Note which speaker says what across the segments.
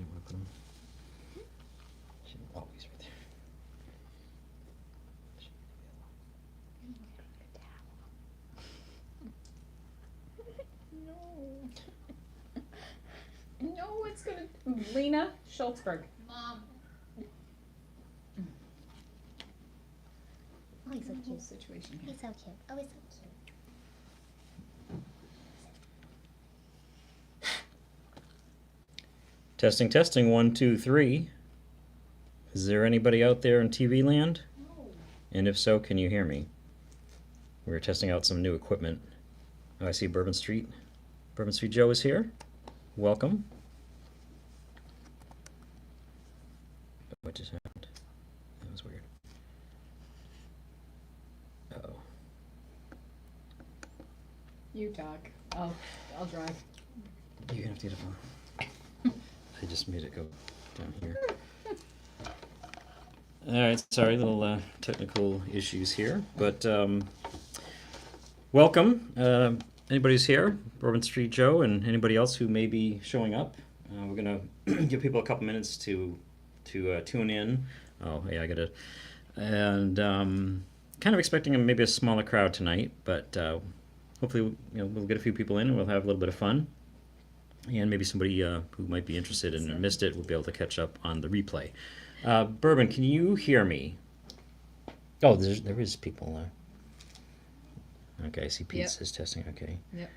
Speaker 1: see where I put him. Oh, he's right
Speaker 2: there. No, it's gonna. Lena Schultzberg.
Speaker 3: Mom.
Speaker 2: Oh, he's so cute. Situation here.
Speaker 3: He's so cute. Oh, he's so cute.
Speaker 1: Testing, testing, 1, 2, 3. Is there anybody out there in TV land?
Speaker 3: No.
Speaker 1: And if so, can you hear me? We're testing out some new equipment. Oh, I see Bourbon Street. Bourbon Street Joe is here. Welcome. What just happened? That was weird. Uh-oh.
Speaker 2: You talk. I'll drive.
Speaker 1: You're gonna have to get a phone. I just made it go down here. Alright, sorry, little technical issues here, but welcome. Anybody who's here, Bourbon Street Joe, and anybody else who may be showing up. We're gonna give people a couple minutes to tune in. Oh, yeah, I got it. And kind of expecting maybe a smaller crowd tonight, but hopefully we'll get a few people in and we'll have a little bit of fun. And maybe somebody who might be interested and missed it will be able to catch up on the replay. Bourbon, can you hear me? Oh, there is people. Okay, I see Pete says testing. Okay.
Speaker 2: Yep.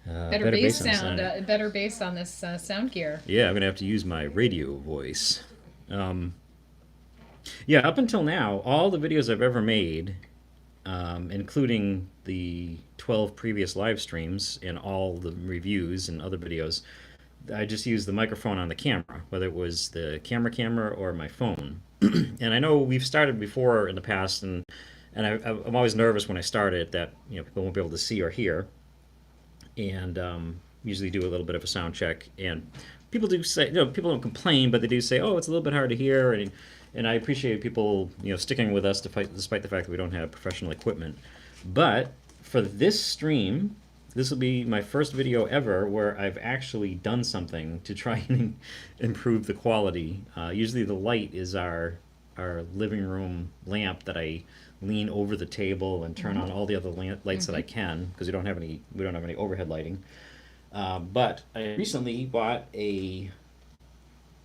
Speaker 1: Better bass
Speaker 2: sound. Better bass on this sound gear.
Speaker 1: Yeah, I'm gonna have to use my radio voice. Yeah, up until now, all the videos I've ever made, including the 12 previous live streams and all the reviews and other videos, I just used the microphone on the camera, whether it was the camera or my phone. And I know we've started before in the past, and I'm always nervous when I start it that people won't be able to see or hear, and usually do a little bit of a sound check. And people do say, people don't complain, but they do say, oh, it's a little bit hard to hear, and I appreciate people sticking with us despite the fact that we don't have professional equipment. But for this stream, this will be my first video ever where I've actually done something to try and improve the quality. Usually the light is our living room lamp that I lean over the table and turn on all the other lights that I can, because we don't have any overhead lighting. But I recently bought a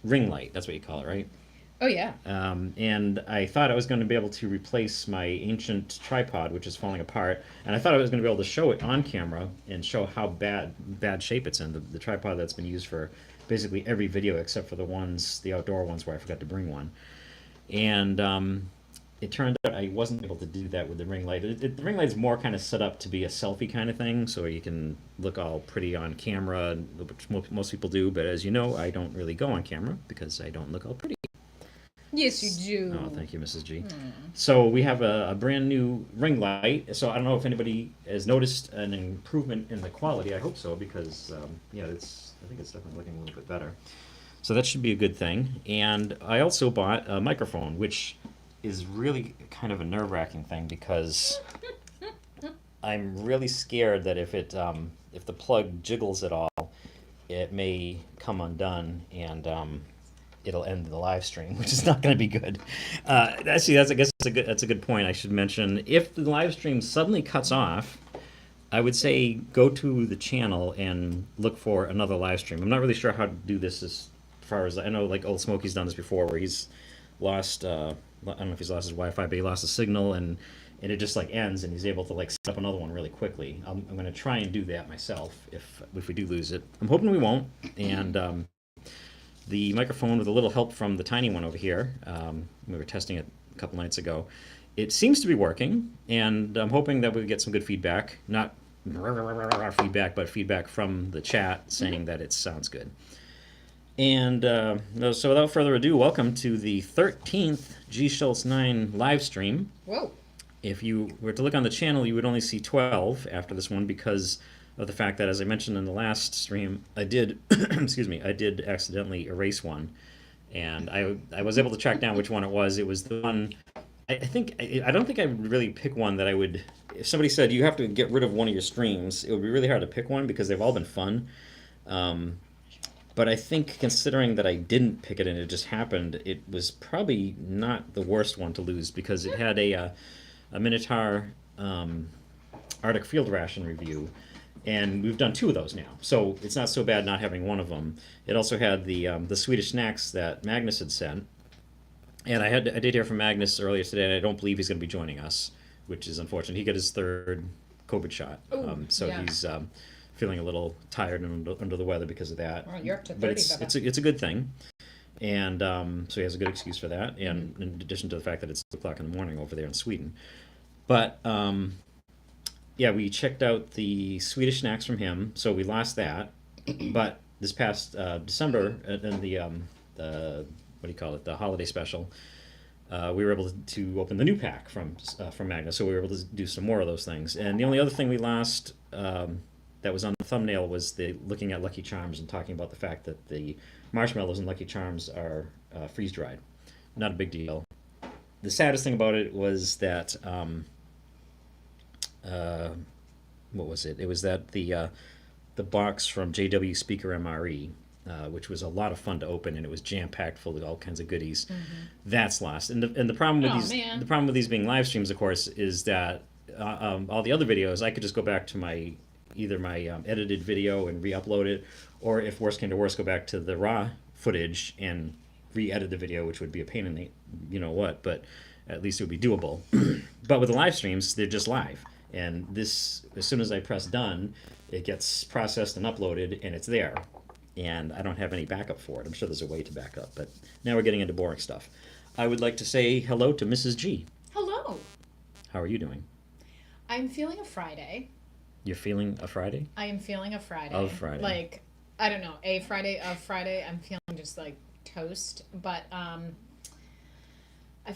Speaker 1: ring light. That's what you call it, right?
Speaker 2: Oh, yeah.
Speaker 1: And I thought I was going to be able to replace my ancient tripod, which is falling apart. And I thought I was going to be able to show it on camera and show how bad shape it's in. The tripod that's been used for basically every video except for the outdoor ones where I forgot to bring one. And it turned out I wasn't able to do that with the ring light. The ring light's more kind of set up to be a selfie kind of thing, so you can look all pretty on camera, which most people do. But as you know, I don't really go on camera because I don't look all pretty.
Speaker 2: Yes, you do.
Speaker 1: Oh, thank you, Mrs. G. So we have a brand new ring light. So I don't know if anybody has noticed an improvement in the quality. I hope so, because I think it's definitely looking a little bit better. So that should be a good thing. And I also bought a microphone, which is really kind of a nerve-wracking thing, because I'm really scared that if the plug jiggles at all, it may come undone and it'll end the live stream, which is not going to be good. Actually, I guess that's a good point. I should mention, if the live stream suddenly cuts off, I would say go to the channel and look for another live stream. I'm not really sure how to do this as far as I know. Like Old Smokey's done this before, where he's lost. I don't know if he's lost his Wi-Fi, but he lost his signal, and it just like ends, and he's able to like set up another one really quickly. I'm going to try and do that myself if we do lose it. I'm hoping we won't. And the microphone, with a little help from the tiny one over here, we were testing it a couple nights ago. It seems to be working, and I'm hoping that we get some good feedback. Not feedback, but feedback from the chat saying that it sounds good. And so without further ado, welcome to the 13th gschultz9 Livestream.
Speaker 2: Whoa.
Speaker 1: If you were to look on the channel, you would only see 12 after this one, because of the fact that, as I mentioned in the last stream, I did I did accidentally erase one, and I was able to track down which one it was. It was the one. I don't think I would really pick one that I would. If somebody said you have to get rid of one of your streams, it would be really hard to pick one because they've all been fun. But I think considering that I didn't pick it and it just happened, it was probably not the worst one to lose because it had a Minotaur Arctic Field Ration review, and we've done 2 of those now, so it's not so bad not having one of them. It also had the Swedish snacks that Magnus had sent, and I did hear from Magnus earlier today, and I don't believe he's going to be joining us, which is unfortunate. He got his 3rd COVID shot,
Speaker 2: Ooh,
Speaker 1: so
Speaker 2: yeah.
Speaker 1: he's feeling a little tired and under the weather because of that.
Speaker 2: Well, you're up to 30,
Speaker 1: but
Speaker 2: Bubba.
Speaker 1: it's a good thing, and so he has a good excuse for that. And in addition to the fact that it's 2 o'clock in the morning over there in Sweden, but yeah, we checked out the Swedish snacks from him, so we lost that. But this past December, in the what do you call it, the holiday special, we were able to open the new pack from Magnus, so we were able to do some more of those things. And the only other thing we lost that was on the thumbnail was the looking at Lucky Charms and talking about the fact that the marshmallows in Lucky Charms are freeze dried. Not a big deal. The saddest thing about it was that what was it? It was that the box from JW Speaker MRE, which was a lot of fun to open, and it was jam packed full of all kinds of goodies. That's lost. And the problem with the problem with these being live streams, of course, is that all the other videos I could just go back to either my edited video and re-upload it, or if worse came to worse, go back to the raw footage and re-edit the video, which would be a pain in the you know what, but at least it would be doable. But with the live streams, they're just live, and this, as soon as I press done, it gets processed and uploaded, and it's there. And I don't have any backup for it. I'm sure there's a way to back up, but now we're getting into boring stuff. I would like to say hello to Mrs. G.
Speaker 3: Hello.
Speaker 1: How are you doing?
Speaker 3: I'm feeling a Friday.
Speaker 1: You're feeling a Friday?
Speaker 3: I am feeling a Friday.
Speaker 1: Of Friday.
Speaker 3: Like, I don't know, a Friday of Friday. I'm feeling just like toast. But I've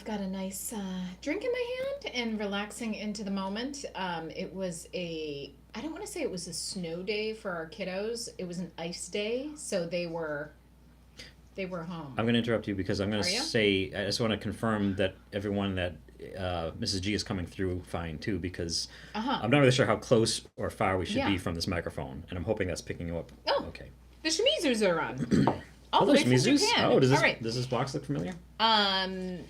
Speaker 3: got a nice drink in my hand and relaxing into the moment. It was I don't want to say it was a snow day for our kiddos. It was an ice day. So they were home.
Speaker 1: I'm going to interrupt you because I'm going to
Speaker 3: Are you?
Speaker 1: say, I just want to confirm that everyone that Mrs. G is coming through fine too, because I'm not really sure how close or far we should
Speaker 3: Yeah.
Speaker 1: be from this microphone, and I'm hoping that's picking you up.
Speaker 3: Oh.
Speaker 1: Okay.
Speaker 3: The chemises are on. All the
Speaker 1: there's
Speaker 3: way from
Speaker 1: Mizus?
Speaker 3: Japan.
Speaker 1: Oh, does
Speaker 3: All right.
Speaker 1: this box look familiar?
Speaker 3: And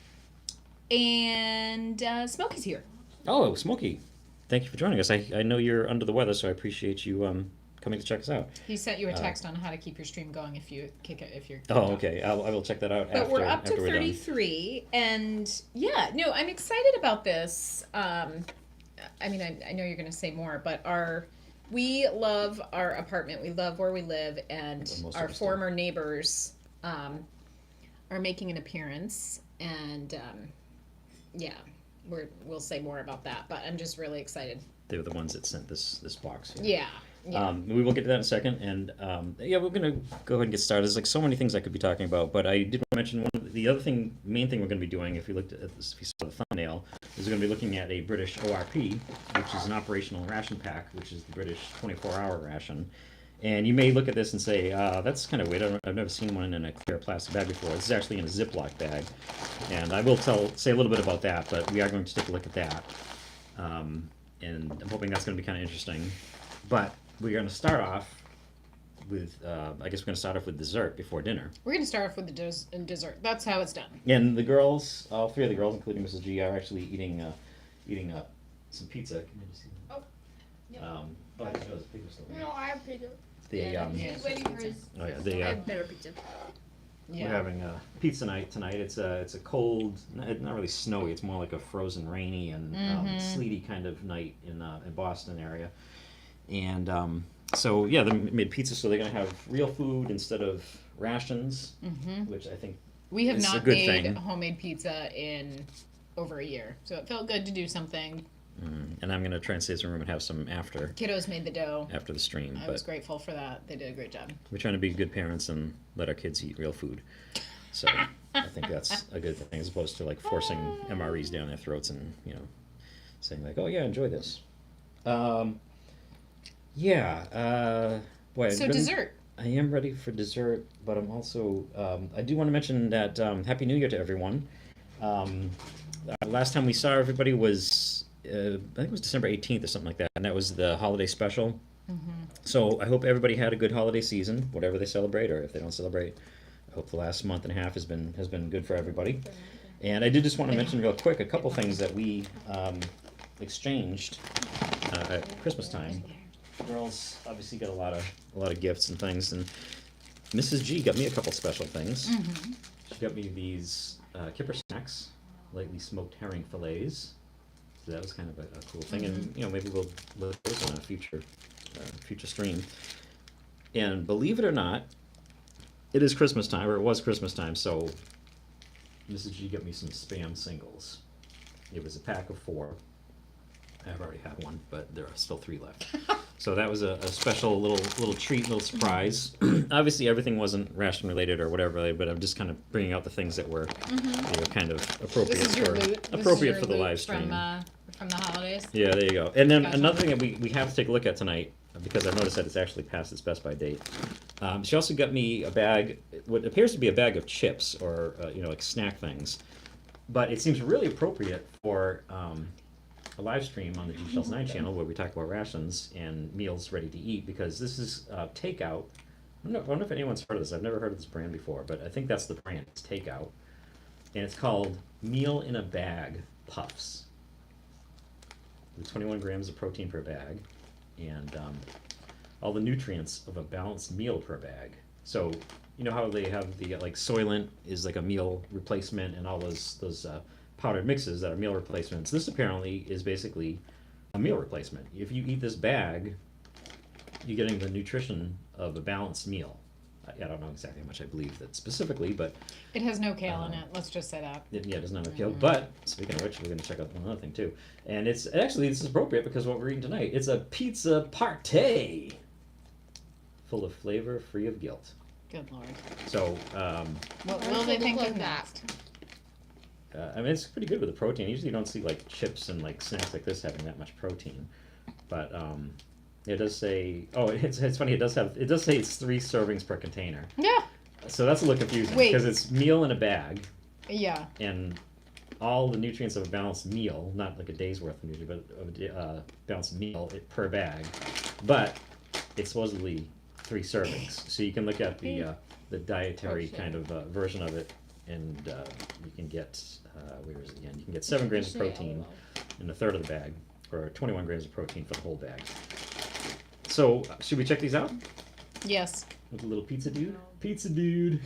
Speaker 3: Smokey's here.
Speaker 1: Oh, Smokey. Thank you for joining us. I know you're under the weather, so I appreciate you coming to check us out.
Speaker 3: He sent you a text on how to keep your stream going if you kick it if you're.
Speaker 1: Oh, okay. I will check that out
Speaker 3: But
Speaker 1: after
Speaker 3: we're up to
Speaker 1: after we're done.
Speaker 3: 33, and yeah, no, I'm excited about this. I mean, I know you're going to say more, but we love our apartment. We love where we live, and
Speaker 1: Most
Speaker 3: our
Speaker 1: of us do.
Speaker 3: former neighbors are making an appearance, and yeah, we'll say more about that. But I'm just really excited.
Speaker 1: They were the ones that sent this box.
Speaker 3: Yeah. Yeah.
Speaker 1: We will get to that in a second, and yeah, we're gonna go ahead and get started. There's like so many things I could be talking about, but I did want to mention the other main thing we're going to be doing. If you looked at this, if you saw the thumbnail, is we're going to be looking at a British ORP, which is an operational ration pack, which is the British 24-hour ration. And you may look at this and say, that's kind of weird. I've never seen one in a clear plastic bag before. This is actually in a Ziploc bag, and I will say a little bit about that, but we are going to take a look at that, and I'm hoping that's going to be kind of interesting, but. We're going to start off with, I guess we're going to start off with dessert before dinner.
Speaker 3: We're going to start off with the dessert. That's how it's done.
Speaker 1: And the girls, all 3 of the girls, including Mrs. G, are actually eating some pizza. Can I just see that?
Speaker 4: Oh, yeah.
Speaker 1: I think it was pizza still there.
Speaker 4: No, I have pizza.
Speaker 3: He's
Speaker 4: waiting for his.
Speaker 1: Oh yeah,
Speaker 4: I have better pizza.
Speaker 3: Yeah.
Speaker 1: we're having pizza night tonight. It's a cold, not really snowy. It's more like a frozen, rainy and sleety kind of night in Boston area. And so yeah, they made pizza, so they're gonna have real food instead of rations, which I think
Speaker 3: We have
Speaker 1: is a
Speaker 3: not
Speaker 1: good
Speaker 3: made
Speaker 1: thing.
Speaker 3: homemade pizza in over a year, so it felt good to do something.
Speaker 1: And I'm gonna try and stay in the room and have some after
Speaker 3: Kiddos made the dough.
Speaker 1: the stream.
Speaker 3: I
Speaker 1: But
Speaker 3: was grateful for that. They did a great job.
Speaker 1: we're trying to be good parents and let our kids eat real food. So I think that's a good thing, as opposed to like forcing MREs down their throats and saying like, oh yeah, enjoy this. Boy,
Speaker 3: So dessert.
Speaker 1: I am ready for dessert, but I'm also, I do want to mention that Happy New Year to everyone. Last time we saw everybody was, I think it was December 18th or something like that, and that was the holiday special. So I hope everybody had a good holiday season, whatever they celebrate, or if they don't celebrate. I hope the last month and a half has been good for everybody. And I did just want to mention real quick a couple things that we exchanged at Christmas time. The girls obviously got a lot of gifts and things, and Mrs. G got me a couple special things. She got me these kipper snacks, lightly smoked herring fillets. So that was kind of a cool thing, and maybe we'll look at those on a future stream. And believe it or not, it is Christmas time, or it was Christmas time. So Mrs. G got me some Spam singles. It was a pack of 4. I've already had one, but there are still 3 left. So that was a special little treat, little surprise. Obviously, everything wasn't ration related or whatever, but I'm just kind of bringing out the things that were kind of appropriate
Speaker 3: This is your
Speaker 1: for
Speaker 3: loot.
Speaker 1: appropriate for the live stream.
Speaker 3: From the holidays.
Speaker 1: Yeah, there you go. And then
Speaker 3: Gotcha.
Speaker 1: another thing that we have to take a look at tonight, because I've noticed that it's actually past its best by date. She also got me a bag, what appears to be a bag of chips or like snack things, but it seems really appropriate for a live stream on the gschultz9 channel where we talk about rations and meals ready to eat, because this is takeout. I wonder if anyone's heard of this. I've never heard of this brand before, but I think that's the brand. It's takeout, and it's called Meal in a Bag Puffs. With 21 grams of protein per bag, and all the nutrients of a balanced meal per bag. So you know how they have the like Soylent is like a meal replacement, and all those powdered mixes that are meal replacements. This apparently is basically a meal replacement. If you eat this bag, you're getting the nutrition of a balanced meal. I don't know exactly how much I believe that specifically, but
Speaker 3: It has no kale in it. Let's just say that.
Speaker 1: it does not appeal. But speaking of which, we're going to check out another thing too. And it's actually, this is appropriate because what we're eating tonight, it's a pizza party, full of flavor, free of guilt.
Speaker 3: Good lord.
Speaker 1: So,
Speaker 3: What
Speaker 2: How
Speaker 3: will
Speaker 2: does
Speaker 3: they
Speaker 2: it
Speaker 3: think
Speaker 2: look
Speaker 3: of
Speaker 2: like
Speaker 3: next?
Speaker 1: I mean, it's pretty good with the protein. Usually you don't see like chips and like snacks like this having that much protein. But it does say, oh, it's funny, it does say it's 3 servings per container.
Speaker 3: Yeah.
Speaker 1: So that's a little confusing
Speaker 3: Wait.
Speaker 1: because it's meal in a bag.
Speaker 3: Yeah.
Speaker 1: And all the nutrients of a balanced meal, not like a day's worth of nutrients, but of a balanced meal per bag. But it's supposedly 3 servings. So you can look at the dietary kind of version of it, and you can get, where is it again? You can get 7 grams of protein in a third of the bag, or 21 grams of protein for the whole bag. So should we check these out?
Speaker 3: Yes.
Speaker 1: With the little pizza dude? Pizza dude!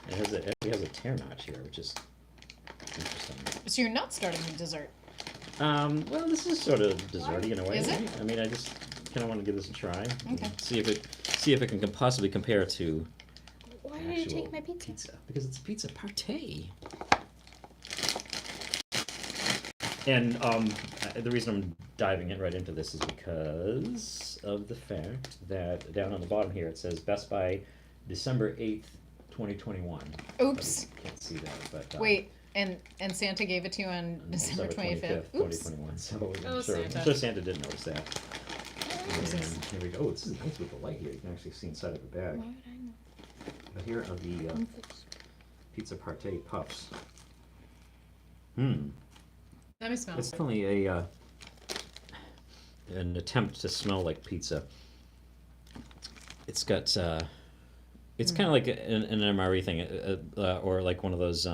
Speaker 1: It has a tear notch here, which is interesting.
Speaker 3: So you're not starting with dessert.
Speaker 1: Well, this is sort of desserty in a way.
Speaker 3: Is it?
Speaker 1: Right? I mean, I just kind of want to give this a try.
Speaker 3: Okay.
Speaker 1: And see if it can possibly compare to
Speaker 2: Why did you
Speaker 1: actual
Speaker 2: take my pizza?
Speaker 1: because it's a pizza party. And the reason I'm diving right into this is because of the fact that down on the bottom here it says Best Buy December 8th, 2021.
Speaker 3: Oops.
Speaker 1: Can't see that, but
Speaker 3: Wait, and Santa gave it to you on December 25th. Oops.
Speaker 1: 2021. So
Speaker 2: Oh,
Speaker 1: I'm sure
Speaker 2: Santa.
Speaker 1: Santa did notice that. And here we go. Oh, this is nice with the light here. You can actually see inside of the bag.
Speaker 2: Why would I know?
Speaker 1: But here are the pizza party puffs.
Speaker 3: Let me smell.
Speaker 1: It's definitely an attempt to smell like pizza. It's got it's kind of like an MRE thing, or like one of those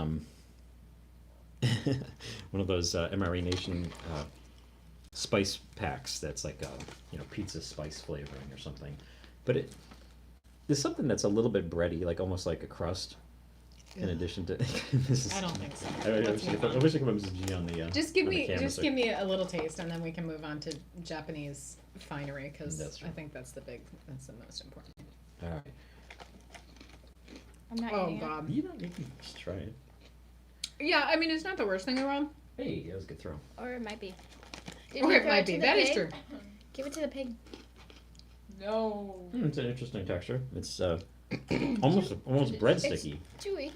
Speaker 1: MRE Nation spice packs that's like pizza spice flavoring or something. But there's something that's a little bit bready, like almost like a crust. In addition to,
Speaker 3: I don't think so.
Speaker 1: I
Speaker 3: Let's
Speaker 1: wish I
Speaker 3: move
Speaker 1: could
Speaker 3: on.
Speaker 1: put Mrs. G on the.
Speaker 3: Just give
Speaker 1: on the
Speaker 3: me
Speaker 1: camera
Speaker 3: just
Speaker 1: so-
Speaker 3: give me a little taste, and then we can move on to Japanese finery, because
Speaker 1: That's true.
Speaker 3: I think that's the most important.
Speaker 1: All right.
Speaker 2: I'm not
Speaker 3: Oh
Speaker 2: eating it.
Speaker 3: God.
Speaker 1: You can just try it.
Speaker 3: Yeah, I mean it's not the worst thing in the world.
Speaker 1: Hey, that was a good throw.
Speaker 2: Or it might be.
Speaker 3: Or it might be. That is true.
Speaker 2: Give it to the pig.
Speaker 3: No.
Speaker 1: It's an interesting texture. It's almost bread sticky.
Speaker 2: Chewy.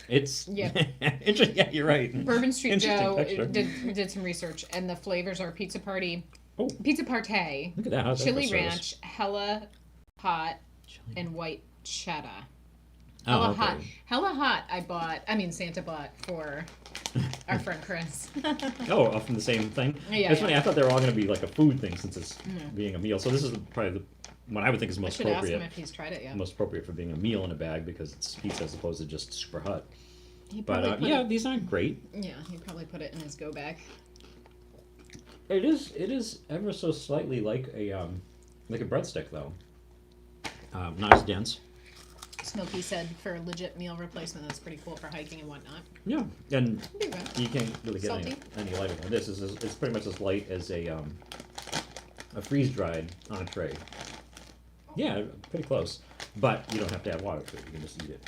Speaker 1: It's
Speaker 3: Yeah.
Speaker 1: interesting. Yeah, you're right.
Speaker 3: Bourbon Street
Speaker 1: Interesting
Speaker 3: Joe
Speaker 1: texture.
Speaker 3: did some research, and the flavors are pizza party,
Speaker 1: Oh,
Speaker 3: pizza party,
Speaker 1: look at that. How's that
Speaker 3: chili
Speaker 1: for service?
Speaker 3: ranch, hella hot,
Speaker 1: Chili.
Speaker 3: and white cheddar.
Speaker 1: Oh,
Speaker 3: Hella
Speaker 1: okay.
Speaker 3: hot. Hella hot. Santa bought for Our friend Chris.
Speaker 1: Oh, from the same thing?
Speaker 3: Yeah,
Speaker 1: It's
Speaker 3: yeah.
Speaker 1: funny, I thought they were all going to be like a food thing since it's
Speaker 3: Mm.
Speaker 1: being a meal. So this is probably what I would think is
Speaker 3: I
Speaker 1: most
Speaker 3: should ask
Speaker 1: appropriate.
Speaker 3: him if he's tried it yet.
Speaker 1: Most appropriate for being a meal in a bag because it's pizza as opposed to just super hot.
Speaker 3: He
Speaker 1: But
Speaker 3: probably put
Speaker 1: yeah,
Speaker 3: it,
Speaker 1: these aren't great.
Speaker 3: yeah, he probably put it in his go bag.
Speaker 1: It is ever so slightly like a breadstick though. Not as dense.
Speaker 3: Smokey said for a legit meal replacement, that's pretty cool for hiking and whatnot.
Speaker 1: Yeah, and
Speaker 3: Pretty good.
Speaker 1: you can't really get
Speaker 3: Salty.
Speaker 1: any lighter than this. It's pretty much as light as a freeze dried entree. Yeah, pretty close. But you don't have to add water to it. You can just eat it.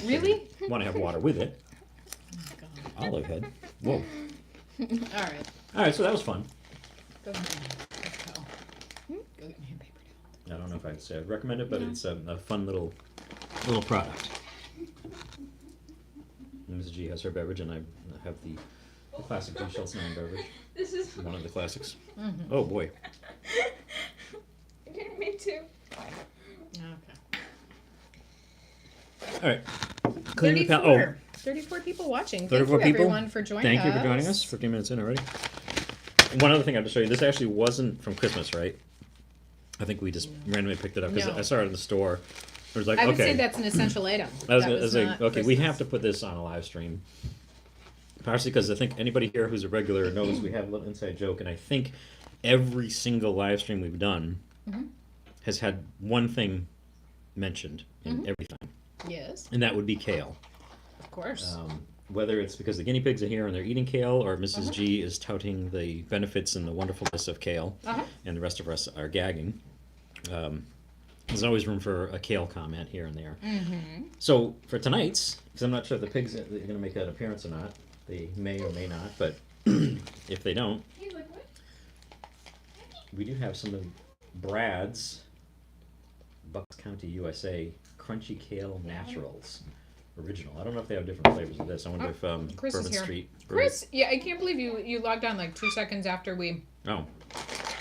Speaker 3: Really?
Speaker 1: Want to have water with it?
Speaker 3: Oh, God.
Speaker 1: Olive head. Whoa.
Speaker 3: All right.
Speaker 1: All right, so that was fun.
Speaker 3: Go get me a towel. Go get me a paper towel.
Speaker 1: I don't know if I'd say I'd recommend it, but
Speaker 3: No.
Speaker 1: it's a fun little product. Mrs. G has her beverage, and I have the classic gschultz9 beverage.
Speaker 2: This is.
Speaker 1: One of the classics.
Speaker 3: Mm-hmm.
Speaker 1: Oh boy.
Speaker 2: Me too.
Speaker 3: Okay.
Speaker 1: All right. Clean the
Speaker 3: 34 people watching.
Speaker 1: 34
Speaker 3: Thank you,
Speaker 1: people.
Speaker 3: everyone, for joining us.
Speaker 1: Thank you for joining us. 15 minutes in already. One other thing I have to show you. This actually wasn't from Christmas, right? I think we just randomly picked it up because
Speaker 3: No.
Speaker 1: I saw it in the store. It was like,
Speaker 3: I would
Speaker 1: okay.
Speaker 3: say that's an essential item.
Speaker 1: I was
Speaker 3: That
Speaker 1: gonna
Speaker 3: was
Speaker 1: say,
Speaker 3: not
Speaker 1: okay, we
Speaker 3: Christmas.
Speaker 1: have to put this on a live stream. Partially because I think anybody here who's a regular knows we have a little inside joke, and I think every single live stream we've done
Speaker 3: Mhm.
Speaker 1: has had one thing mentioned in
Speaker 3: Mhm.
Speaker 1: everything,
Speaker 3: Yes,
Speaker 1: and that would be kale.
Speaker 3: of course.
Speaker 1: Whether it's because the guinea pigs are here and they're eating kale, or Mrs.
Speaker 3: Uh-huh.
Speaker 1: G is touting the benefits and the wonderfulness of kale,
Speaker 3: Uh-huh.
Speaker 1: and the rest of us are gagging. There's always room for a kale comment here and there.
Speaker 3: Mm-hmm.
Speaker 1: So for tonight's, because I'm not sure if the pigs are going to make that appearance or not. They may or may not, but if they don't,
Speaker 2: Hey, look what?
Speaker 1: we do have some of Brad's Bucks County, USA Crunchy Kale Naturals original. I don't know if they have different flavors of this. I wonder if
Speaker 3: Chris is
Speaker 1: Bourbon
Speaker 3: here.
Speaker 1: Street.
Speaker 3: Chris, yeah, I can't believe you logged on like 2 seconds after we
Speaker 1: Oh,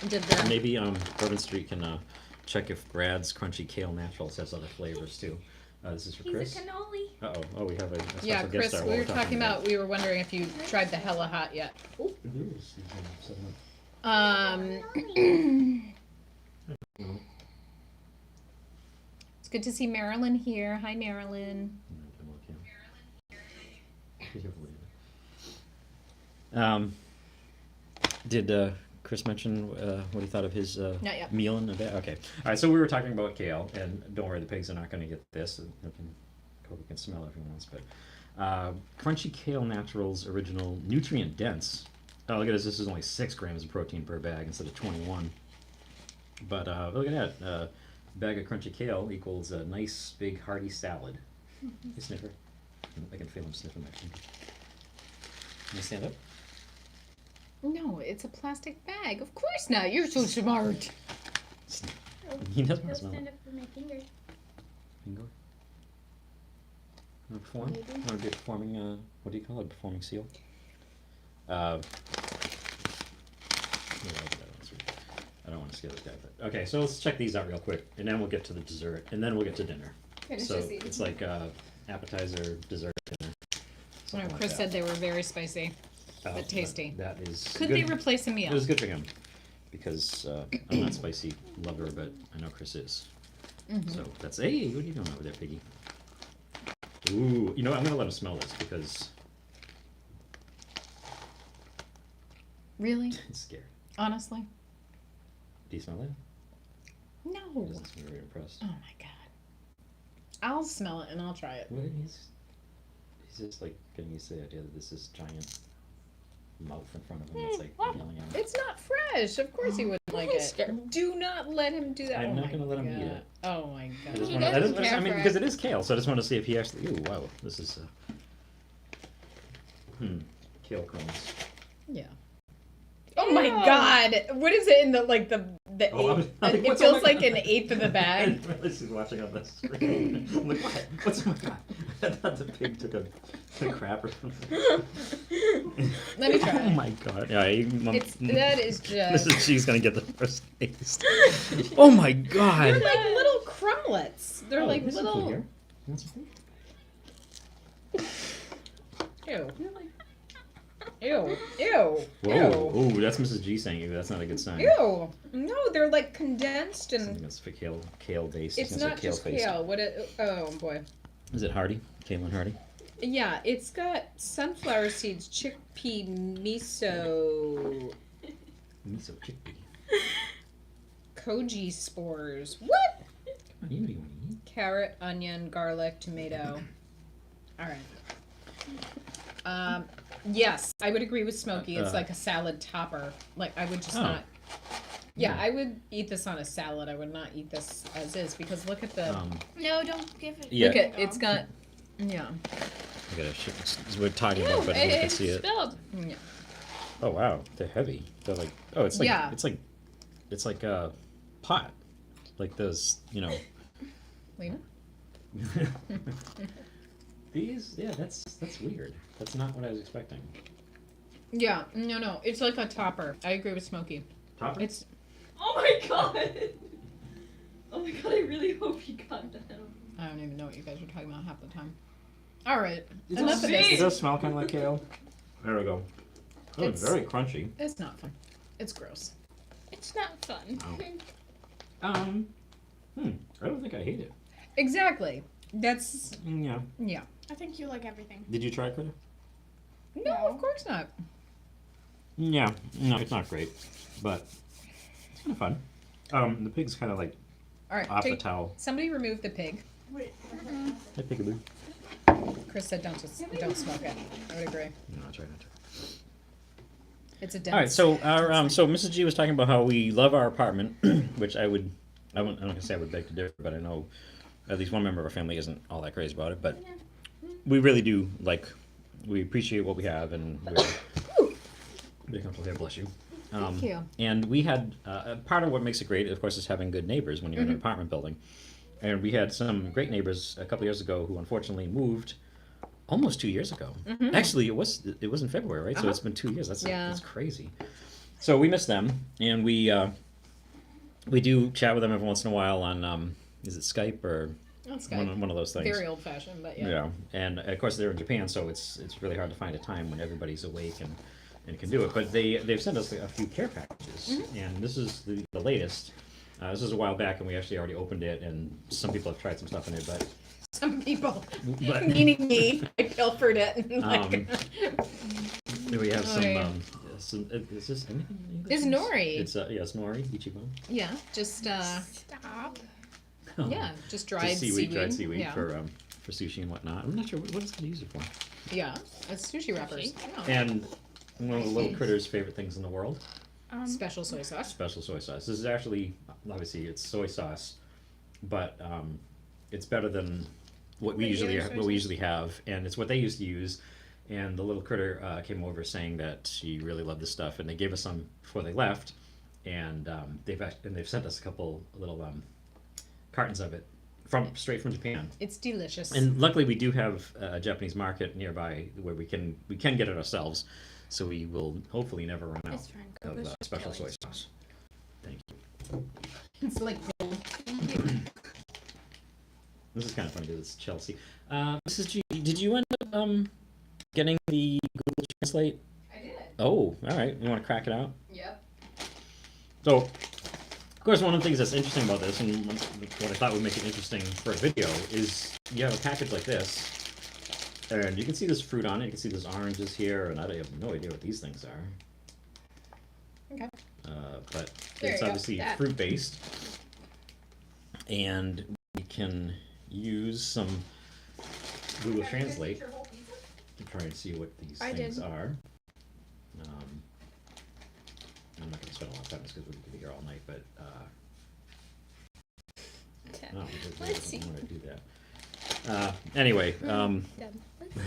Speaker 3: did the.
Speaker 1: maybe Bourbon Street can check if Brad's Crunchy Kale Naturals has other flavors too. This is for Chris.
Speaker 2: He's a cannoli.
Speaker 1: Uh-oh. Oh, we have a special
Speaker 3: Yeah,
Speaker 1: guest
Speaker 3: Chris,
Speaker 1: star
Speaker 3: we
Speaker 1: while
Speaker 3: were talking about. We were wondering if you tried the Hella Hot yet. It's good to see Marilyn here. Hi, Marilyn.
Speaker 1: Did Chris mention what he thought of his
Speaker 3: Not yet.
Speaker 1: meal in the bag? Okay. All right. So we were talking about kale, and don't worry, the pigs are not going to get this. Kobe can smell it if he wants. But Crunchy Kale Naturals Original Nutrient Dense. Oh, look at this. This is only 6 grams of protein per bag instead of 21. But look at that. A bag of crunchy kale equals a nice, big, hearty salad. Hey, sniffer. I can feel him sniffing my finger. Can you stand up?
Speaker 3: No, it's a plastic bag. Of course not. You're so smart.
Speaker 1: He doesn't want
Speaker 2: He'll
Speaker 1: to smell
Speaker 2: stand
Speaker 1: it.
Speaker 2: up for my finger.
Speaker 1: Finger? Want to perform?
Speaker 2: Maybe.
Speaker 1: Want to be a performing, what do you call it? Performing seal? Yeah, I don't want to scare this guy, but okay. So let's check these out real quick, and then we'll get to the dessert, and then we'll get to dinner.
Speaker 2: Finish
Speaker 1: So
Speaker 2: this eating.
Speaker 1: it's like appetizer, dessert, dinner.
Speaker 3: So
Speaker 1: something like
Speaker 3: Chris
Speaker 1: that.
Speaker 3: said they were very spicy.
Speaker 1: Oh,
Speaker 3: but tasty.
Speaker 1: That is.
Speaker 3: Could
Speaker 1: good.
Speaker 3: they replace a
Speaker 1: It
Speaker 3: meal?
Speaker 1: was good for him because I'm not a spicy lover, but I know Chris is.
Speaker 3: Mhm.
Speaker 1: So that's hey, what are you doing over there, piggy? Ooh, you know what? I'm gonna let him smell this because
Speaker 3: Really?
Speaker 1: he's scared.
Speaker 3: Honestly?
Speaker 1: Do you smell it?
Speaker 3: No.
Speaker 1: He doesn't seem very impressed.
Speaker 3: Oh my god. I'll smell it and I'll try it.
Speaker 1: Well, he's just like getting used to the idea that this is giant mouth in front of him. It's like
Speaker 3: Well,
Speaker 1: yelling at him.
Speaker 3: it's not fresh. Of course he wouldn't like it. Do not let him do that.
Speaker 1: I'm
Speaker 3: Oh
Speaker 1: not
Speaker 3: my
Speaker 1: gonna let him eat
Speaker 3: God.
Speaker 1: it.
Speaker 3: Oh my
Speaker 1: I
Speaker 3: god.
Speaker 1: just
Speaker 2: He
Speaker 1: wanna,
Speaker 2: doesn't
Speaker 1: I
Speaker 2: care
Speaker 1: mean,
Speaker 2: for
Speaker 1: because
Speaker 2: it.
Speaker 1: it is kale, so I just want to see if he actually. Ooh, wow, this is. Kale crumbs.
Speaker 3: Yeah. Oh my god. What is it in the
Speaker 1: Oh, I was- I was like,
Speaker 3: it
Speaker 1: what's
Speaker 3: feels
Speaker 1: on my-
Speaker 3: like an eighth of the
Speaker 1: I
Speaker 3: bag.
Speaker 1: didn't realize he was watching on the screen. I'm like, what? What's oh my god? I thought the pig took a crap or something.
Speaker 3: Let me try
Speaker 1: Oh
Speaker 3: it.
Speaker 1: my god. Yeah,
Speaker 3: That is just
Speaker 1: Mrs. G's gonna get the first taste. Oh my god.
Speaker 3: They're like little crumblets. They're
Speaker 1: Oh,
Speaker 3: like
Speaker 1: there's some food
Speaker 3: little
Speaker 1: here. You want some food?
Speaker 3: Ew.
Speaker 2: Ew. Ew.
Speaker 1: Whoa. Ooh, that's Mrs. G saying ew. That's not a good sign.
Speaker 2: Ew. No, they're like condensed and
Speaker 1: Something that's for kale based.
Speaker 2: it's not just kale. What it? Oh boy.
Speaker 1: Is it Hardy? Kale and Hardy?
Speaker 2: Yeah, it's got sunflower seeds, chickpea, miso,
Speaker 1: Miso chickpea.
Speaker 2: koji spores. What?
Speaker 1: Come on, you know you want to eat.
Speaker 2: Carrot, onion, garlic, tomato. All right. Yes, I would agree with Smokey. It's like a salad topper. Like I would just not. Yeah, I would eat this on a salad. I would not eat this as is because look at the.
Speaker 4: No, don't give it.
Speaker 1: Yeah.
Speaker 2: Look at it's got. Yeah.
Speaker 1: I gotta we're talking about it, but everyone can see it.
Speaker 2: Spilled. Yeah.
Speaker 1: Oh wow, they're heavy. They're like it's like
Speaker 2: Yeah.
Speaker 1: it's like a pot, like those
Speaker 2: Lena?
Speaker 1: These that's weird. That's not what I was expecting.
Speaker 2: Yeah. No. It's like a topper. I agree with Smokey.
Speaker 1: Topper?
Speaker 2: It's.
Speaker 4: Oh my god. Oh my god, I really hope you got that.
Speaker 2: I don't even know what you guys are talking about half the time. All right.
Speaker 1: It
Speaker 2: Enough of this.
Speaker 1: does smell kind of like kale. There we go. Oh, it's
Speaker 2: It's-
Speaker 1: very crunchy.
Speaker 2: It's not fun. It's gross.
Speaker 4: It's not fun.
Speaker 1: I don't think I hate it.
Speaker 2: Exactly. That's
Speaker 1: Yeah.
Speaker 2: yeah.
Speaker 4: I think you like everything.
Speaker 1: Did you try critter?
Speaker 2: No, of course not.
Speaker 1: Yeah. No, it's not great, but it's kind of fun. The pig's kind of like
Speaker 2: All right.
Speaker 1: off the towel.
Speaker 2: Somebody remove the pig.
Speaker 4: Wait.
Speaker 1: Hey, peekaboo.
Speaker 2: Chris said don't smoke it. I would agree.
Speaker 1: No, I'll try not to.
Speaker 2: It's a dense.
Speaker 1: All right, so our so Mrs. G was talking about how we love our apartment, which I'm not gonna say I would beg to differ, but I know at least one member of our family isn't all that crazy about it, but we really do we appreciate what we have, and we're very comfortable here. Bless you.
Speaker 2: Thank you.
Speaker 1: And we had part of what makes it great, of course, is having good neighbors when you're in an apartment building, and we had some great neighbors a couple years ago who unfortunately moved. Almost 2 years ago. Actually, it was in February, right? So it's been 2 years. That's crazy. So we miss them, and we do chat with them every once in a while on is it Skype or
Speaker 2: On Skype.
Speaker 1: one of those things.
Speaker 2: Very old fashioned, but yeah.
Speaker 1: Yeah, and of course they're in Japan, so it's really hard to find a time when everybody's awake and can do it. But they've sent us a few care packages, and this is the latest. This was a while back, and we actually already opened it, and some people have tried some stuff in it, but.
Speaker 2: Some people,
Speaker 1: But
Speaker 2: meaning me, I pilfered it. And
Speaker 1: we have
Speaker 2: yeah.
Speaker 1: some. Is this anything in English?
Speaker 2: It's nori.
Speaker 1: It's yes, nori, ichiban.
Speaker 2: Yeah, just
Speaker 4: Stop.
Speaker 2: yeah, just dried
Speaker 1: seaweed, dried seaweed
Speaker 2: Yeah.
Speaker 1: for sushi and whatnot. I'm not sure what it's going to use it for.
Speaker 2: Yeah, it's sushi wrappers. Yeah.
Speaker 1: And one of the little critters' favorite things in the world,
Speaker 2: Special soy sauce.
Speaker 1: special soy sauce. This is actually obviously it's soy sauce, but it's better than what we usually have, and it's what they used to use. And the little critter came over saying that she really loved this stuff, and they gave us some before they left, and they've sent us a couple little cartons of it straight from Japan.
Speaker 2: It's delicious.
Speaker 1: And luckily, we do have a Japanese market nearby where we can get it ourselves, so we will hopefully never run out
Speaker 4: It's fine.
Speaker 1: of special soy sauce. Thank you.
Speaker 2: It's like
Speaker 1: This is kind of funny because it's Chelsea. Mrs. G, did you end up getting the Google Translate?
Speaker 2: I did.
Speaker 1: Oh, all right. You want to crack it out?
Speaker 2: Yep.
Speaker 1: So, of course, one of the things that's interesting about this, and what I thought would make it interesting for a video, is you have a package like this, and you can see this fruit on it. You can see there's oranges here, and I have no idea what these things are.
Speaker 2: Okay.
Speaker 1: But
Speaker 2: There
Speaker 1: it's
Speaker 2: you go.
Speaker 1: obviously
Speaker 2: That.
Speaker 1: fruit-based, and we can use some Google Translate to try and see what these things are. I'm not going to spend a lot of time on this because we could be here all night, but no,
Speaker 4: Let's see.
Speaker 1: I want to do that. Anyway, let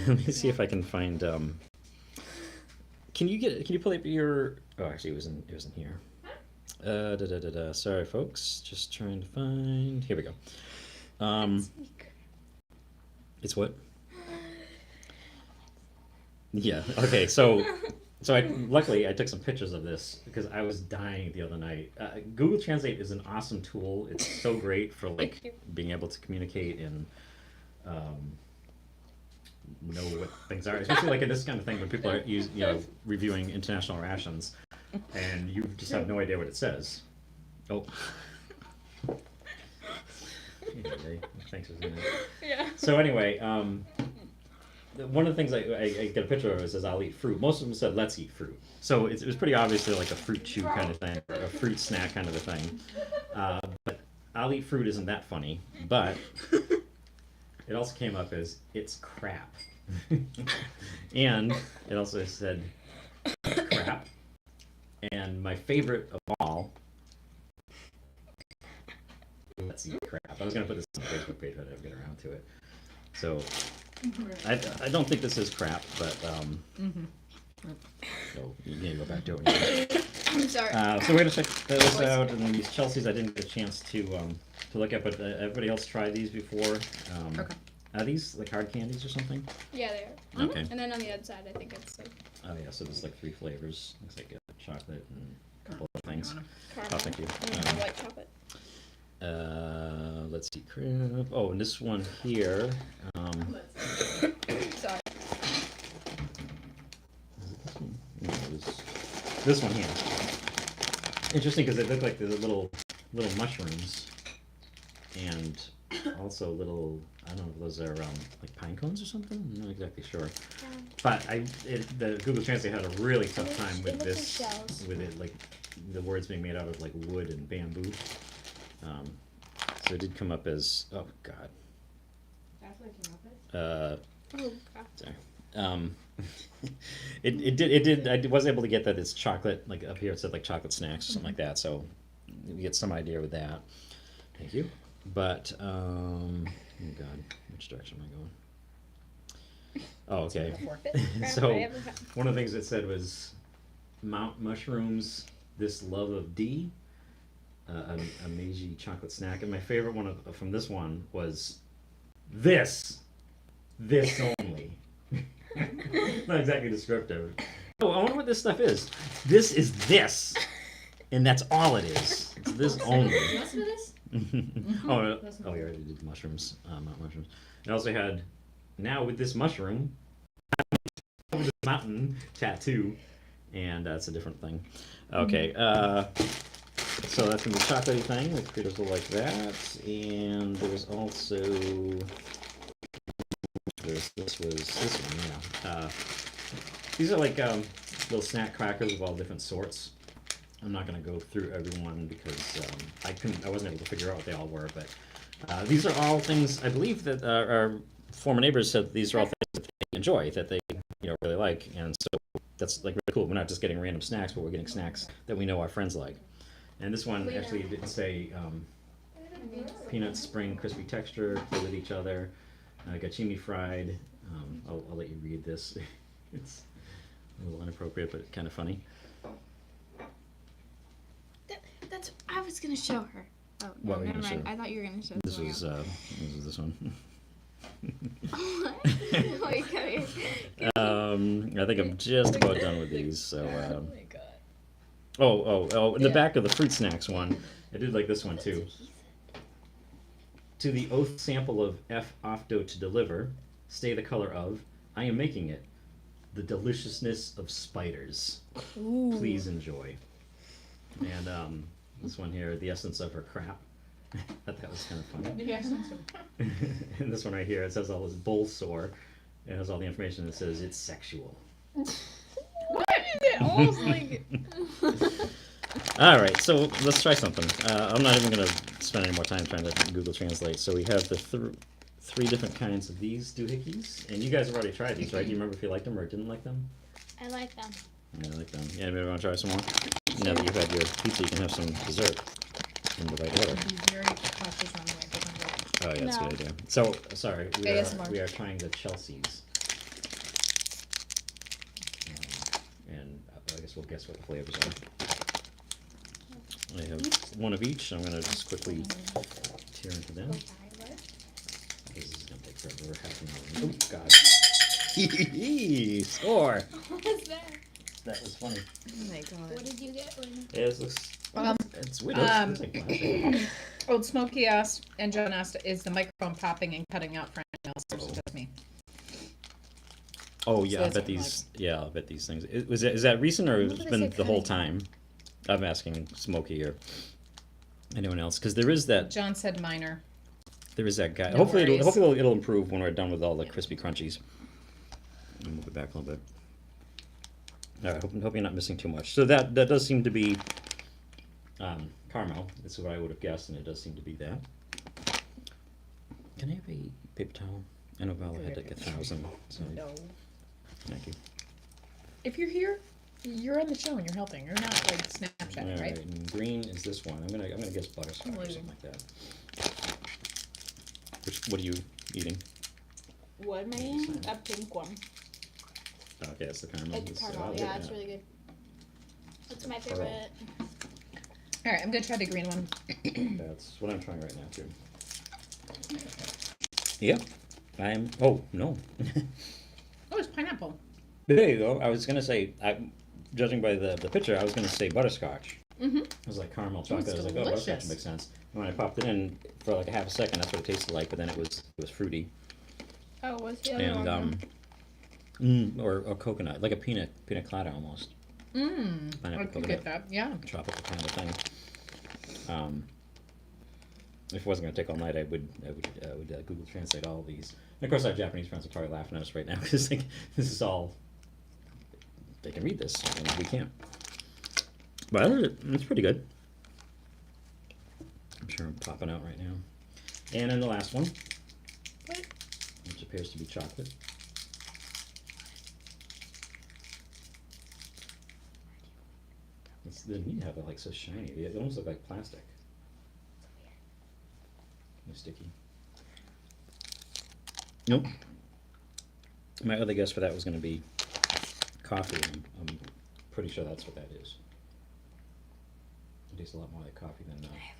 Speaker 1: me see if I can find. Can you pull up your? Oh, actually, it was in here. Sorry, folks. Just trying to find. Here we go. It's what? Yeah. Okay. So luckily I took some pictures of this because I was dying the other night. Google Translate is an awesome tool. It's so great for being able to communicate in know what things are, especially like in this kind of thing when people are reviewing international rations, and you just have no idea what it says. Oh. Anyway, thanks for saying that.
Speaker 4: Yeah.
Speaker 1: So anyway, one of the things I get a picture of it says I'll eat fruit. Most of them said let's eat fruit. So it was pretty obviously like a fruit chew kind of thing, or a fruit snack kind of a thing. But I'll eat fruit isn't that funny, but it also came up as it's crap. And it also said crap. And my favorite of all, let's eat crap. I was going to put this on the Facebook page, but I didn't get around to it. So I don't think this is crap, but so you can go back to it.
Speaker 4: I'm sorry.
Speaker 1: So we're gonna check those out, and then these Chelseas I didn't get a chance to look at, but everybody else tried these before.
Speaker 2: Okay.
Speaker 1: Are these like hard candies or something?
Speaker 4: Yeah, they are.
Speaker 1: Okay.
Speaker 4: And then on the other side, I think it's like
Speaker 1: Oh yeah, so there's like 3 flavors. Looks like chocolate and a couple of things.
Speaker 4: caramel.
Speaker 1: Oh, thank you.
Speaker 4: And white chocolate.
Speaker 1: Let's see, crib. Oh, and this one here.
Speaker 4: Sorry.
Speaker 1: No, this one here. Interesting because they look like the little mushrooms, and also little, I don't know if those are like pine cones or something. I'm not exactly sure. But the Google Translate had a really tough time with this, with it like the words being made out of like wood and bamboo. So it did come up as, oh god.
Speaker 4: That's what it came up as? Oh god.
Speaker 1: Sorry. It did. I was able to get that it's chocolate. Like up here, it said like chocolate snacks or something like that. So we get some idea with that. Thank you. But oh god, which direction am I going? Oh, okay. So one of the things it said was Mount Mushrooms. This love of D. A Meiji chocolate snack, and my favorite one from this one was this only. Not exactly descriptive. Oh, I wonder what this stuff is. This is this, and that's all it is. It's this only.
Speaker 4: What's with this?
Speaker 1: Oh, we already did the mushrooms. Mount mushrooms. It also had now with this mushroom, with this mountain tattoo, and that's a different thing. Okay. So that's gonna be a chocolatey thing. The critters will like that. And there's also this one, yeah. These are like little snack crackers of all different sorts. I'm not gonna go through every one because I wasn't able to figure out what they all were. But these are all things I believe that our former neighbors said these are all things that they enjoy, that they really like, and so that's like really cool. We're not just getting random snacks, but we're getting snacks that we know our friends like. And this one actually didn't say peanut spring crispy texture, play with each other, gachimi fried. I'll let you read this. It's a little inappropriate, but kind of funny.
Speaker 5: That's. I was gonna show her. Oh no,
Speaker 1: What were you
Speaker 5: never
Speaker 1: gonna
Speaker 5: mind.
Speaker 1: show?
Speaker 5: I thought you were gonna show.
Speaker 1: This is this one.
Speaker 5: Wait, come here.
Speaker 1: I think I'm just about done with these. So.
Speaker 2: Oh my god.
Speaker 1: In the
Speaker 2: Yeah.
Speaker 1: back of the fruit snacks one, I did like this one too. To the oath sample of F ofto to deliver, stay the color of, I am making it, the deliciousness of spiders.
Speaker 5: Ooh.
Speaker 1: Please enjoy. And this one here, the essence of her crap. I thought that was kind of funny. And this one right here, it says all this bull sore. It has all the information. It says it's sexual.
Speaker 2: Almost like
Speaker 1: All right, so let's try something. I'm not even going to spend any more time trying to Google Translate. So we have the 3 different kinds of these doohickeys, and you guys have already tried these, right? Do you remember if you liked them or didn't like them?
Speaker 5: I like them.
Speaker 1: Yeah, I like them. Yeah, anybody want to try some more? Now that you've had your pizza, you can have some dessert in the right order.
Speaker 2: be very cautious on the microphone.
Speaker 1: Oh, yeah, that's a
Speaker 5: No.
Speaker 1: good idea. So, sorry,
Speaker 2: ASMR.
Speaker 1: we are trying the Chelseas. And I guess we'll guess what the flavors are. I have one of each. I'm going to just quickly tear into them. This is going to take forever. We're half an hour. Oh, God. Score!
Speaker 5: What was that?
Speaker 1: That was funny.
Speaker 2: Oh my god.
Speaker 5: What did you get?
Speaker 1: Yeah, this looks... it's weird. It's like plastic.
Speaker 2: Old Smokey asked, and John asked, is the microphone popping and cutting out for anyone else, or is it just me?
Speaker 1: Oh yeah, I
Speaker 2: that's
Speaker 1: bet
Speaker 2: what I'm
Speaker 1: these. Yeah, I bet these things. Is that recent or
Speaker 3: What
Speaker 1: it's
Speaker 3: did I
Speaker 1: been
Speaker 3: say,
Speaker 1: the whole
Speaker 3: cutting?
Speaker 1: time? I'm asking Smokey or anyone else because there is that.
Speaker 2: John said minor.
Speaker 1: There is that guy.
Speaker 2: No
Speaker 1: hopefully,
Speaker 2: worries.
Speaker 1: it'll improve when we're done with all the crispy crunchies. Let me move it back a little bit. All right. Hope you're not missing too much. So that does seem to be caramel. This is what I would have guessed, and it does seem to be that. Can I have a paper towel? I know Val had like 1,000. So
Speaker 2: No.
Speaker 1: thank you.
Speaker 2: If you're here, you're on the show and you're helping. You're not like
Speaker 1: All
Speaker 2: Snapchat,
Speaker 1: right.
Speaker 2: right?
Speaker 1: And green is this one. I'm gonna guess butterscotch or
Speaker 2: Amazing.
Speaker 1: something like that. What are you eating?
Speaker 5: What am I eating? A pink one.
Speaker 1: Oh, okay, it's the caramel.
Speaker 5: It's
Speaker 1: I'll
Speaker 5: caramel.
Speaker 1: get
Speaker 5: Yeah, it's
Speaker 1: that.
Speaker 5: really good. That's my
Speaker 1: Pearl.
Speaker 5: favorite.
Speaker 2: All right, I'm gonna try the green one.
Speaker 1: That's what I'm trying right now too. Yep. Oh no.
Speaker 2: Oh, it's pineapple.
Speaker 1: There you go. I was gonna say, judging by the picture, I was gonna say butterscotch.
Speaker 2: Mm-hmm.
Speaker 1: It was like caramel chocolate. I was like, oh,
Speaker 2: delicious.
Speaker 1: butterscotch makes sense. And when I popped it in for like a half a second, that's what it tasted like. But then it was fruity
Speaker 5: Oh, what's the other
Speaker 1: and
Speaker 5: one?
Speaker 1: or coconut, like a pina colada almost.
Speaker 2: Mmm.
Speaker 1: Pineapple
Speaker 2: I could
Speaker 1: coconut.
Speaker 2: get that. Yeah.
Speaker 1: Tropical kind of thing. If it wasn't going to take all night, I would Google Translate all of these. And of course, our Japanese friends are probably laughing at us right now because like, this is all they can read this and we can't. But I learned it. It's pretty good. I'm sure I'm popping out right now. And then the last one, which appears to be chocolate. The meat have it like so shiny. It almost look like plastic. Sticky. Nope. My other guess for that was going to be coffee. I'm pretty sure that's what that is. It tastes a lot more like coffee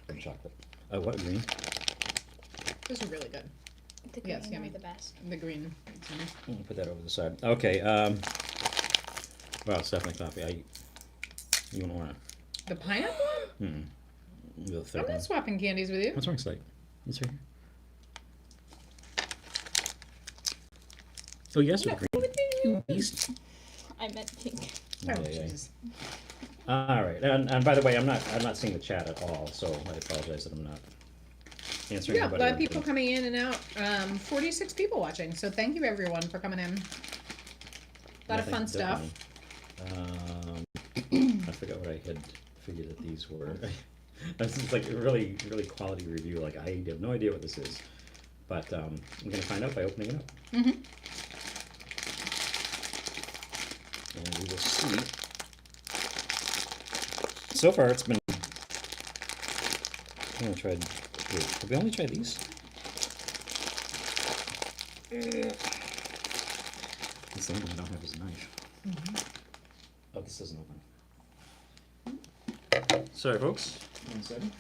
Speaker 1: than chocolate. What green?
Speaker 2: Those are really good.
Speaker 5: The
Speaker 2: Yeah, it's
Speaker 5: green
Speaker 2: yummy.
Speaker 5: are the best.
Speaker 2: The green.
Speaker 1: I'll put that over the side. Okay. Well, it's definitely coffee. You don't want
Speaker 2: The pineapple one?
Speaker 1: to. The third
Speaker 2: I'm
Speaker 1: one.
Speaker 2: not swapping candies with you.
Speaker 1: What's wrong, Slate? It's right here. Oh, yes, with green. You beast.
Speaker 5: I meant pink.
Speaker 2: Oh,
Speaker 1: Yeah, yeah.
Speaker 2: Jesus.
Speaker 1: All right, and by the way, I'm not seeing the chat at all, so I apologize that I'm not answering.
Speaker 2: Yeah, a
Speaker 1: anybody
Speaker 2: lot
Speaker 1: or
Speaker 2: of people
Speaker 1: anything.
Speaker 2: coming in and out. 46 people watching. So thank you everyone for coming in. A lot of fun stuff.
Speaker 1: I forgot what I had figured that these were. This is like a really quality review. Like I have no idea what this is, but I'm gonna find out by opening it up,
Speaker 2: Mm-hmm.
Speaker 1: and we will see. So far, it's been. I'm gonna try. Wait, have we only tried these? This thing I don't have is a knife. Oh, this doesn't open. Sorry, folks. 1 second.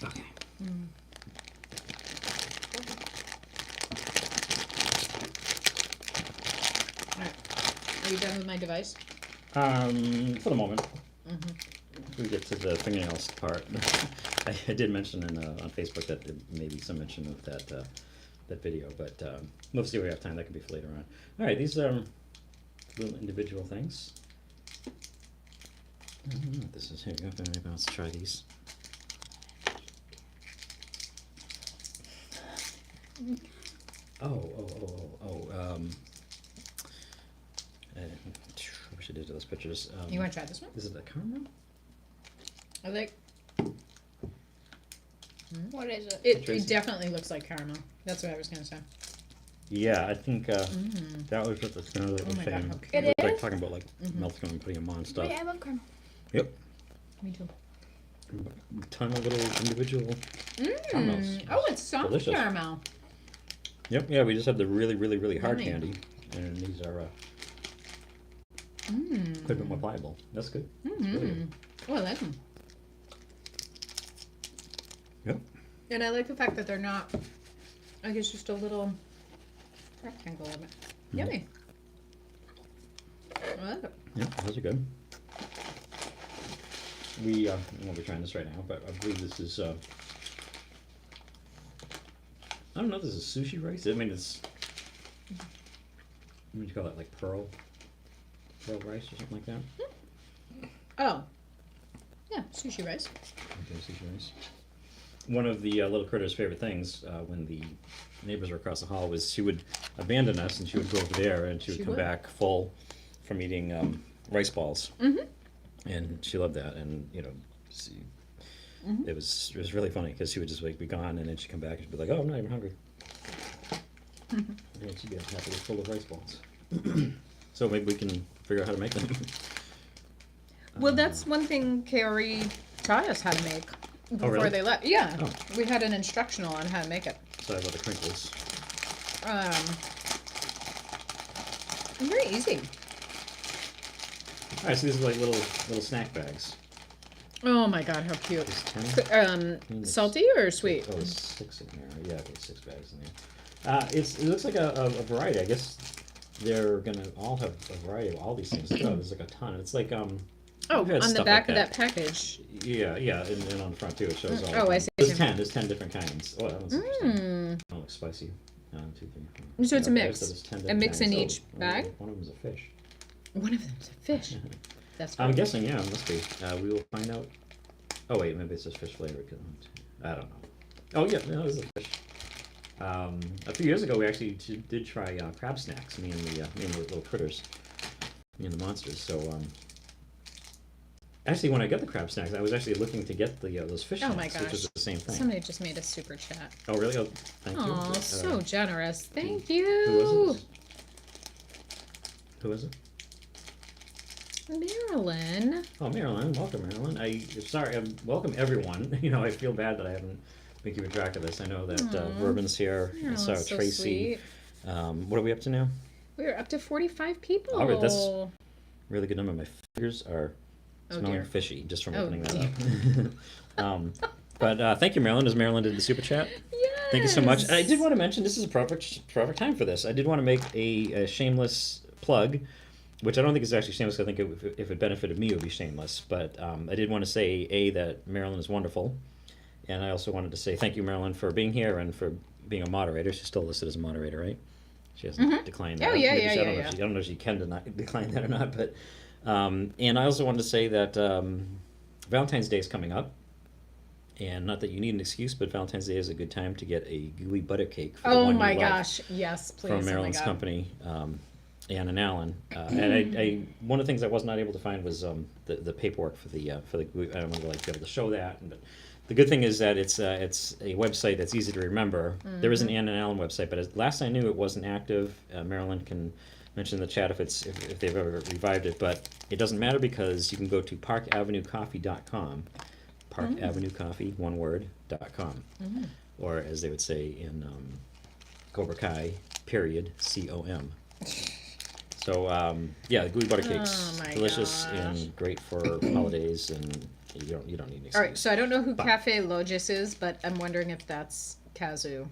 Speaker 1: Okay.
Speaker 2: Alright. Are you done with my device?
Speaker 1: For the moment. If we get to the fingernails part, I did mention on Facebook that there may be some mention of that video, but we'll see if we have time. That could be for later on. All right, these are little individual things. I don't know what this is. Here we go. If anybody wants to try these. I wish I did those pictures.
Speaker 2: You want to try this one?
Speaker 1: Is it the caramel?
Speaker 2: I like.
Speaker 5: What is it?
Speaker 2: It
Speaker 1: Tracy?
Speaker 2: definitely looks like caramel. That's what I was gonna say.
Speaker 1: Yeah, I think that was what the smell was
Speaker 2: Oh my God,
Speaker 1: saying.
Speaker 2: how
Speaker 5: cute.
Speaker 1: It looked like
Speaker 5: It is?
Speaker 1: talking about like melting them and putting them on stuff.
Speaker 5: Wait, I love caramel.
Speaker 1: Yep.
Speaker 2: Me too.
Speaker 1: Ton of little individual caramels.
Speaker 2: Oh, it's soft
Speaker 1: Delicious.
Speaker 2: caramel.
Speaker 1: Yep. Yeah, we just have the really hard
Speaker 2: Yummy.
Speaker 1: candy, and these are quite a bit more pliable. That's good. That's really good.
Speaker 2: Oh, I like them.
Speaker 1: Yep.
Speaker 2: And I like the fact that they're not, I guess, just a little rectangle of it. Yummy. I like it.
Speaker 1: Yep. Those are good. we won't be trying this right now, but I believe this is. I don't know if this is sushi rice. I mean, it's. What do you call it? Like pearl rice or something like that.
Speaker 2: Oh. Yeah, sushi rice.
Speaker 1: Okay, sushi rice. One of the little critter's favorite things when the neighbors were across the hall was she would abandon us and she would go over there and she would come back full from eating rice balls. Mm-hmm. And she loved that, and it was really funny because she would just like be gone and then she'd come back and she'd be like, "Oh, I'm not even hungry." And she'd be happily full of rice balls. So maybe we can figure out how to make them.
Speaker 2: Well, that's one thing Carrie taught us how to make before
Speaker 1: really?
Speaker 2: they left. Yeah,
Speaker 1: Oh.
Speaker 2: we had an instructional on how to make it.
Speaker 1: Sorry about the crinkles.
Speaker 2: Very easy.
Speaker 1: All right, so these are like little snack bags.
Speaker 2: Oh my god, how cute.
Speaker 1: There's 10.
Speaker 2: Salty or sweet?
Speaker 1: Oh, there's 6 in there. Yeah, there's 6 bags in there. It looks like a variety. I guess they're gonna all have a variety of all these things. Oh, there's like a ton. It's like
Speaker 2: Oh,
Speaker 1: I've had
Speaker 2: on the
Speaker 1: stuff
Speaker 2: back
Speaker 1: like
Speaker 2: of that package.
Speaker 1: Yeah, and on the front too. It shows all.
Speaker 2: Oh, I see.
Speaker 1: There's 10. There's 10 different kinds. Oh, that one's interesting. That looks spicy. 1, 2, 3, 4.
Speaker 2: So it's a
Speaker 1: Okay,
Speaker 2: mix.
Speaker 1: so there's 10
Speaker 2: A
Speaker 1: different
Speaker 2: mix in
Speaker 1: kinds.
Speaker 2: each
Speaker 1: Oh,
Speaker 2: bag?
Speaker 1: One of them's a fish.
Speaker 2: One of them's a fish. That's
Speaker 1: I'm
Speaker 2: cool.
Speaker 1: guessing, yeah, it must be. We will find out. Oh wait, maybe it's just fish flavor. I don't know. Oh yeah, no, it's a fish. A few years ago, we actually did try crab snacks. Me and the little critters, me and the monsters. So actually, when I got the crab snacks, I was actually looking to get those fish
Speaker 2: Oh
Speaker 1: snacks,
Speaker 2: my
Speaker 1: which
Speaker 2: gosh.
Speaker 1: is the same thing.
Speaker 2: Somebody just made a super chat.
Speaker 1: Oh really? Oh, thank you.
Speaker 2: Oh, so generous. Thank
Speaker 1: Who
Speaker 2: you.
Speaker 1: was it? Who is it?
Speaker 2: Marilyn.
Speaker 1: Oh, Marilyn, welcome, Marilyn. Welcome everyone. I feel bad that I haven't been keeping track of this. I know that Rubin's here. I
Speaker 2: Marilyn's
Speaker 1: saw
Speaker 2: so
Speaker 1: Tracy.
Speaker 2: sweet.
Speaker 1: What are we up to now?
Speaker 2: We're up to 45 people.
Speaker 1: All right, that's really good number. My fingers are
Speaker 2: Oh,
Speaker 1: smelling
Speaker 2: dear.
Speaker 1: fishy just from
Speaker 2: Oh,
Speaker 1: opening that up. But thank you, Marilyn. As Marilyn did the super chat.
Speaker 2: Yes.
Speaker 1: Thank you so much. I did want to mention this is a perfect time for this. I did want to make a shameless plug, which I don't think is actually shameless. I think if it benefited me, it would be shameless. But I did want to say that Marilyn is wonderful, and I also wanted to say thank you, Marilyn, for being here and for being a moderator. She's still listed as a moderator, right? She hasn't declined that.
Speaker 2: Oh, yeah,
Speaker 1: Maybe
Speaker 2: yeah,
Speaker 1: I don't know
Speaker 2: yeah,
Speaker 1: if I don't know if she can decline that or not. But and I also wanted to say that Valentine's Day is coming up. And not that you need an excuse, but Valentine's Day is a good time to get a gooey butter cake for the
Speaker 2: Oh
Speaker 1: one
Speaker 2: my
Speaker 1: you love
Speaker 2: gosh. Yes, please.
Speaker 1: from
Speaker 2: Oh my
Speaker 1: Marilyn's
Speaker 2: God.
Speaker 1: company, Ann and Alan. And I one of the things I was not able to find was the paperwork for the gooey. I don't know if be able to show that. But the good thing is that it's a website that's easy to remember. There is an Ann and Alan website, but as last I knew, it wasn't active. Marilyn can mention in the chat if they've ever revived it, but it doesn't matter because you can go to parkavenuecoffee.com. parkavenuecoffee, one word, .com. Or as they would say in Cobra Kai, period, C-O-M. So, yeah, the gooey butter cakes,
Speaker 2: Oh my
Speaker 1: delicious
Speaker 2: gosh.
Speaker 1: and great for holidays, and you don't need an excuse.
Speaker 2: All right, so I don't know who
Speaker 1: But-
Speaker 2: Cafe Logis is, but I'm wondering if that's Kazu,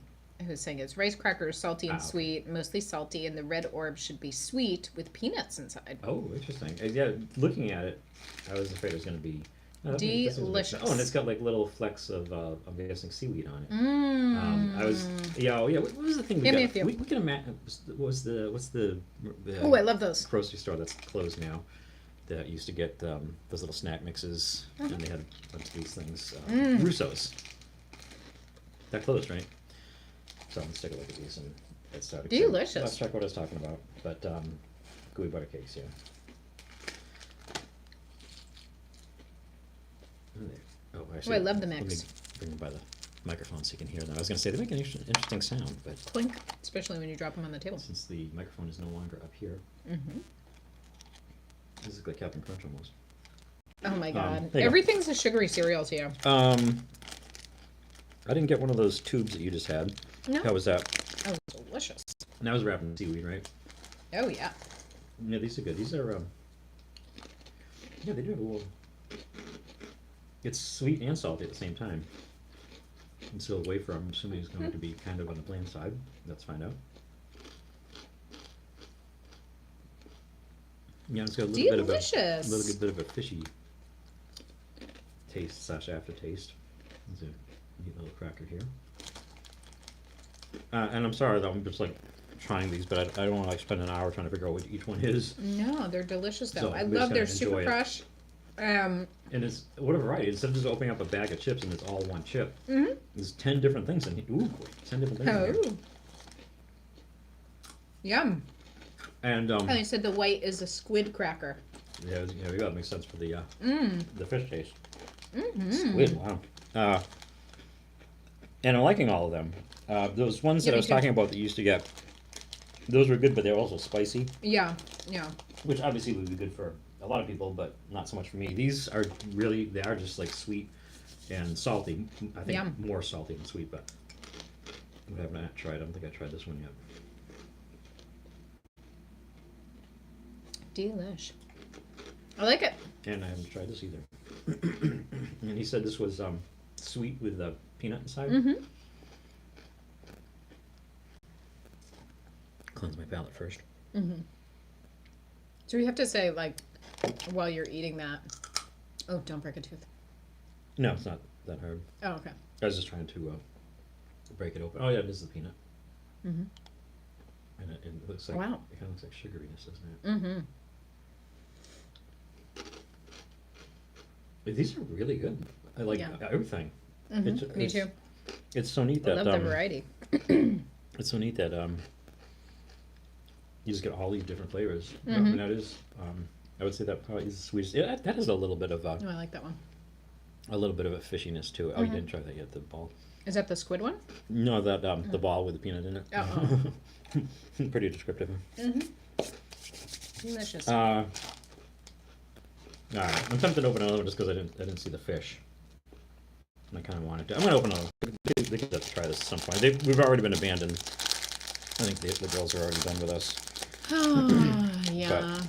Speaker 2: who's saying it's rice crackers, salty and
Speaker 1: Ah, okay.
Speaker 2: sweet, mostly salty, and the red orb should be sweet with peanuts inside.
Speaker 1: Oh, interesting. Yeah, looking at it, I was afraid it was going to be... No, this is good.
Speaker 2: Delicious.
Speaker 1: Oh, and it's got like little flecks of, I'm guessing, seaweed on it.
Speaker 2: Mmm.
Speaker 1: I was, what was the thing we
Speaker 2: Give me
Speaker 1: got?
Speaker 2: a few.
Speaker 1: We can imagine, what's the
Speaker 2: Oh, I love those.
Speaker 1: grocery store that's closed now that used to get those little snack mixes, and they had a bunch of these things. Russo's. That closed, right? So let's take a look at these and let's start.
Speaker 2: Delicious.
Speaker 1: Let's check what I was talking about. But gooey butter cakes, yeah. Oh, actually,
Speaker 2: I love the
Speaker 1: Let me
Speaker 2: mix.
Speaker 1: bring them by the microphone so you can hear them. I was going to say they make an interesting sound, but
Speaker 2: Clink, especially when you drop them on the table.
Speaker 1: since the microphone is no longer up here, this is like Captain Crunch almost.
Speaker 2: Oh my god.
Speaker 1: there you go.
Speaker 2: Everything's a sugary cereal to you.
Speaker 1: I didn't get one of those tubes that you just had.
Speaker 2: No.
Speaker 1: How was that?
Speaker 2: Oh, delicious.
Speaker 1: And that was wrapped in seaweed, right?
Speaker 2: Oh yeah.
Speaker 1: Yeah, these are good. These are, yeah, they do have a little... It's sweet and salty at the same time. And so the wafer, I'm assuming, is going to be kind of on the bland side. Let's find out. Yeah, it's got a little bit of a
Speaker 2: Delicious.
Speaker 1: little bit of a fishy taste slash aftertaste. There's a neat little cracker here. And I'm sorry though, I'm just like trying these, but I don't want to like spend an hour trying to figure out what each one is.
Speaker 3: No, they're delicious though.
Speaker 1: So
Speaker 3: I
Speaker 1: we're just
Speaker 3: love their
Speaker 1: gonna
Speaker 3: super
Speaker 1: enjoy it.
Speaker 3: fresh.
Speaker 1: And it's what a variety. Instead of just opening up a bag of chips and it's all one chip, there's 10 different things in here. Ooh, 10 different things in here.
Speaker 3: Oh. Yum.
Speaker 1: And
Speaker 3: Oh, you said the white is a squid cracker.
Speaker 1: yeah, that makes sense for the fish taste.
Speaker 3: Mm-hmm.
Speaker 1: Squid, wow. And I'm liking all of them. Those ones
Speaker 3: Yeah,
Speaker 1: that I
Speaker 3: me
Speaker 1: was
Speaker 3: too.
Speaker 1: talking about that you used to get, those were good, but they were also spicy,
Speaker 3: Yeah, yeah.
Speaker 1: which obviously would be good for a lot of people, but not so much for me. These are really, they are just like sweet and salty. I think
Speaker 3: Yum.
Speaker 1: more salty than sweet, but we have not tried. I don't think I tried this one yet.
Speaker 3: Delish. I like it.
Speaker 1: And I haven't tried this either. And he said this was sweet with peanut inside.
Speaker 3: Mm-hmm.
Speaker 1: Cleanse my palate first.
Speaker 3: Mm-hmm. So you have to say, like, while you're eating that, oh, don't break a tooth.
Speaker 1: No, it's not that hard.
Speaker 3: Oh, okay.
Speaker 1: I was just trying to break it open. Oh yeah, it is the peanut.
Speaker 3: Mm-hmm.
Speaker 1: And it looks like,
Speaker 3: Wow.
Speaker 1: it kind of looks like sugariness, doesn't it?
Speaker 3: Mm-hmm.
Speaker 1: But these are really good. I like
Speaker 3: Yeah.
Speaker 1: everything.
Speaker 3: Mm-hmm. Me too.
Speaker 1: It's so neat
Speaker 3: I
Speaker 1: that
Speaker 3: love the variety.
Speaker 1: it's so neat that you just get all these different flavors.
Speaker 3: Mhm.
Speaker 1: And that is, I would say that probably is the sweetest. Yeah, that has a little bit of
Speaker 3: Oh, I like that one.
Speaker 1: a fishiness to it. Oh, you didn't try that yet, the ball.
Speaker 3: Is that the squid one?
Speaker 1: No, that the ball with the peanut in it.
Speaker 3: Oh.
Speaker 1: Pretty descriptive.
Speaker 3: Mm-hmm. Delicious.
Speaker 1: All right, I'm tempted to open another one just because I didn't see the fish. And I kind of wanted to. I'm gonna open another. They could have to try this at some point. We've already been abandoned. I think the girls are already done with us.
Speaker 3: Yeah.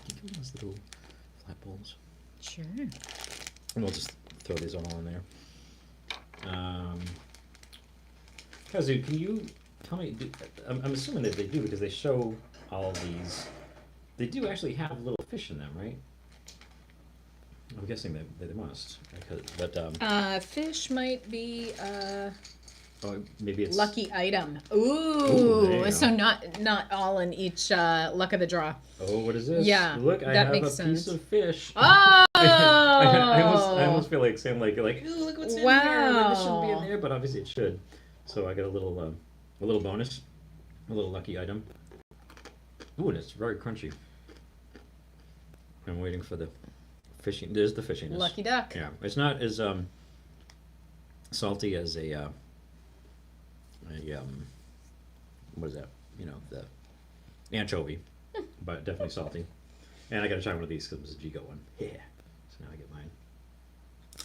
Speaker 1: Give me those little flat bowls.
Speaker 3: Sure.
Speaker 1: And we'll just throw these all in there. Kazu, can you tell me? I'm assuming that they do because they show all of these. They do actually have little fish in them, right? I'm guessing that they must. But
Speaker 3: Fish might be
Speaker 1: oh, maybe it's
Speaker 3: lucky item.
Speaker 1: Ooh, there you
Speaker 3: So
Speaker 1: go.
Speaker 3: not all in each luck of the draw.
Speaker 1: Oh, what is this?
Speaker 3: Yeah,
Speaker 1: Look, I
Speaker 3: that
Speaker 1: have
Speaker 3: makes
Speaker 1: a
Speaker 3: sense.
Speaker 1: piece of fish.
Speaker 3: Oh!
Speaker 1: I almost feel like saying like, ooh, look what's in here. Like, this shouldn't be in
Speaker 3: Wow.
Speaker 1: there, but obviously it should. So I got a little bonus, a little lucky item. Ooh, and it's very crunchy. I'm waiting for the fishing. There's the fishiness.
Speaker 3: Lucky duck.
Speaker 1: Yeah, it's not as salty as a what is that? You know, the anchovy, but definitely salty. And I got to try one of these because it was a Gigo one. Yeah. So now I get mine.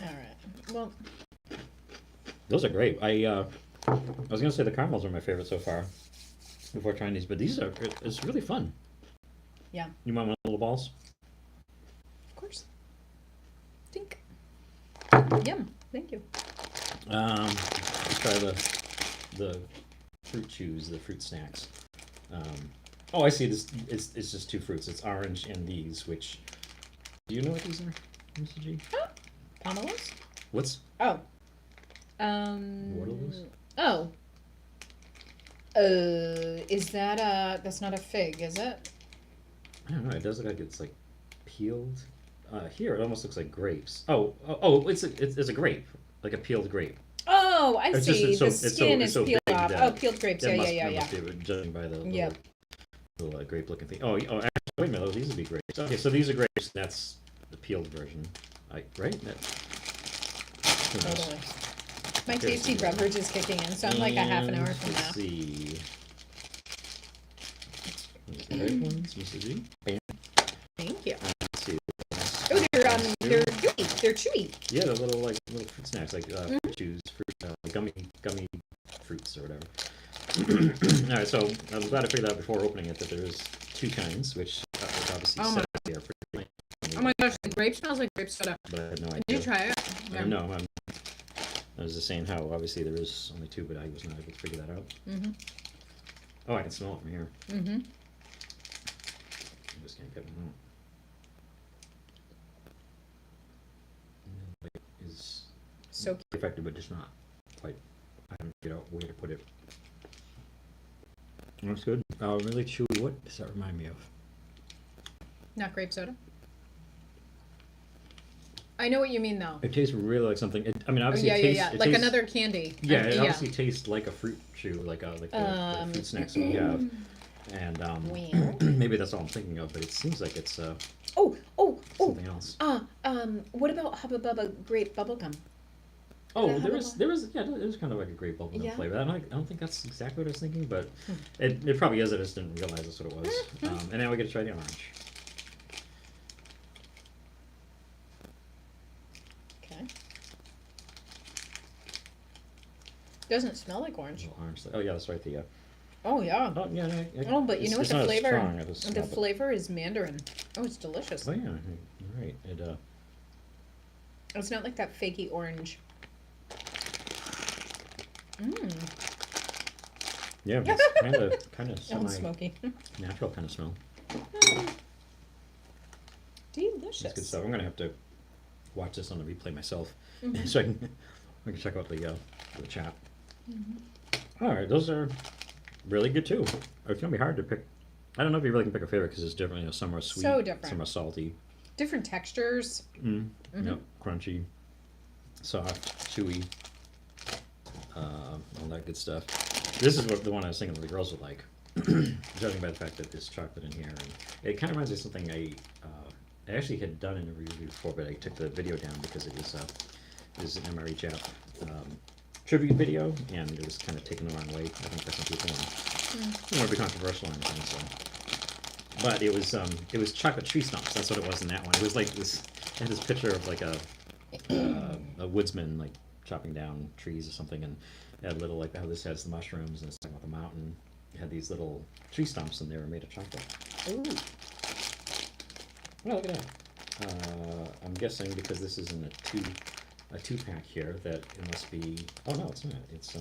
Speaker 3: All right. Well,
Speaker 1: Those are great. I was gonna say the caramels are my favorite so far. Before trying these, but it's really fun.
Speaker 3: yeah,
Speaker 1: You want one of the little balls?
Speaker 3: of course. Think. Yum. Thank you.
Speaker 1: Let's try the fruit chews, the fruit snacks. Oh, I see. This it's just two fruits. It's orange and these. Which do you know what these are, Mr. G?
Speaker 3: Pomelos?
Speaker 1: What's
Speaker 3: Oh.
Speaker 1: Waterloos?
Speaker 3: Oh. Is that that's not a fig, is it?
Speaker 1: I don't know. It does look like it's like peeled. Here it almost looks like grapes. It's a grape, like a peeled grape.
Speaker 3: Oh, I
Speaker 1: It's
Speaker 3: see.
Speaker 1: just-
Speaker 3: The
Speaker 1: it's so-
Speaker 3: skin
Speaker 1: it's
Speaker 3: is
Speaker 1: so
Speaker 3: peeled
Speaker 1: big
Speaker 3: off.
Speaker 1: that
Speaker 3: Oh, peeled grapes.
Speaker 1: That
Speaker 3: Yeah.
Speaker 1: must be judging by the
Speaker 3: Yep.
Speaker 1: little grape looking thing. Oh, actually, wait a minute. These would be grapes. Okay, so these are grapes. That's the peeled version. Right? Who knows?
Speaker 3: Totally. My
Speaker 1: Okay,
Speaker 3: tasty
Speaker 1: so-
Speaker 3: beverage is kicking in, so I'm like a half an hour
Speaker 1: And
Speaker 3: from
Speaker 1: let's
Speaker 3: now.
Speaker 1: see. The grape ones, Mrs. G. Bam.
Speaker 3: Thank you.
Speaker 1: Let's see.
Speaker 3: Oh, they're chewy. They're chewy.
Speaker 1: Yeah, they're little fruit snacks, like fruit chews, gummy fruits or whatever. All right, so I'm glad I figured out before opening it that there's two kinds, which is obviously
Speaker 3: Oh my-
Speaker 1: said here for plain,
Speaker 3: Oh my gosh, the grape smells like grape soda.
Speaker 1: but I had no idea.
Speaker 3: Did you try it?
Speaker 1: No, I was just saying how obviously there is only two, but I was not able to figure that out.
Speaker 3: Mm-hmm.
Speaker 1: Oh, I can smell it from here.
Speaker 3: Mm-hmm.
Speaker 1: I just can't get one out.
Speaker 2: So
Speaker 1: effective, but just not quite. I haven't figured out a way to put it. That's good. Really chewy. What does that remind me of?
Speaker 2: not grape soda. I know what you mean though.
Speaker 1: It tastes really like something. I mean,
Speaker 2: Oh,
Speaker 1: obviously,
Speaker 2: yeah,
Speaker 1: it
Speaker 2: yeah,
Speaker 1: tastes.
Speaker 2: yeah.
Speaker 1: It
Speaker 2: Like
Speaker 1: tastes,
Speaker 2: another candy.
Speaker 1: Yeah, it obviously tastes like a fruit chew, like the fruit snacks that we have. And
Speaker 2: Well.
Speaker 1: maybe that's all I'm thinking of, but it seems like it's
Speaker 2: Oh.
Speaker 1: something else.
Speaker 2: What about Hubba Bubba grape bubblegum?
Speaker 1: Oh,
Speaker 2: that
Speaker 1: there
Speaker 2: Hubba
Speaker 1: is kind of like a grape bubblegum
Speaker 2: Yeah.
Speaker 1: flavor. I don't think that's exactly what I was thinking, but it probably is. I just didn't realize that's what it was. And now we get to try the orange.
Speaker 2: Okay. Doesn't smell like orange.
Speaker 1: Little orange. Oh yeah, that's right. The
Speaker 2: Oh yeah.
Speaker 1: oh yeah.
Speaker 2: Oh, but you know what
Speaker 1: it's
Speaker 2: the
Speaker 1: not as
Speaker 2: flavor?
Speaker 1: strong, I just
Speaker 2: The
Speaker 1: smell it.
Speaker 2: flavor is mandarin. Oh, it's delicious.
Speaker 1: Oh yeah, you're right. It
Speaker 2: It's not like that fakey orange.
Speaker 1: yeah, it's kind of
Speaker 2: Oh,
Speaker 1: semi
Speaker 2: smoky.
Speaker 1: natural kind of smell.
Speaker 2: Delicious.
Speaker 1: That's good stuff. I'm gonna have to watch this on the replay myself, so I can check out the chat. All right, those are really good too. It's gonna be hard to pick. I don't know if you really can pick a favorite because it's different. You know, some are sweet,
Speaker 2: So different.
Speaker 1: some are salty.
Speaker 2: Different textures.
Speaker 1: Yep, crunchy, soft, chewy, all that good stuff. This is what the one I was thinking the girls would like, judging by the fact that there's chocolate in here. And it kind of reminds me of something I actually had done in a review before, but I took the video down because it was an MRE Jap tribute video, and it was kind of taken the wrong way, I think, by some people. And it would be controversial and everything, so. But it was chocolate tree stumps. That's what it was in that one. It was like this. It had this picture of like a woodsman like chopping down trees or something, and it had little like how this has the mushrooms and it's talking about the mountain. It had these little tree stumps and they were made of chocolate.
Speaker 2: Ooh.
Speaker 1: Well, look at that. I'm guessing because this is in a two pack here that it must be. Oh no, it's not. It's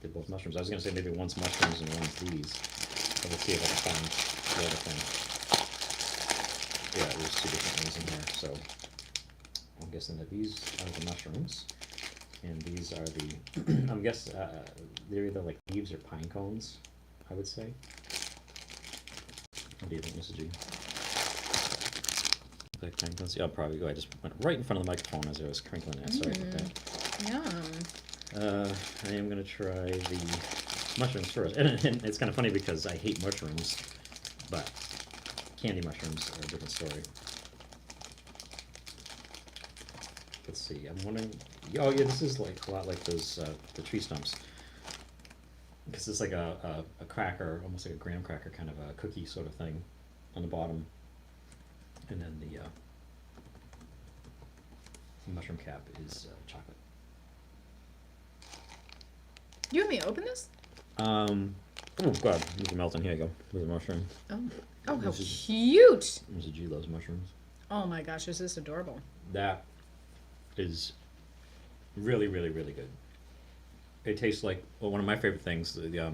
Speaker 1: they're both mushrooms. I was gonna say maybe one's mushrooms and one's these. But let's see if I can find the other thing. Yeah, there's two different ones in here. So I'm guessing that these are the mushrooms, and these are the. I'm guessing they're either like leaves or pine cones. I would say. What do you think, Mrs. G? Like pine cones? Yeah, I'll probably go. I just went right in front of the microphone as I was crinkling it. Sorry about that.
Speaker 2: Yum.
Speaker 1: I am gonna try the mushrooms first, and it's kind of funny because I hate mushrooms, but candy mushrooms are a different story. Let's see. I'm wondering. Oh yeah, this is like a lot like those the tree stumps, because it's like a cracker, almost like a graham cracker kind of a cookie sort of thing on the bottom, and then the mushroom cap is chocolate.
Speaker 2: You want me to open this?
Speaker 1: Oh god, these are melting. Here you go. With a mushroom.
Speaker 2: Oh. Oh, how
Speaker 1: This is-
Speaker 2: cute.
Speaker 1: Mrs. G loves mushrooms.
Speaker 2: Oh my gosh, is this adorable?
Speaker 1: That is really, really, really good. It tastes like one of my favorite things, the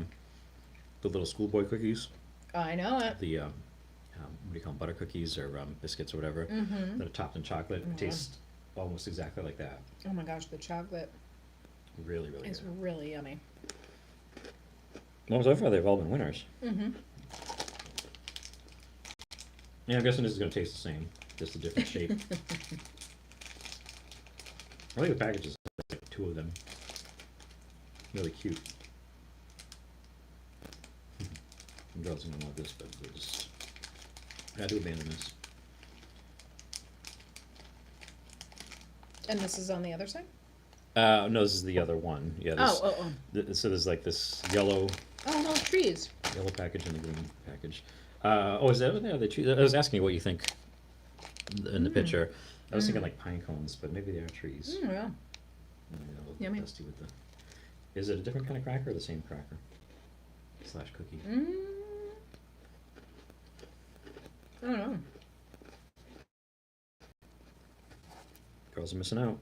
Speaker 1: little schoolboy cookies,
Speaker 2: I know it.
Speaker 1: the what do you call them, butter cookies or biscuits or whatever, that are topped in chocolate. It tastes almost exactly like that.
Speaker 2: Oh my gosh, the chocolate
Speaker 1: Really, really
Speaker 2: is
Speaker 1: good.
Speaker 2: really yummy.
Speaker 1: Well, so far they've all been winners.
Speaker 2: Mm-hmm.
Speaker 1: Yeah, I'm guessing this is going to taste the same, just a different shape. I think the package is like two of them. Really cute. The girls are gonna love this, but we'll just I do abandon this.
Speaker 2: And this is on the other side?
Speaker 1: No, this is the other one. Yeah. This,
Speaker 2: Oh.
Speaker 1: So there's like this yellow
Speaker 2: Oh, little trees.
Speaker 1: package and the green package. Is that what they are? I was asking you what you think in the picture. I was thinking like pine cones, but maybe they are trees.
Speaker 2: Mm, yeah.
Speaker 1: A little
Speaker 2: Yummy.
Speaker 1: dusty with the. Is it a different kind of cracker or the same cracker? / cookie.
Speaker 2: I don't know.
Speaker 1: Girls are missing out.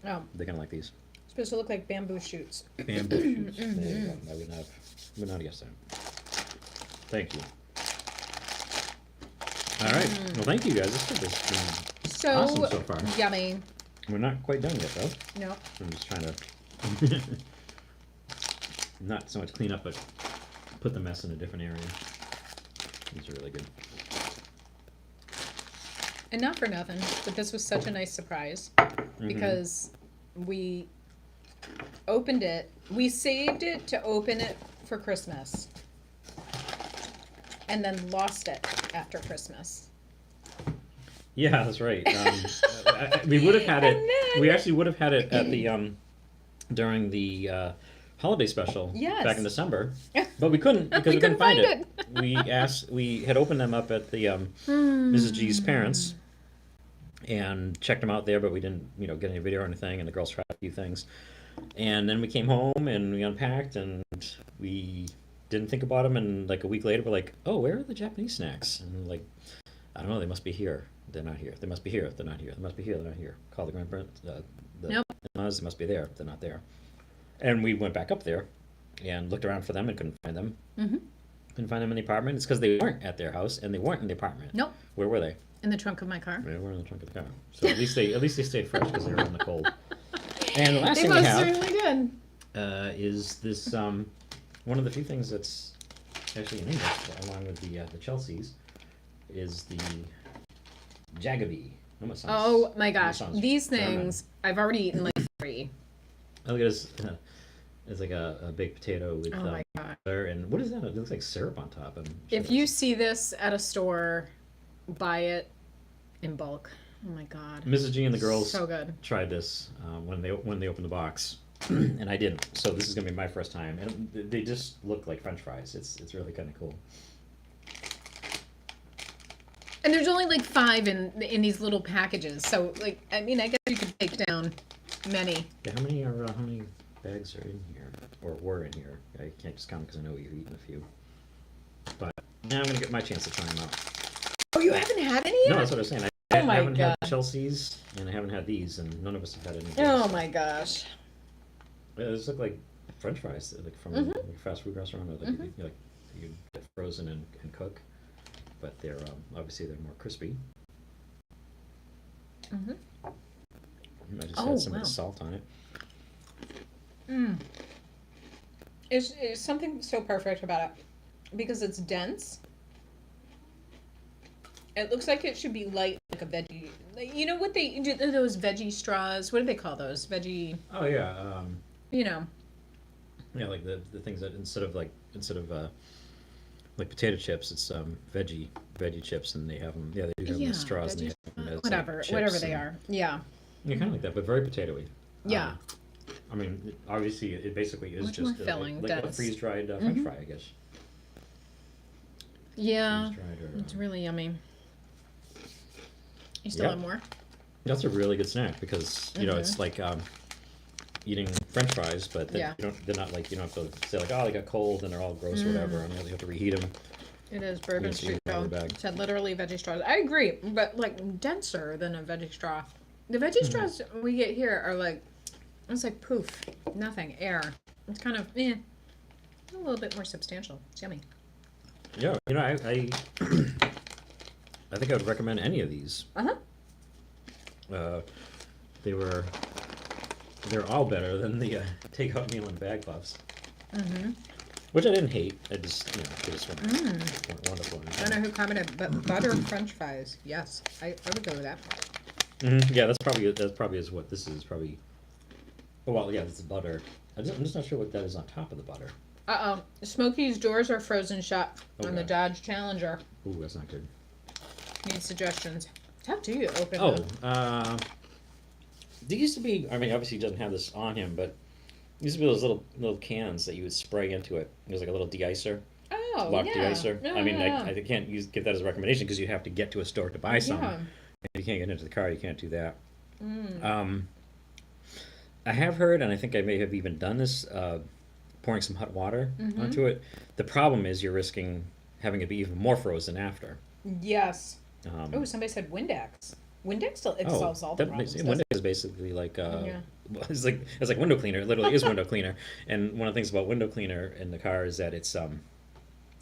Speaker 2: Oh,
Speaker 1: They're gonna like these.
Speaker 2: supposed to look like bamboo shoots.
Speaker 1: Bamboo shoots. There you go. I would not have guessed that. Thank you. All right. Well, thank you guys. This has been
Speaker 2: So
Speaker 1: awesome so far.
Speaker 2: yummy.
Speaker 1: We're not quite done yet, though.
Speaker 2: No.
Speaker 1: I'm just trying to not so much clean up, but put the mess in a different area. These are really good.
Speaker 2: And not for nothing, but this was such a nice surprise because we opened it. We saved it to open it for Christmas, and then lost it after Christmas.
Speaker 1: Yeah, that's right. We would have had it.
Speaker 2: And then-
Speaker 1: We actually would have had it at the during the holiday special back in December, but we couldn't because we couldn't find it. We had opened them up at the Mrs. G's parents and checked them out there, but we didn't, get any video or anything. And the girls tried a few things, and then we came home and we unpacked and we didn't think about them. And like a week later, we're like, "Oh, where are the Japanese snacks?" And like, I don't know. They must be here. They're not here. They must be here. They're not here. They must be here. They're not here. Call the grandparents. The in-laws. They must be there. They're not there. And we went back up there and looked around for them and couldn't find them. Couldn't find them in the apartment. It's because they weren't at their house and they weren't in the apartment.
Speaker 2: Nope.
Speaker 1: Where were they?
Speaker 2: In the trunk of my car.
Speaker 1: They were in the trunk of the car. So at least they stayed fresh because they were in the cold. And the last
Speaker 2: They
Speaker 1: thing we
Speaker 2: most
Speaker 1: have
Speaker 2: certainly did.
Speaker 1: is this one of the few things that's actually in English along with the Chelseas is the Jagabee.
Speaker 2: Oh my gosh,
Speaker 1: sounds
Speaker 2: these
Speaker 1: German.
Speaker 2: things I've already eaten like 3.
Speaker 1: I look at this. It's like a baked potato with
Speaker 2: Oh my god!
Speaker 1: butter and what is that? It looks like syrup on top.
Speaker 2: If you see this at a store, buy it in bulk. Oh my god!
Speaker 1: Mrs. G and the girls
Speaker 2: So good.
Speaker 1: tried this when they opened the box, and I didn't. So this is gonna be my first time, and they just look like French fries. It's really kind of cool.
Speaker 2: And there's only like 5 in these little packages. So like, I mean, I guess you could take down many.
Speaker 1: Yeah, how many bags are in here or were in here? I can't just count because I know you've eaten a few. But now I'm gonna get my chance to try them out.
Speaker 2: Oh, you haven't had any yet?
Speaker 1: No, that's what I was saying. I
Speaker 2: Oh my
Speaker 1: haven't had
Speaker 2: God.
Speaker 1: Chelsea's and I haven't had these, and none of us have had any. Of
Speaker 2: Oh
Speaker 1: these.
Speaker 2: my gosh!
Speaker 1: Yeah, these look like French fries, like from like a fast food restaurant, or like you get frozen and cook. But they're obviously they're more crispy. I just had some of the salt on it.
Speaker 2: It's something so perfect about it because it's dense. It looks like it should be light, like a veggie. Like, you know what they do? Those veggie straws. What do they call those? Veggie.
Speaker 1: Oh yeah,
Speaker 2: Yeah,
Speaker 1: like the things that instead of like potato chips, it's veggie chips, and they have them. Yeah, they do have them as straws. And they have them as,
Speaker 2: whatever
Speaker 1: chips
Speaker 2: they
Speaker 1: and-
Speaker 2: are. Yeah.
Speaker 1: Yeah, kind of like that, but very potatoey.
Speaker 2: Yeah.
Speaker 1: I mean, obviously, it basically is
Speaker 2: Much
Speaker 1: just
Speaker 2: more filling,
Speaker 1: like a
Speaker 2: dense.
Speaker 1: freeze-dried French fry, I guess.
Speaker 2: Yeah.
Speaker 1: Freeze-dried or,
Speaker 2: It's really yummy. You still
Speaker 1: Yep.
Speaker 2: have more?
Speaker 1: That's a really good snack because it's like eating French fries, but then they're not like you don't have to say like, oh, they got cold and they're all gross or whatever, and you have to reheat them.
Speaker 2: It is Bourbon
Speaker 1: Yes, you
Speaker 2: Street
Speaker 1: have
Speaker 2: though.
Speaker 1: a bag.
Speaker 2: It said literally veggie straws. I agree, but like denser than a veggie straw. The veggie straws we get here are like, it's like poof, nothing, air. It's kind of a little bit more substantial. It's yummy.
Speaker 1: Yeah, I think I would recommend any of these. They're all better than the takeout meal and bag puffs. Which I didn't hate. I just, they just weren't wonderful.
Speaker 2: I don't know who commented, but butter French fries. Yes, I would go with that.
Speaker 1: Yeah, that's probably is what this is probably. Oh well, yeah, this is butter. I'm just not sure what that is on top of the butter.
Speaker 2: Smokey's doors are frozen shut on the
Speaker 1: Okay.
Speaker 2: Dodge Challenger.
Speaker 1: Ooh, that's not good.
Speaker 2: Need suggestions. How do you open
Speaker 1: Oh,
Speaker 2: them?
Speaker 1: there used to be. I mean, obviously, he doesn't have this on him, but there used to be those little cans that you would spray into it. There's like a little de-icer,
Speaker 2: Oh,
Speaker 1: lock
Speaker 2: yeah.
Speaker 1: de-icer.
Speaker 2: No,
Speaker 1: I mean,
Speaker 2: no, no.
Speaker 1: I can't give that as a recommendation because you have to get to a store to buy some.
Speaker 2: Yeah.
Speaker 1: If you can't get into the car, you can't do that. I have heard, and I think I may have even done this, pouring some hot water onto it. The problem is you're risking having it be even more frozen after.
Speaker 2: Yes.
Speaker 1: Um,
Speaker 2: Oh, somebody said Windex. Windex solves all the problems.
Speaker 1: Windex is basically like
Speaker 2: Yeah.
Speaker 1: it's like window cleaner. It literally is window cleaner. And one of the things about window cleaner in the car is that it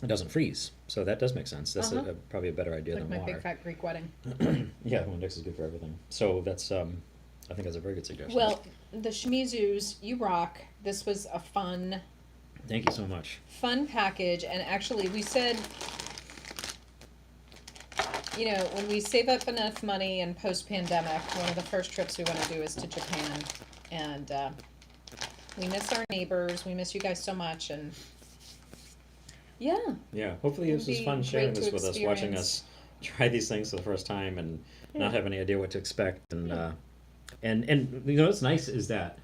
Speaker 1: doesn't freeze. So that does make sense. That's probably a better idea
Speaker 2: Like
Speaker 1: than
Speaker 2: my
Speaker 1: water.
Speaker 2: big fat Greek wedding.
Speaker 1: Yeah, Windex is good for everything. So that's I think that's a very good suggestion.
Speaker 2: Well, the Shimizus, you rock. This was a fun
Speaker 1: Thank you so much.
Speaker 2: package, and actually we said, you know, when we save up enough money and post-pandemic, one of the first trips we want to do is to Japan, and we miss our neighbors, we miss you guys so much, and yeah,
Speaker 1: Yeah, hopefully
Speaker 2: It'd
Speaker 1: this was
Speaker 2: be
Speaker 1: fun sharing
Speaker 2: great
Speaker 1: this
Speaker 2: to
Speaker 1: with us, watching
Speaker 2: experience.
Speaker 1: us try these things for the first time and
Speaker 2: Yeah.
Speaker 1: not have any idea what to expect. And you know what's nice is that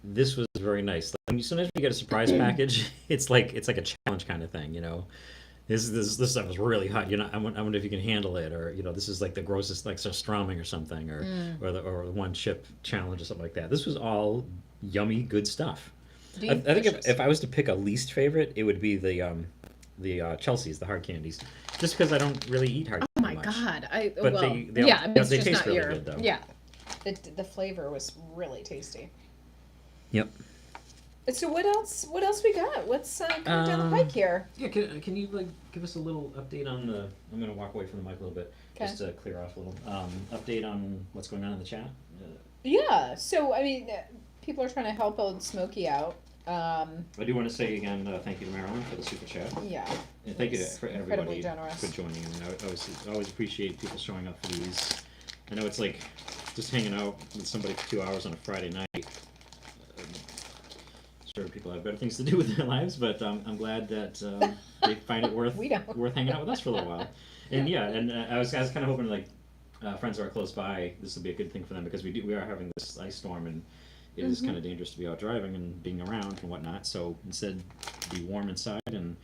Speaker 1: this was very nice. Like, when sometimes you get a surprise package, it's like a challenge kind of thing, you know. This stuff is really hot. You know, I wonder if you can handle it, or you know, this is like the grossest, like surströmming or something, or the one chip challenge or something like that. This was all yummy, good stuff. I think if I was to pick a least favorite, it would be the Chelsea's, the hard candies, just because I don't really eat hard.
Speaker 2: oh my
Speaker 1: much.
Speaker 2: god,
Speaker 1: But
Speaker 2: well,
Speaker 1: they
Speaker 2: yeah, I mean, it's
Speaker 1: they
Speaker 2: just
Speaker 1: taste
Speaker 2: not
Speaker 1: really
Speaker 2: your,
Speaker 1: good, though.
Speaker 2: yeah, the flavor was really tasty.
Speaker 1: Yep.
Speaker 2: So what else we got? What's coming down the pike here?
Speaker 1: Yeah, can you like give us a little update on the? I'm gonna walk away from the mic a little bit, just to clear off a little. Update on what's going on in the chat.
Speaker 2: Yeah, so I mean, people are trying to help old Smokey out.
Speaker 1: I do want to say again, thank you to Marilyn for the super chat,
Speaker 2: Yeah,
Speaker 1: and thank you
Speaker 2: It's
Speaker 1: for
Speaker 2: incredibly
Speaker 1: everybody
Speaker 2: generous.
Speaker 1: for joining. And I always appreciate people showing up for these. I know it's like just hanging out with somebody for 2 hours on a Friday night. Sure, people have better things to do with their lives, but I'm glad that they find it worth
Speaker 2: We don't.
Speaker 1: worth hanging out with us for a little while. And I was kind of hoping like friends who are close by, this will be a good thing for them because we are having this ice storm and it is kind of dangerous to be out driving and being around and whatnot. So instead, be warm inside and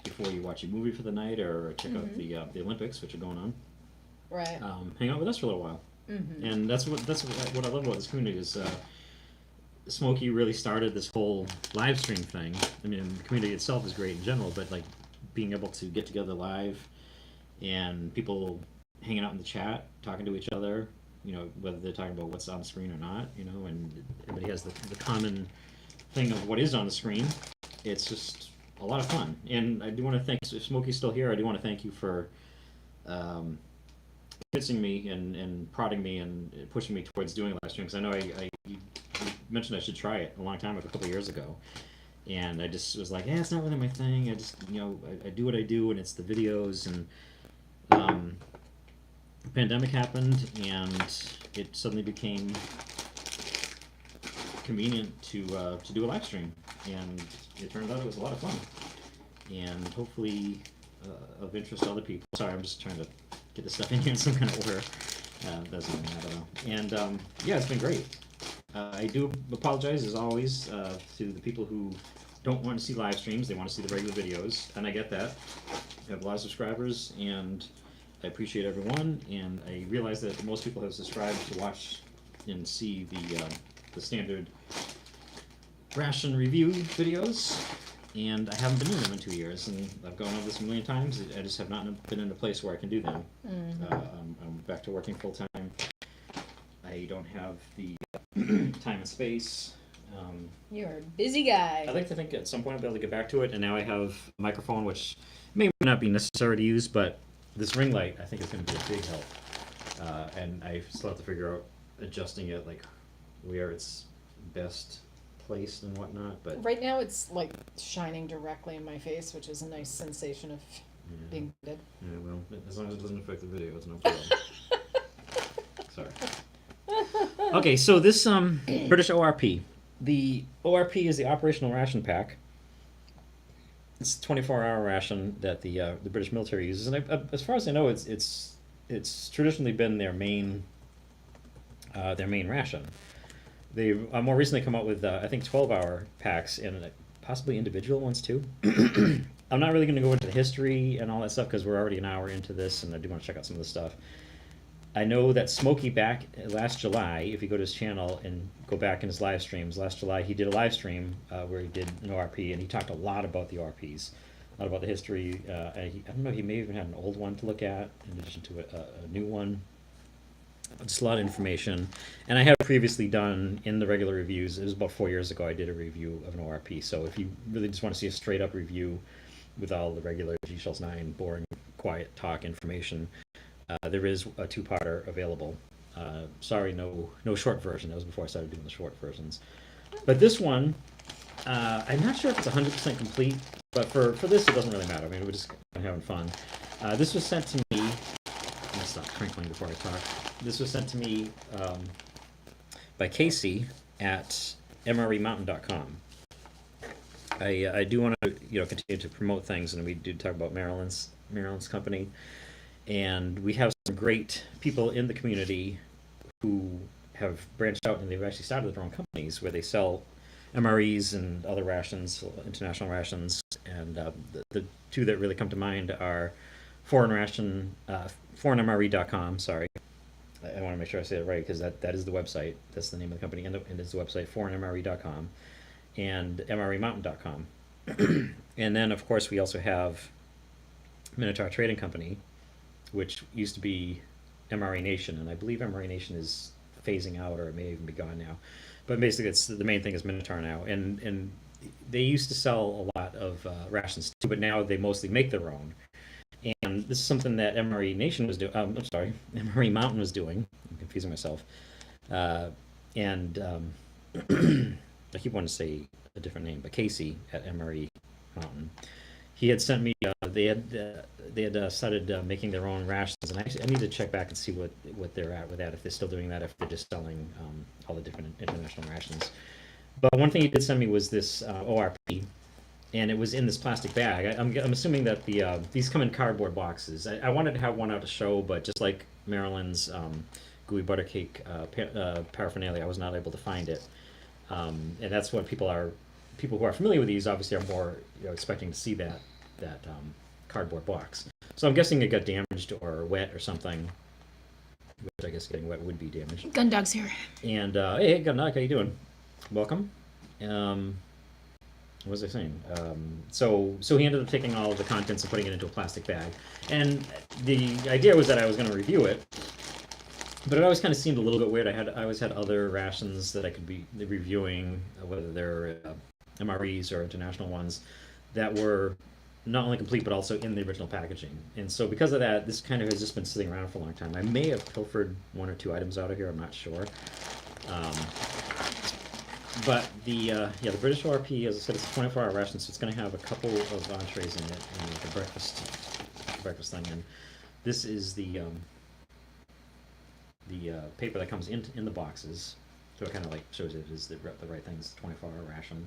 Speaker 1: before you watch a movie for the night or check out the Olympics, which are going on.
Speaker 2: Right.
Speaker 1: Hang out with us for a little while. And that's what I love about this community is. Smokey really started this whole live stream thing. I mean, the community itself is great in general, but like being able to get together live and people hanging out in the chat, talking to each other, you know, whether they're talking about what's on the screen or not, you know, and everybody has the common thing of what is on the screen. It's just a lot of fun. And I do want to thank, if Smokey's still here, I do want to thank you for convincing me and prodding me and pushing me towards doing a live stream, because I know you mentioned I should try it a long time ago, a couple of years ago, and I just was like, yeah, it's not really my thing. I just, you know, I do what I do, and it's the videos, and the pandemic happened, and it suddenly became convenient to do a live stream, and it turned out it was a lot of fun, and hopefully of interest to other people. Sorry, I'm just trying to get this stuff in here in some kind of order. That's something I don't know. And yeah, it's been great. I do apologize, as always, to the people who don't want to see live streams. They want to see the regular videos, and I get that. I have a lot of subscribers, and I appreciate everyone, and I realize that most people have subscribed to watch and see the standard ration review videos, and I haven't been doing them in 2 years, and I've gone over this a million times. I just have not been in a place where I can do them. I'm back to working full time. I don't have the time and space.
Speaker 2: You're a busy guy.
Speaker 1: I'd like to think at some point I'll be able to get back to it, and now I have a microphone, which may not be necessary to use, but this ring light I think is going to be a big help. And I still have to figure out adjusting it, like where it's best placed and whatnot. But
Speaker 2: Right now it's like shining directly in my face, which is a nice sensation of being good.
Speaker 1: yeah, well, as long as it doesn't affect the video, it's no problem. Sorry. Okay, so this British ORP. The ORP is the Operational Ration Pack. It's a 24-hour ration that the British military uses, and as far as I know, it's traditionally been their main ration. They've more recently come out with I think 12-hour packs and possibly individual ones too. I'm not really going to go into the history and all that stuff because we're already an hour into this, and I do want to check out some of the stuff. I know that Smokey back last July, if you go to his channel and go back in his live streams, last July he did a live stream where he did an ORP, and he talked a lot about the ORPs, a lot about the history. I don't know, he may even have an old one to look at in addition to a new one. Just a lot of information. And I have previously done in the regular reviews, it was about 4 years ago, I did a review of an ORP. So if you really just want to see a straight up review with all the regular gschultz9 boring, quiet talk information, there is a two-parter available. Sorry, no short version. That was before I started doing the short versions. But this one, I'm not sure if it's 100% complete, but for this, it doesn't really matter. I mean, we're just having fun. This was sent to me. I'm going to stop crinkling before I talk. This was sent to me by Casey at mremountain.com. I do want to continue to promote things, and we do talk about Maryland's company, and we have some great people in the community who have branched out and they've actually started their own companies where they sell MREs and other rations, international rations, and the two that really come to mind are foreignmre.com. Sorry, I want to make sure I say it right because that is the website. That's the name of the company, and it's the website foreignmre.com. And mremountain.com. And then, of course, we also have Minotaur Trading Company, which used to be MRE Nation, and I believe MRE Nation is phasing out, or it may even be gone now. But basically, the main thing is Minotaur now, and they used to sell a lot of rations too, but now they mostly make their own. And this is something that MRE Nation was doing. MRE Mountain was doing. I'm confusing myself. I keep wanting to say a different name, but Casey at MRE Mountain, he had sent me. They had started making their own rations, and I need to check back and see what they're at with that. If they're still doing that, if they're just selling all the different international rations. But one thing he did send me was this ORP, and it was in this plastic bag. I'm assuming that these come in cardboard boxes. I wanted to have one out to show, but just like Maryland's gooey butter cake paraphernalia, I was not able to find it. And that's what people who are familiar with these obviously are more expecting to see that cardboard box. So I'm guessing it got damaged or wet or something, which I guess getting wet would be damaged.
Speaker 5: Gun Dog's here.
Speaker 1: And hey, Gunnock, how you doing? Welcome. What was I saying? So he ended up taking all of the contents and putting it into a plastic bag. And the idea was that I was going to review it. But it always kind of seemed a little bit weird. I always had other rations that I could be reviewing, whether they're MREs or international ones, that were not only complete but also in the original packaging. And so because of that, this kind of has just been sitting around for a long time. I may have pilfered one or two items out of here. I'm not sure. But the British ORP, as I said, it's a 24-hour ration, so it's going to have a couple of entrees in it and like a breakfast thing. And this is the paper that comes in the boxes, so it kind of like shows it is the right things. 24-hour ration.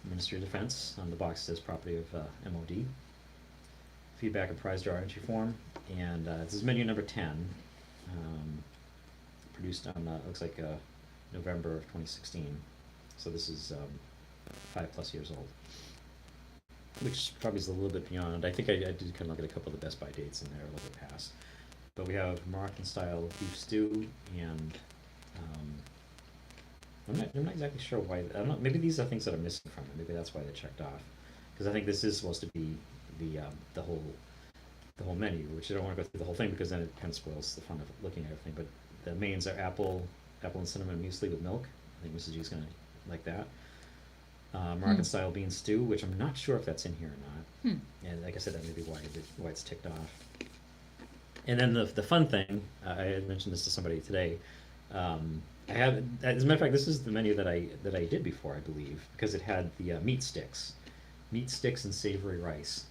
Speaker 1: Ministry of Defense. On the box says property of MOD. Feedback and prize draw entry form, and this is menu number 10. Produced on looks like November of 2016. So this is 5+ years old, which probably is a little bit beyond. I think I did kind of look at a couple of the Best By dates in there, a little bit past. But we have Moroccan style beef stew, and I'm not exactly sure why. I don't know. Maybe these are things that are missing from it. Maybe that's why they're checked off. Because I think this is supposed to be the whole menu, which I don't want to go through the whole thing because then it kind of spoils the fun of looking at everything. But the mains are apple and cinnamon muesli with milk. I think Mrs. G's gonna like that. Moroccan style bean stew, which I'm not sure if that's in here or not. And like I said, that may be why it's ticked off. And then the fun thing, I had mentioned this to somebody today. I had, as a matter of fact, this is the menu that I did before, I believe, because it had the meat sticks and savory rice.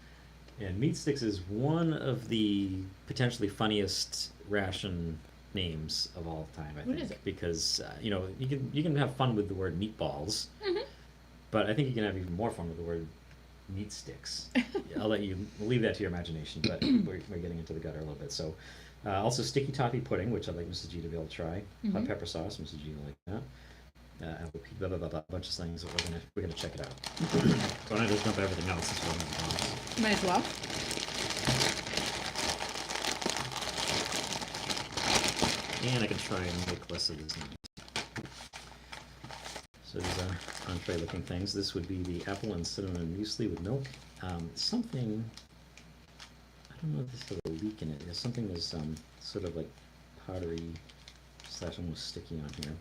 Speaker 1: And meat sticks is one of the potentially funniest ration names of all time, I think. What is it? Because you can have fun with the word meatballs, but I think you can have even more fun with the word meat sticks. I'll leave that to your imagination, but we're getting into the gutter a little bit. So also sticky toffee pudding, which I'd like Mrs. G to be able to try. Hot pepper sauce, Mrs. G will like that. A bunch of things that we're gonna check it out. So I don't just dump everything else.
Speaker 2: Might as well.
Speaker 1: And I can try and make less of these. So these are entree looking things. This would be the apple and cinnamon muesli with milk. Something, I don't know if this has a leak in it. There's something that's sort of like powdery / almost sticky on here.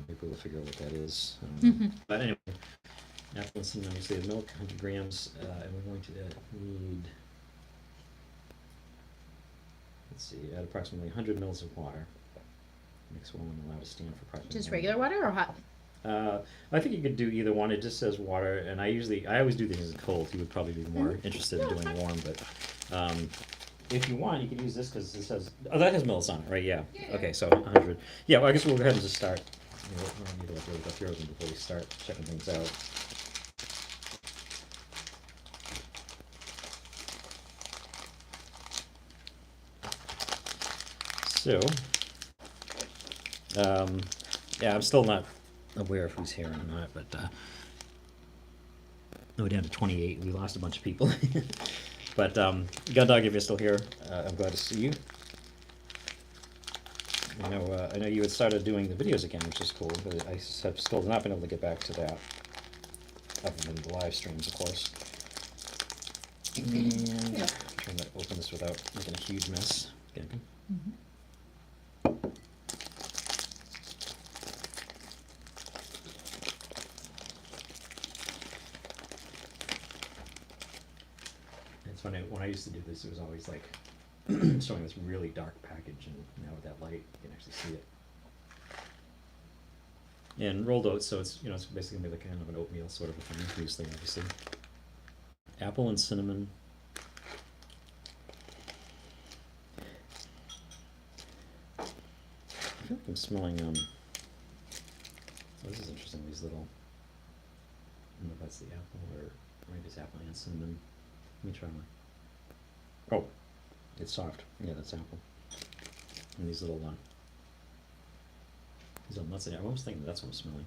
Speaker 1: Maybe we'll figure out what that is. But anyway, apple and cinnamon muesli with milk, 100 grams, and we're going to need let's see, add approximately 100 mils of water. Mix well and allow to stand for approximately
Speaker 2: Just
Speaker 1: 1
Speaker 2: regular
Speaker 1: minute.
Speaker 2: water or hot?
Speaker 1: I think you could do either one. It just says water, and I always do things in cold. You would probably be more interested in doing warm, but if you want, you could use this because it says, oh, that has mils on it, right? Yeah.
Speaker 3: Yeah.
Speaker 1: Okay, so 100. Yeah, well, I guess we'll go ahead and just start. We don't need to like really go through everything before we start checking things out. So, yeah, I'm still not aware of who's here or not, but we're down to 28. We lost a bunch of people. But Gun Dog, if you're still here, I'm glad to see you. I know you had started doing the videos again, which is cool, but I have still not been able to get back to that, other than the live streams, of course. And I'm trying to open this without making a huge mess. Okay. It's funny, when I used to do this, it was always like showing this really dark package, and now with that light, you can actually see it. And rolled oats, so it's it's basically gonna be like kind of an oatmeal sort of a thing, loosely, obviously. Apple and cinnamon. I feel like I'm smelling oh, this is interesting, these little, I don't know if that's the apple or maybe it's apple and cinnamon. Let me try one. Oh, it's soft. Yeah, that's apple. And these little nuts in it. I'm almost thinking that's what I'm smelling.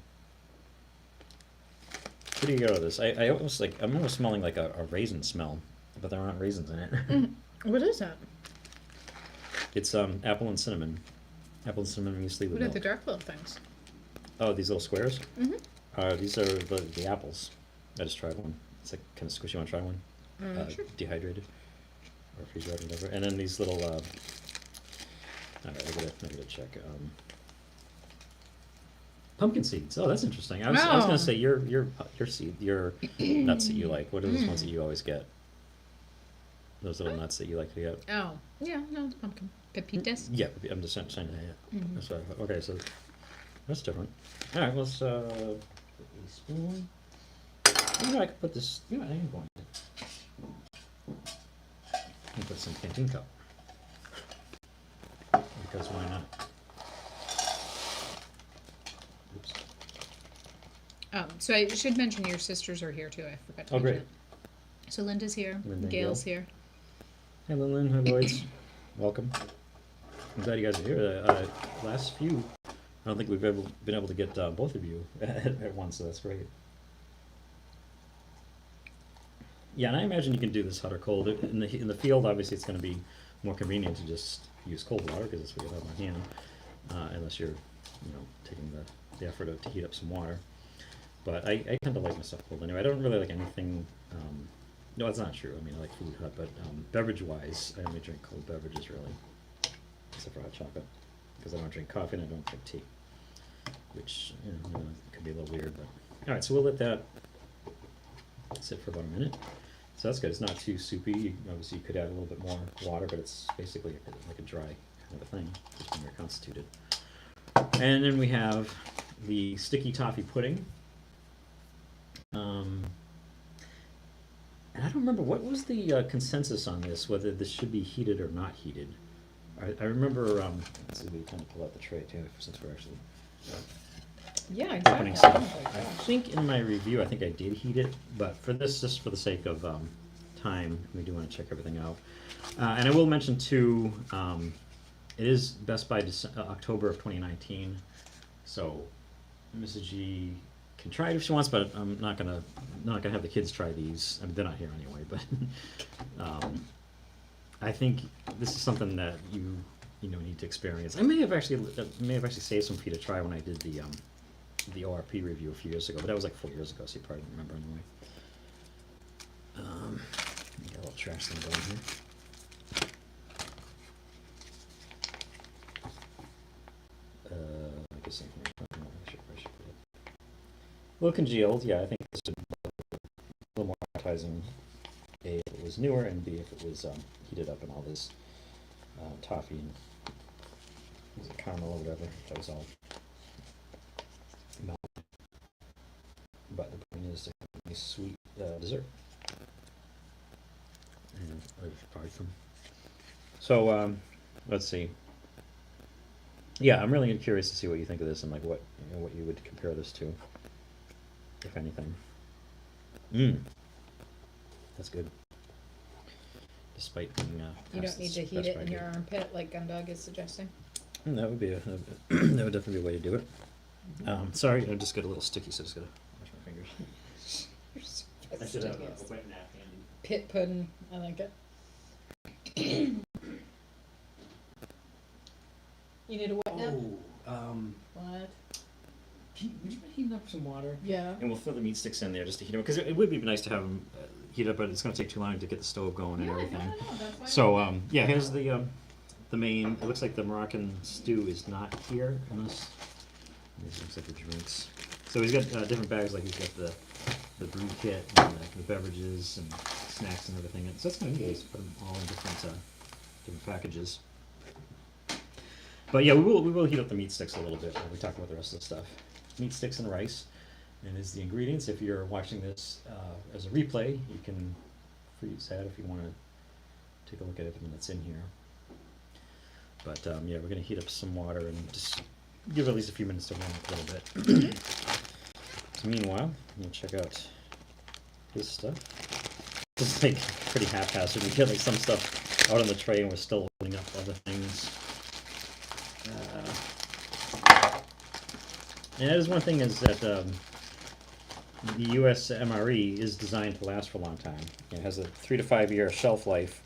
Speaker 1: What do you get out of this? I'm almost smelling like a raisin smell, but there aren't raisins in it.
Speaker 2: What is that?
Speaker 1: It's apple and cinnamon. Apple and cinnamon muesli with
Speaker 2: What are
Speaker 1: milk.
Speaker 2: the dark little things?
Speaker 1: Oh, these little squares?
Speaker 2: Mm-hmm.
Speaker 1: These are the apples. I just tried one. It's like kind of squishy. You want to try one?
Speaker 2: Sure.
Speaker 1: Dehydrated or freeze dried or whatever. And then these little. All right, I gotta check. Pumpkin seeds. Oh, that's interesting. I was gonna
Speaker 2: Oh.
Speaker 1: say your nuts that you like. What are those ones that you always get? Those little nuts that you like to get.
Speaker 2: Oh, yeah, no, it's pumpkin. Pepitas?
Speaker 1: Yeah, I'm just saying that. Yeah. That's what I thought. Okay, so that's different. All right, let's put a spoon. I could put this. I am going to. And put some canteen cup. Because why not? Oops.
Speaker 2: So I should mention your sisters are here too. I forgot to
Speaker 1: Oh,
Speaker 2: mention
Speaker 1: great.
Speaker 2: it. So Linda's here.
Speaker 1: Linda and
Speaker 2: Gail's
Speaker 1: Gail.
Speaker 2: here.
Speaker 1: Hey, Lynn. Hi, Lloyds. Welcome. I'm glad you guys are here. Last few, I don't think we've ever been able to get both of you at once, so that's great. Yeah, and I imagine you can do this hot or cold. In the field, obviously, it's going to be more convenient to just use cold water because that's what you have on hand, unless you're, taking the effort to heat up some water. But I tend to like my stuff cold anyway. I don't really like anything. No, that's not true. I mean, I like food hot, but beverage-wise, I only drink cold beverages really, except for hot chocolate, because I don't drink coffee and I don't drink tea, which could be a little weird. But all right, so we'll let that sit for about a minute. So that's good. It's not too soupy. Obviously, you could add a little bit more water, but it's basically like a dry kind of a thing, just when you're constituted. And then we have the sticky toffee pudding. And I don't remember, what was the consensus on this, whether this should be heated or not heated? I remember, let's see, we kind of pull out the tray too, since we're actually
Speaker 2: Yeah,
Speaker 1: opening
Speaker 2: exactly.
Speaker 1: stuff. I think in my review, I think I did heat it, but for this, just for the sake of time, we do want to check everything out. And I will mention too, it is Best by October of 2019, so Mrs. G can try it if she wants, but I'm not gonna have the kids try these. I mean, they're not here anyway, but I think this is something that you need to experience. I may have actually saved some for you to try when I did the ORP review a few years ago, but that was like 4 years ago, so you probably don't remember anyway. Got a little trash thing going here. I guess I should put it. A little congealed, yeah. I think this would be a little more appetizing. A, if it was newer, and B, if it was heated up and all this. toffee and was it caramel or whatever. That was all melted. But the point is to have a nice sweet dessert. And I should probably some. So let's see. Yeah, I'm really curious to see what you think of this and like what what you would compare this to, if anything. That's good. Despite being
Speaker 2: You
Speaker 1: past
Speaker 2: don't need
Speaker 1: its
Speaker 2: to heat
Speaker 1: best
Speaker 2: it in
Speaker 1: by
Speaker 2: your
Speaker 1: date.
Speaker 2: armpit like Gundog is suggesting.
Speaker 1: That would be that would definitely be a way to do it. Sorry, I just got a little sticky, so I just gotta wash my fingers.
Speaker 2: You're so
Speaker 1: I should have a
Speaker 2: fastidious.
Speaker 1: wet nap handy.
Speaker 2: Pit pudding. I like it. You need a wet nap? What?
Speaker 1: Would you heat up some water?
Speaker 2: Yeah.
Speaker 1: And we'll throw the meat sticks in there just to heat them, because it would be nice to have them heat up, but it's going to take too long to get the stove going and everything.
Speaker 2: That's why
Speaker 1: So yeah, here's the main. It looks like the Moroccan stew is not here unless this looks like the drinks. So he's got different bags, like he's got the brew kit and the beverages and snacks and everything. And so that's kind of neat. He's put them all in different packages. But yeah, we will heat up the meat sticks a little bit when we talk about the rest of the stuff. Meat sticks and rice, and is the ingredients. If you're watching this as a replay, you can freeze that if you want to take a look at everything that's in here. But yeah, we're going to heat up some water and just give it at least a few minutes to warm up a little bit. So meanwhile, we'll check out his stuff. It's like pretty haphazard. We get like some stuff out on the tray, and we're still holding up other things. And that is one thing, is that the US MRE is designed to last for a long time. It has a 3 to 5 year shelf life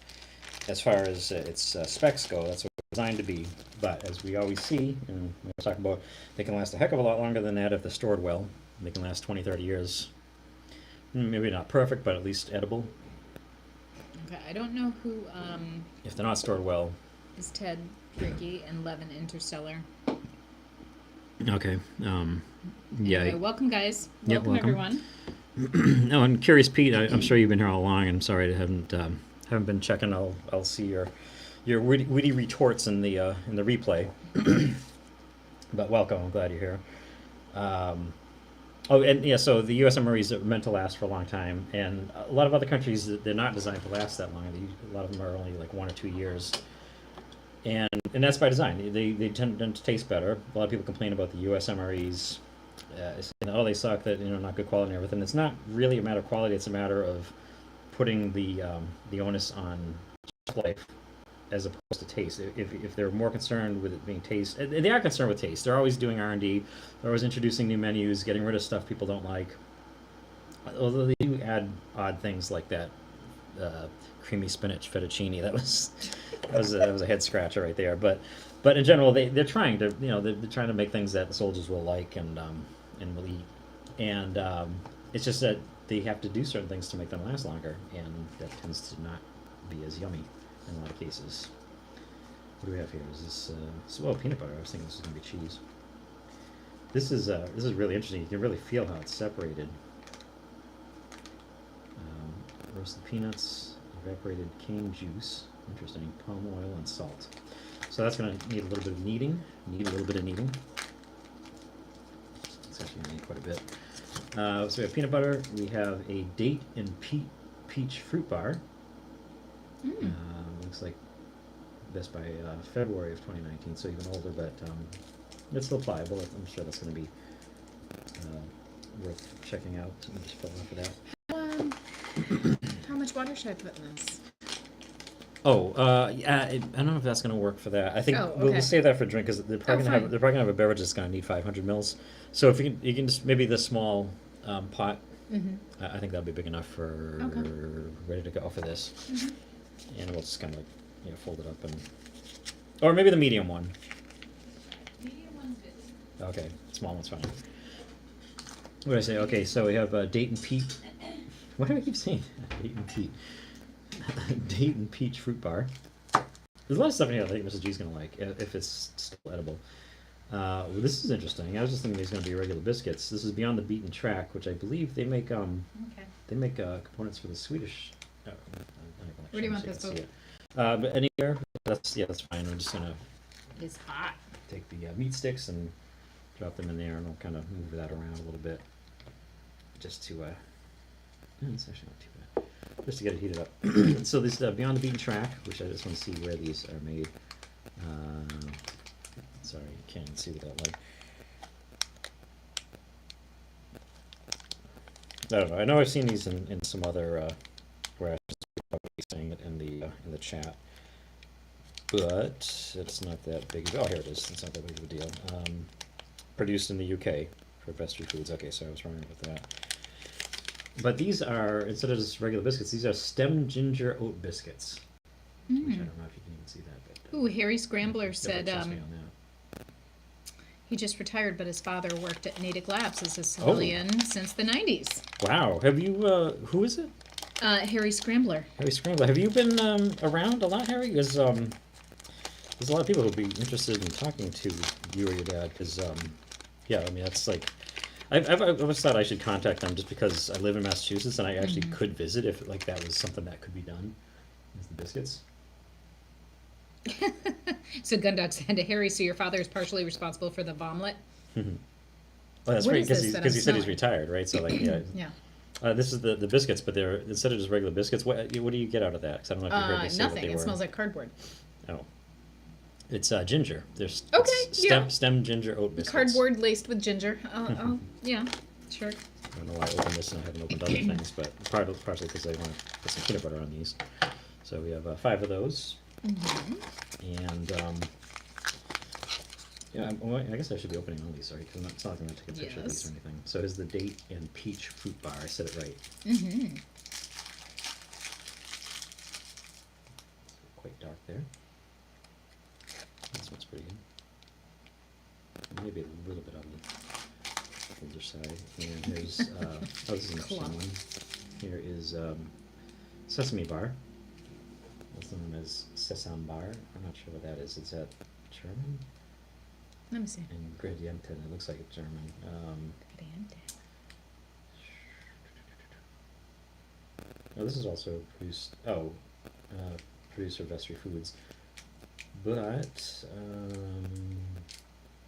Speaker 1: as far as its specs go. That's what it's designed to be. But as we always see, and we were talking about, they can last a heck of a lot longer than that if they're stored well. They can last 20, 30 years. Maybe not perfect, but at least edible.
Speaker 3: Okay, I don't know who
Speaker 1: If they're not stored well.
Speaker 3: is Ted Ricky and Levin Interstellar.
Speaker 1: Okay.
Speaker 3: Anyway, welcome guys.
Speaker 1: Yep,
Speaker 3: Welcome
Speaker 1: welcome.
Speaker 3: everyone.
Speaker 1: No, and Curious Pete, I'm sure you've been here all along. I'm sorry I haven't been checking. I'll see your witty retorts in the replay. But welcome. I'm glad you're here. Oh, and yeah, so the US MREs are meant to last for a long time, and a lot of other countries, they're not designed to last that long. A lot of them are only like 1 or 2 years. And that's by design. They tend to taste better. A lot of people complain about the US MREs. Saying, oh, they suck, that not good quality and everything. It's not really a matter of quality. It's a matter of putting the onus on life as opposed to taste. If they're more concerned with it being taste, they are concerned with taste. They're always doing R&D. They're always introducing new menus, getting rid of stuff people don't like. Although they do add odd things like that creamy spinach fettuccine. That was a head scratcher right there. But in general, they're trying to they're trying to make things that the soldiers will like and will eat. And it's just that they have to do certain things to make them last longer, and that tends to not be as yummy in a lot of cases. What do we have here? Is this peanut butter? I was thinking this was gonna be cheese. This is really interesting. You can really feel how it's separated. Roasted peanuts, evaporated cane juice, interesting, palm oil, and salt. So that's going to need a little bit of kneading. It's actually going to need quite a bit. So we have peanut butter. We have a date and peach fruit bar. Looks like this by February of 2019, so even older, but it's still pliable. I'm sure that's going to be worth checking out. So I'm just filling up for that.
Speaker 2: How much water should I put in this?
Speaker 1: Oh, yeah, I don't know if that's going to work for that. I think
Speaker 2: Oh,
Speaker 1: we'll
Speaker 2: okay.
Speaker 1: save that for drink, because they're probably
Speaker 2: fine.
Speaker 1: going to have a beverage that's going to need 500 mils. So if you can just maybe the small pot. I think that'll be big enough for
Speaker 2: Okay.
Speaker 1: ready to go for this. And we'll just kind of like fold it up or maybe the medium one.
Speaker 4: Medium one's good.
Speaker 1: Okay, small one's fine. What did I say? Okay, so we have date and peach. Why do I keep saying date and peach? Date and peach fruit bar. There's a lot of stuff in here that I think Mrs. G's gonna like if it's still edible. Well, this is interesting. I was just thinking these are gonna be regular biscuits. This is Beyond the Beaten Track, which I believe they make.
Speaker 3: Okay.
Speaker 1: They make components for the Swedish. Oh,
Speaker 2: Where do you want this
Speaker 1: so you can see But anywhere, that's fine. I'm just gonna
Speaker 3: It's hot.
Speaker 1: take the meat sticks and drop them in there, and I'll kind of move that around a little bit, just to. It's actually not too bad. Just to get it heated up. So this Beyond the Beaten Track, which I just want to see where these are made. Sorry, you can't even see without light. I don't know. I know I've seen these in some other where I was probably saying it in the chat, but it's not that big. Oh, here it is. It's not that big of a deal. Produced in the UK for Vestry Foods. Okay, so I was wrong with that. But these are, instead of just regular biscuits, these are stem ginger oat biscuits. Which I don't know if you can even see that. But,
Speaker 3: Ooh, Harry Scrambler
Speaker 1: never
Speaker 3: said
Speaker 1: trust me on that.
Speaker 3: he just retired, but his father worked at Natick Labs as a civilian since the 90s.
Speaker 1: Wow. Have you, who is it?
Speaker 3: Harry Scrambler.
Speaker 1: Harry Scrambler. Have you been around a lot, Harry? Because there's a lot of people who'll be interested in talking to you or your dad. Because, yeah, I mean, that's like, I've always thought I should contact them just because I live in Massachusetts and I actually could visit if like that was something that could be done. Is the biscuits?
Speaker 3: So Gundog said to Harry, so your father is partially responsible for the vomelet?
Speaker 1: Oh, that's
Speaker 3: What
Speaker 1: right,
Speaker 3: is this
Speaker 1: because
Speaker 3: that
Speaker 1: he
Speaker 3: I'm
Speaker 1: said he's
Speaker 3: smelling?
Speaker 1: retired, right? So like, yeah.
Speaker 3: Yeah.
Speaker 1: This is the biscuits, but they're instead of just regular biscuits. What do you get out of that? Because I don't know if you heard me say what
Speaker 3: Nothing.
Speaker 1: they
Speaker 3: It
Speaker 1: were.
Speaker 3: smells like cardboard.
Speaker 1: Oh, it's ginger. There's
Speaker 3: Okay,
Speaker 1: stem ginger oat biscuits.
Speaker 3: Cardboard laced with ginger. Yeah, sure.
Speaker 1: I don't know why I opened this and I haven't opened other things, but partially because I want to put some peanut butter on these. So we have 5 of those, and yeah, well, I guess I should be opening all these, sorry, because it's not going to take a picture of these
Speaker 3: Yes.
Speaker 1: or anything. So here's the date and peach fruit bar. I said it right. Quite dark there. This one's pretty good. Maybe a little bit on the older side. And here's oh, this is an interesting one. Here is sesame bar. Also known as Sesam bar. I'm not sure what that is. Is that German?
Speaker 3: Let me see.
Speaker 1: Ingredienten. It looks like it's German. Oh, this is also produced. Produced for Vestry Foods, but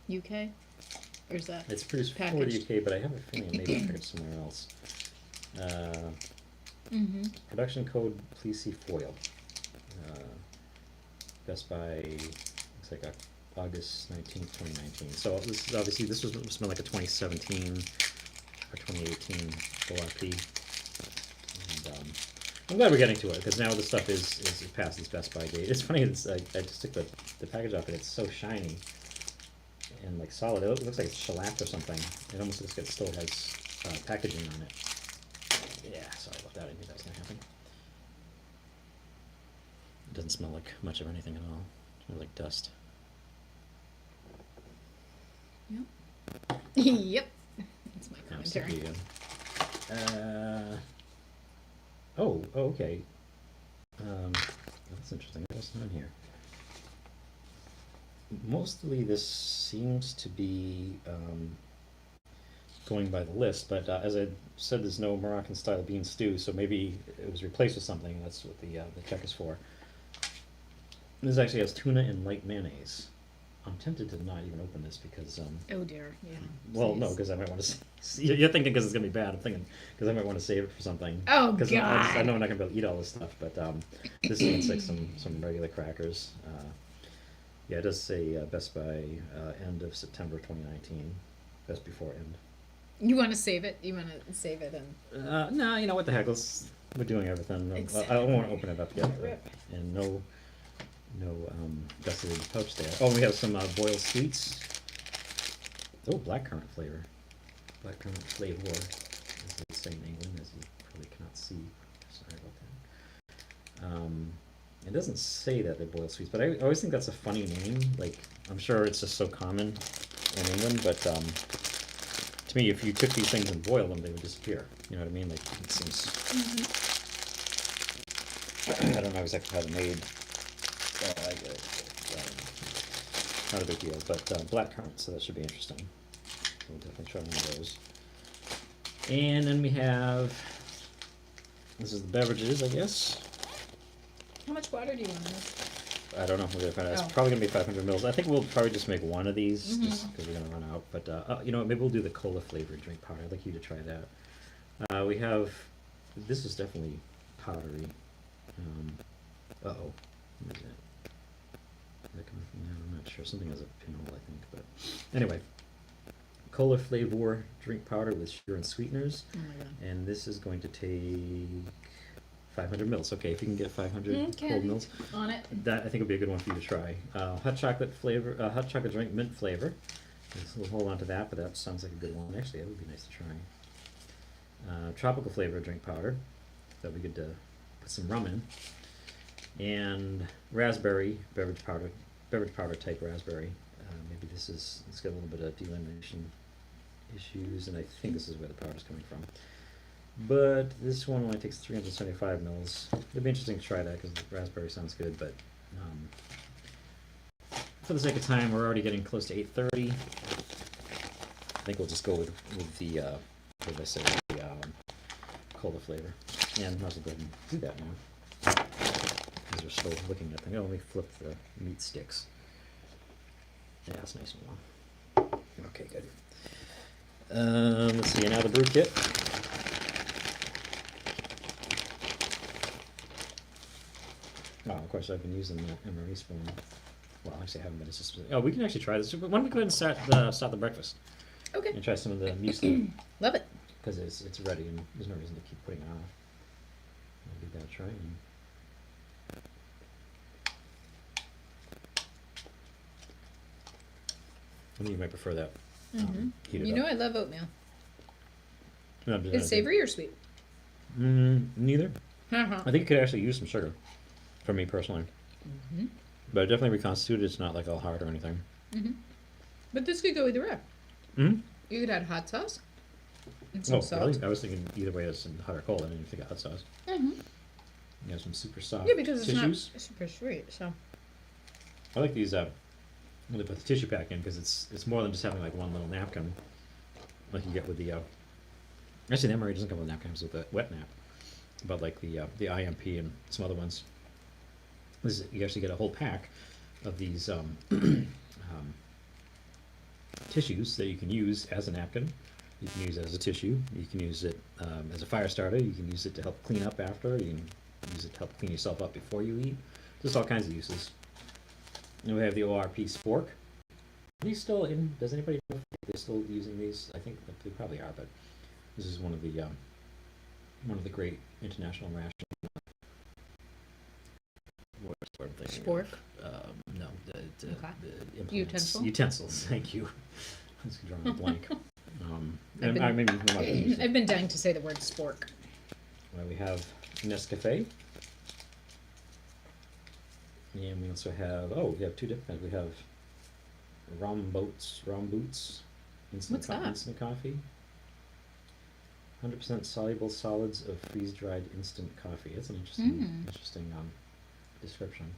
Speaker 3: UK? Or is that?
Speaker 1: it's produced for the
Speaker 3: Packaged.
Speaker 1: UK. But I have a feeling maybe it's packaged somewhere else. Production code Plessy Foil. Best by looks like August 19th, 2019. So this is obviously this was smelled like a 2017 or 2018 ORP. And I'm glad we're getting to it because now the stuff is past its best by date. It's funny. It's I just took the package off and it's so shiny and like solid. It looks like it's shellacked or something. It almost looks like it still has packaging on it. Yeah, sorry about that. I didn't think that was gonna happen. It doesn't smell like much of anything at all. It smells like dust.
Speaker 3: Yep. That's my
Speaker 1: Yeah,
Speaker 3: commentary.
Speaker 1: sticky again. Oh, okay. That's interesting. What's on here? Mostly this seems to be going by the list, but as I said, there's no Moroccan style bean stew, so maybe it was replaced with something. That's what the check is for. This actually has tuna and light mayonnaise. I'm tempted to not even open this because
Speaker 3: Oh dear, yeah.
Speaker 1: well, no,
Speaker 3: Please.
Speaker 1: because I might want to. You're thinking because it's gonna be bad. I'm thinking because I might want to save it for something.
Speaker 3: Oh,
Speaker 1: Because I
Speaker 3: God.
Speaker 1: know I'm not gonna be able to eat all this stuff, but this looks like some regular crackers. Yeah, it does say Best by end of September 2019. Best before end.
Speaker 3: You want to save it? You want to save it and
Speaker 1: No, you know what the heck? We're doing everything. I don't want to open it up yet.
Speaker 3: Rip.
Speaker 1: And no dusted pouch there. Oh, we have some boiled sweets. Oh, blackcurrant flavor. Blackcurrant flavor, as they say in England, as you probably cannot see. Sorry about that. It doesn't say that they're boiled sweets, but I always think that's a funny name. Like, I'm sure it's just so common in England, but to me, if you took these things and boiled them, they would disappear. You know what I mean? Like, it seems. I don't know exactly how they're made. I get it. Not a big deal, but blackcurrant, so that should be interesting. We'll definitely try one of those. And then we have, this is the beverages, I guess.
Speaker 2: How much water do you want in this?
Speaker 1: I don't know. We're gonna find out. It's
Speaker 2: Oh.
Speaker 1: probably gonna be 500 mils. I think we'll probably just make one of these, just
Speaker 2: Mhm.
Speaker 1: because we're gonna run out. But you know, maybe we'll do the cola flavored drink powder. I'd like you to try that. We have. This is definitely powdery. What is that? Is that coming from there? I'm not sure. Something has a pinhole, I think. But anyway, cola flavor drink powder with sugar and sweeteners,
Speaker 2: Oh my god.
Speaker 1: and this is going to take 500 mils. Okay, if you can get 500
Speaker 2: Okay.
Speaker 1: cold mils.
Speaker 2: On it.
Speaker 1: That I think would be a good one for you to try. Hot chocolate flavor, hot chocolate drink mint flavor. We'll hold on to that, but that sounds like a good one. Actually, that would be nice to try. Tropical flavor drink powder. That we could put some rum in. And raspberry beverage powder type raspberry. Maybe this is, it's got a little bit of delamination issues, and I think this is where the powder's coming from. But this one only takes 375 mils. It'd be interesting to try that because the raspberry sounds good, but for the sake of time, we're already getting close to 8:30. I think we'll just go with the, what did I say, the cola flavor. And I'll just go ahead and do that now. Because we're still looking at things. Oh, let me flip the meat sticks. Yeah, that's nice and warm. Okay, good. Let's see, now the brew kit. Oh, of course, I've been using the MRE spoon. Well, actually, I haven't been. It's just, oh, we can actually try this. Why don't we go ahead and start the breakfast
Speaker 2: Okay.
Speaker 1: and try some of the muesli
Speaker 2: Love it.
Speaker 1: because it's ready and there's no reason to keep putting it off. I'll give that a try. And I think you might prefer that. Heated
Speaker 2: You
Speaker 1: up.
Speaker 2: know I love oatmeal.
Speaker 1: No, I'm just-
Speaker 2: Is it savory or sweet?
Speaker 1: Neither.
Speaker 2: Uh-huh.
Speaker 1: I think you could actually use some sugar, for me personally.
Speaker 2: Mhm.
Speaker 1: But definitely reconstituted. It's not like all hard or anything.
Speaker 2: But this could go either way.
Speaker 1: Mm-hmm.
Speaker 2: You could add hot sauce and some
Speaker 1: Oh,
Speaker 2: salt.
Speaker 1: really? I was thinking either way, it's hot or cold. I didn't even think of hot sauce.
Speaker 2: Mhm.
Speaker 1: You have some super soft
Speaker 2: Yeah, because it's
Speaker 1: tissues.
Speaker 2: not super sweet. So
Speaker 1: I like these when they put the tissue pack in because it's more than just having like one little napkin, like you get with the. Actually, the MRE doesn't come with napkins with the wet nap, but like the IMP and some other ones. You actually get a whole pack of these tissues that you can use as a napkin. You can use it as a tissue. You can use it as a fire starter. You can use it to help clean up after. You can use it to help clean yourself up before you eat. Just all kinds of uses. And we have the ORP spork. Are these still in? Does anybody know if they're still using these? I think that they probably are, but this is one of the great international ration. What's the word I'm thinking
Speaker 2: Spork?
Speaker 1: of? No, the
Speaker 2: Okay.
Speaker 1: implements.
Speaker 2: Utensil?
Speaker 1: Utensils. Thank you. I was drawing a blank.
Speaker 2: I've been-
Speaker 1: I maybe we might use it.
Speaker 2: I've been dying to say the word spork.
Speaker 1: Well, we have Nescafe. And we also have, we have two different kinds. We have rum boots,
Speaker 2: What's that?
Speaker 1: instant coffee. 100% soluble solids of freeze-dried instant coffee. That's an interesting description.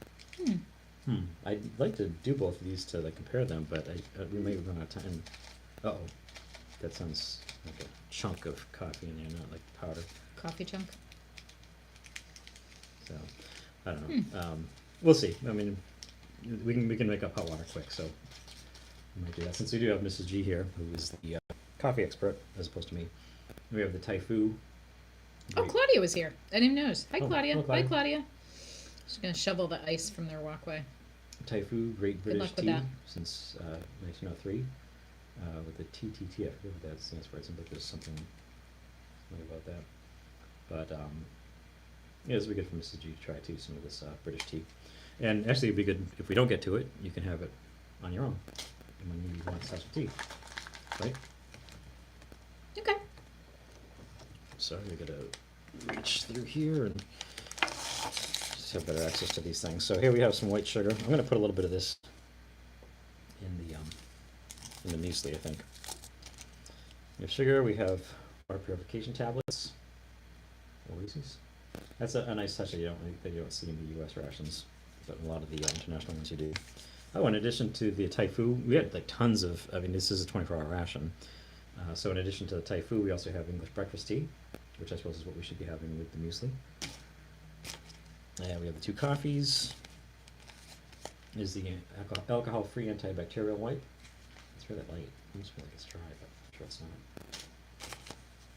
Speaker 1: I'd like to do both of these to compare them, but we may run out of time. Uh-oh. That sounds like a chunk of coffee in there, not like powder.
Speaker 2: Coffee chunk.
Speaker 1: So, I don't know. We'll see. I mean, we can make up hot water quick, so we might do that. Since we do have Mrs. G here, who is the coffee expert, as opposed to me. We have the Taifu.
Speaker 2: Oh, Claudia was here. I didn't even notice. Hi,
Speaker 1: Oh,
Speaker 2: Claudia.
Speaker 1: hello,
Speaker 2: Hi,
Speaker 1: Claudia.
Speaker 2: Claudia. She's gonna shovel the ice from their walkway.
Speaker 1: Taifu Great
Speaker 2: Good
Speaker 1: British
Speaker 2: luck with
Speaker 1: Tea
Speaker 2: that.
Speaker 1: since 1903 with the TTT. I forget what that stands for. It seems like there's something about that. But yeah, this would be good for Mrs. G to try too, some of this British tea. And actually, it'd be good if we don't get to it, you can have it on your own when you want to have some tea, right?
Speaker 2: Okay.
Speaker 1: Sorry, we gotta reach through here and just have better access to these things. So here we have some white sugar. I'm gonna put a little bit of this in the muesli, I think. We have sugar. We have water purification tablets. Oasis. That's a nice touch that you don't see in the U.S. rations, but a lot of the international ones you do. Oh, in addition to the Taifu, we had like tons of. I mean, this is a 24-hour ration. So in addition to the Taifu, we also have English breakfast tea, which I suppose is what we should be having with the muesli. We have the 2 coffees. Is the alcohol-free antibacterial wipe. It's really light. I almost feel like it's dry, but I'm sure it's not.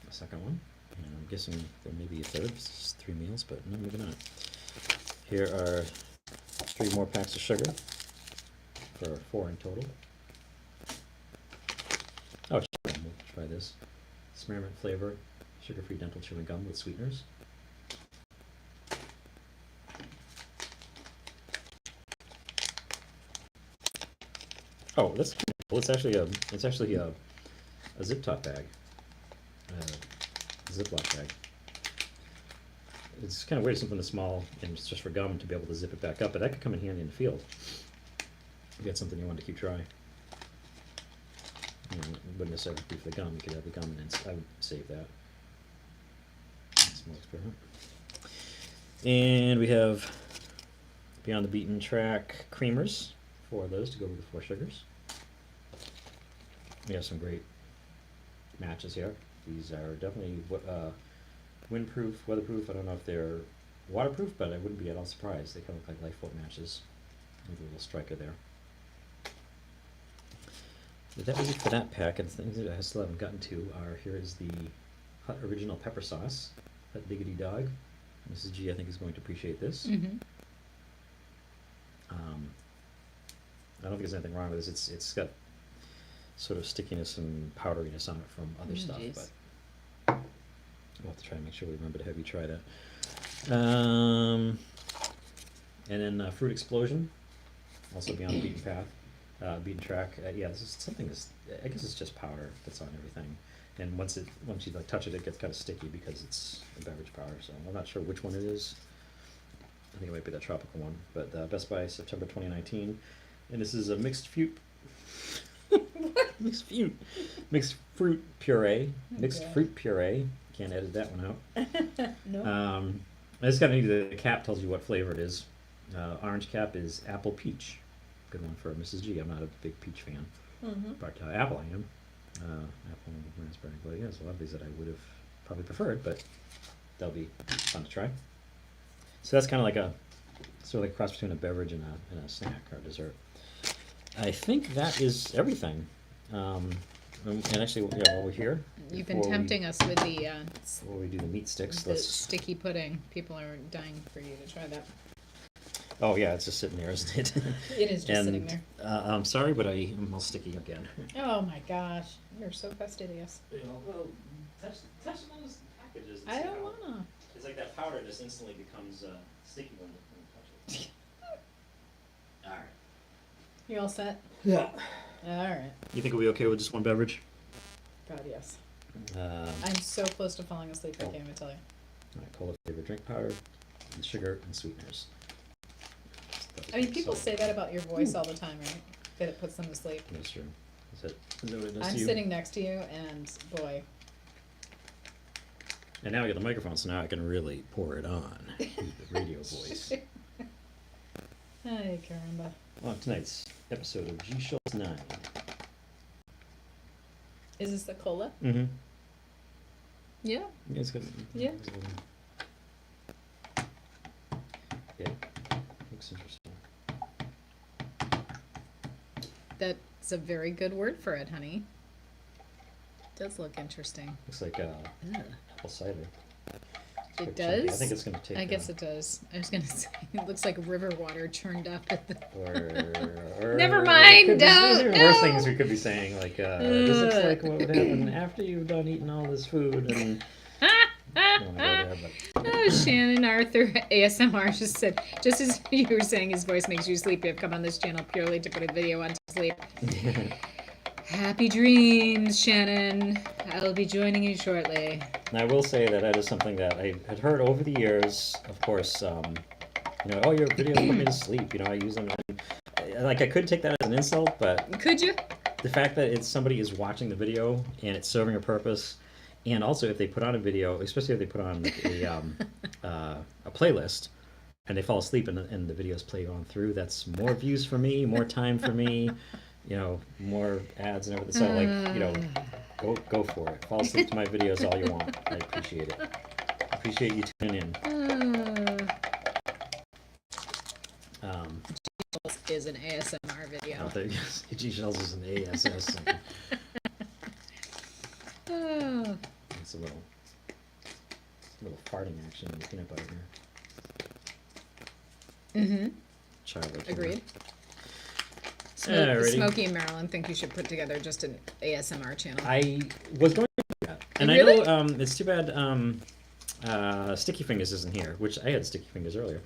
Speaker 1: The second one. And I'm guessing there may be a third. It's 3 meals, but no, maybe not. Here are 3 more packs of sugar for 4 in total. Oh, we'll try this. Spearmint flavor, sugar-free dental chewing gum with sweeteners. Oh, that's cool. It's actually a zip top bag, Ziploc bag. It's kind of weird, something this small and it's just for gum to be able to zip it back up, but that could come in handy in the field. If you got something you want to keep dry. You wouldn't necessarily be for the gum. You could have the gum, and then I would save that. Small experiment. And we have Beyond the Beaten Track creamers, 4 of those to go with the 4 sugars. We have some great matches here. These are definitely windproof, weatherproof. I don't know if they're waterproof, but I wouldn't be at all surprised. They kind of look like lifeboat matches with a little striker there. But that was it for that pack, and things that I still haven't gotten to are, here is the Hut Original Pepper Sauce, Hut Diggity Dog. Mrs. G, I think, is going to appreciate this.
Speaker 2: Mm-hmm.
Speaker 1: I don't think there's anything wrong with this. It's got sort of stickiness and powderiness on it from other stuff,
Speaker 2: geez.
Speaker 1: but we'll have to try and make sure we remember to have you try that. And then Fruit Explosion, also Beyond the Beaten Path, Beaten Track. Yeah, this is something that's, I guess it's just powder that's on everything. And once you like touch it, it gets kind of sticky because it's a beverage powder. So I'm not sure which one it is. I think it might be the tropical one. But Best Buy, September 2019, and this is a mixed fruit puree. Mixed fruit puree. Can't edit that one out.
Speaker 2: No.
Speaker 1: I just got to need the cap tells you what flavor it is. Orange cap is apple peach. Good one for Mrs. G. I'm not a big peach fan, but apple I am. Apple and raspberry. But yeah, there's a lot of these that I would have probably preferred, but they'll be fun to try. So that's kind of like a sort of like a cross between a beverage and a snack or dessert. I think that is everything. And actually, while we're here,
Speaker 2: You've been tempting us with the
Speaker 1: before we do the meat sticks,
Speaker 2: the
Speaker 1: let's.
Speaker 2: sticky pudding. People are dying for you to try that.
Speaker 1: Oh yeah, it's just sitting there, isn't it?
Speaker 2: It is just sitting there.
Speaker 1: I'm sorry, but I'm all sticky again.
Speaker 2: Oh my gosh, you're so fastidious.
Speaker 1: Well, touch those packages.
Speaker 2: I don't wanna.
Speaker 1: It's like that powder just instantly becomes sticky when you touch it. All right.
Speaker 2: You all set?
Speaker 1: Yeah.
Speaker 2: All right.
Speaker 1: You think we'll be okay with just one beverage?
Speaker 2: God, yes.
Speaker 1: All
Speaker 2: I'm so close to falling asleep. I can't even tell you.
Speaker 1: right, cola flavored drink powder, and sugar and sweeteners.
Speaker 2: I mean, people say that about your voice all the time, right? That it puts them to sleep.
Speaker 1: That's true. Is that what it does
Speaker 2: I'm
Speaker 1: to you?
Speaker 2: sitting next to you, and boy,
Speaker 1: And now I got the microphone, so now I can really pour it on. Use the radio voice.
Speaker 2: ay caramba.
Speaker 1: On tonight's episode of gschultz9.
Speaker 2: Is this the cola?
Speaker 1: Mm-hmm.
Speaker 2: Yeah.
Speaker 1: Yeah, it's good.
Speaker 2: Yeah.
Speaker 1: Yeah. Looks interesting.
Speaker 2: That's a very good word for it, honey. Does look interesting.
Speaker 1: Looks like apple cider. It's
Speaker 2: It
Speaker 1: quite chunky. I
Speaker 2: does?
Speaker 1: think it's going to take.
Speaker 2: I guess it does. I was gonna say it looks like river water churned up at the.
Speaker 1: Or
Speaker 2: Never mind,
Speaker 1: There's
Speaker 2: don't,
Speaker 1: even worse
Speaker 2: no.
Speaker 1: things we could be saying, like this looks like what would happen after you've done eating all this food and. I don't wanna go there, but
Speaker 2: Oh, Shannon Arthur ASMR just said, just as you were saying his voice makes you sleepy, I've come on this channel purely to put a video on to sleep. Happy dreams, Shannon. I'll be joining you shortly.
Speaker 1: And I will say that is something that I had heard over the years. Of course, oh, your videos put me to sleep. I use them. And, I could take that as an insult, but
Speaker 2: Could you?
Speaker 1: the fact that somebody is watching the video and it's serving a purpose, and also if they put on a video, especially if they put on like a playlist, and they fall asleep and the videos play on through, that's more views for me, more time for me. More ads and everything. So go for it. Fall asleep to my videos all you want. I appreciate it. Appreciate you tuning in.
Speaker 2: is an ASMR
Speaker 1: I
Speaker 2: video.
Speaker 1: don't think gschultz is an ASS.
Speaker 2: Oh.
Speaker 1: It's a little farting action in the peanut butter here.
Speaker 2: Mm-hmm.
Speaker 1: Childhood humor.
Speaker 2: Agreed.
Speaker 1: Alrighty.
Speaker 2: Smokey and Marilyn think you should put together just an ASMR channel.
Speaker 1: I was going to do that, and
Speaker 2: Really?
Speaker 1: I know it's too bad Sticky Fingers isn't here, which I had Sticky Fingers earlier.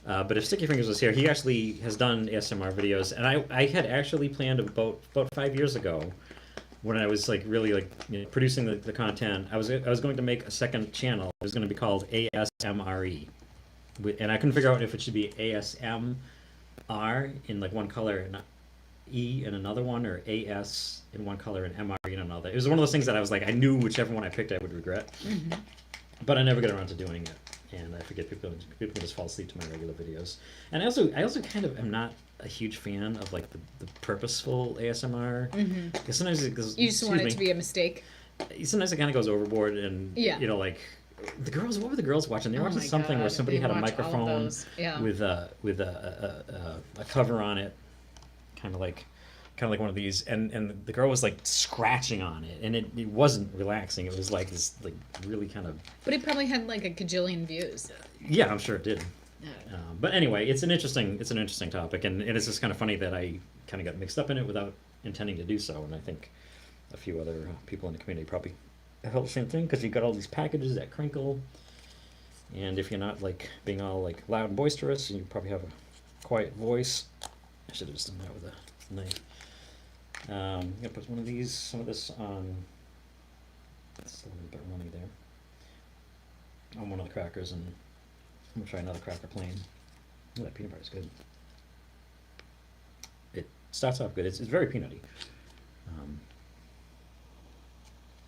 Speaker 1: But if Sticky Fingers was here, he actually has done ASMR videos, and I had actually planned about 5 years ago, when I was like really like producing the content. I was going to make a second channel. It was going to be called ASMRE, and I couldn't figure out if it should be ASMR in like one color and E in another one, or AS in one color and MR in another. It was one of those things that I was like, I knew whichever one I picked I would regret, but I never got around to doing it. And I forget people just fall asleep to my regular videos. And I also kind of am not a huge fan of like the purposeful ASMR. Because sometimes it goes,
Speaker 2: You just want it to be a mistake.
Speaker 1: sometimes it kind of goes overboard, and
Speaker 2: Yeah.
Speaker 1: like what were the girls watching? They were
Speaker 2: Oh
Speaker 1: watching
Speaker 2: my
Speaker 1: something where
Speaker 2: God,
Speaker 1: somebody
Speaker 2: they
Speaker 1: had a
Speaker 2: watch all of
Speaker 1: microphone
Speaker 2: those. Yeah.
Speaker 1: with a cover on it, kind of like one of these, and the girl was like scratching on it, and it wasn't relaxing. It was like this like really kind of,
Speaker 2: But it probably had like a cajillion views.
Speaker 1: yeah, I'm sure it did.
Speaker 2: Yeah.
Speaker 1: But anyway, it's an interesting topic, and it's just kind of funny that I kind of got mixed up in it without intending to do so, and I think a few other people in the community probably felt the same thing, because you got all these packages that crinkle, and if you're not like being all like loud and boisterous, you probably have a quiet voice. I should have just done that with a knife. I'm gonna put some of this on. It's a little bit runny there. On one of the crackers, and I'm gonna try another cracker plain. Oh, that peanut butter is good. It starts off good. It's very peanutty.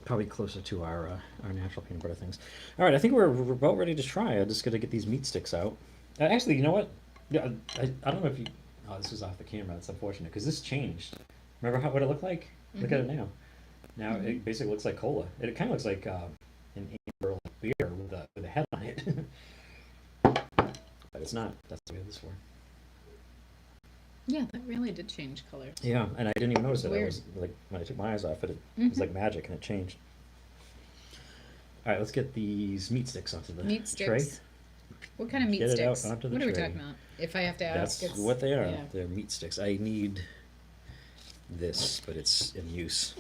Speaker 1: Probably closer to our natural peanut butter things. All right, I think we're about ready to try. I'm just gonna get these meat sticks out. Actually, you know what? Yeah, I don't know if you. Oh, this was off the camera. That's unfortunate, because this changed. Remember what it looked like? Look at it now. Now it basically looks like cola. It kind of looks like an amber beer with a head on it. But it's not. That's what we have this for.
Speaker 2: Yeah, that really did change color.
Speaker 1: Yeah, and I didn't even notice it. I
Speaker 2: Weird.
Speaker 1: was like, when I took my eyes off it, it was like magic, and it changed. All right, let's get these meat sticks onto the
Speaker 2: Meat
Speaker 1: tray.
Speaker 2: sticks. What kind of meat
Speaker 1: Get it out
Speaker 2: sticks?
Speaker 1: onto the
Speaker 2: What are we
Speaker 1: tray.
Speaker 2: talking about? If I have to ask,
Speaker 1: That's
Speaker 2: it's,
Speaker 1: what they are.
Speaker 2: yeah.
Speaker 1: They're meat sticks. I need this, but it's in use.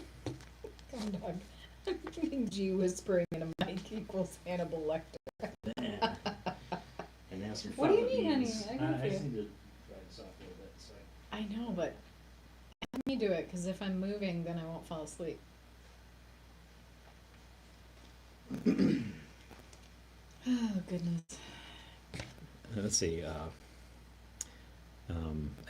Speaker 3: G whispering in a mic equals Hannibal Lecter.
Speaker 1: And now some
Speaker 3: What do you
Speaker 1: fava
Speaker 3: need, honey?
Speaker 1: beans.
Speaker 3: I got
Speaker 1: I
Speaker 3: you.
Speaker 1: just need to dry this off a little bit. So.
Speaker 3: I know, but let me do it, because if I'm moving, then I won't fall asleep. Oh, goodness.
Speaker 1: Let's see.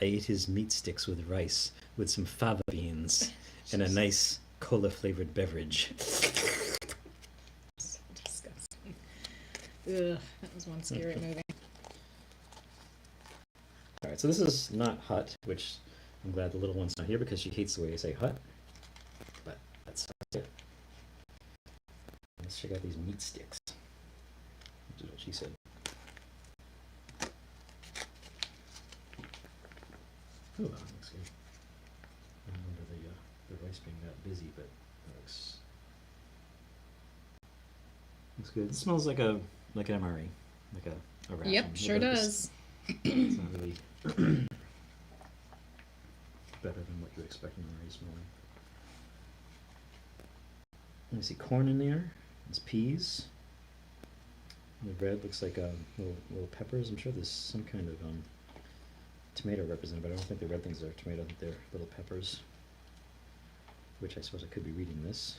Speaker 1: I ate his meat sticks with rice, with some fava beans, and a nice cola-flavored beverage.
Speaker 3: So disgusting.
Speaker 2: Ugh, that was one scary movie.
Speaker 1: All right, so this is not hut, which I'm glad the little one's not here, because she hates the way I say hut. But that's it. Let's check out these meat sticks. Which is what she said. Ooh, that looks good. I don't remember the rice being that busy, but that looks good. It smells like an MRE, like a ration.
Speaker 2: Yep, sure does.
Speaker 1: It's not really better than what you expect an MRE smelling. Let me see, corn in there. There's peas. The red looks like little peppers. I'm sure there's some kind of tomato represented, but I don't think the red things are tomato. I think they're little peppers. Which I suppose I could be reading this.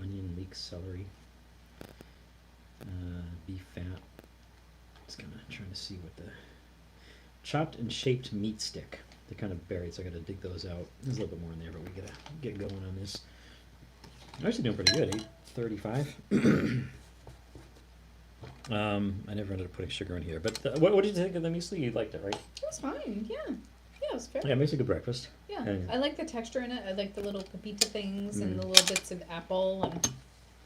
Speaker 1: Onion, leek, celery, beef fat. Just kind of trying to see what the chopped and shaped meat stick. They're kind of buried, so I got to dig those out. There's a little bit more in there, but we gotta get going on this. I'm actually doing pretty good. 8:35. I never ended up putting sugar in here, but what did you think of the muesli? You liked it, right?
Speaker 3: It was fine, yeah. Yeah, it was fair.
Speaker 1: Yeah, it makes a good breakfast.
Speaker 3: Yeah,
Speaker 1: And-
Speaker 3: I like the texture in it. I like the little pepita things and the little bits of apple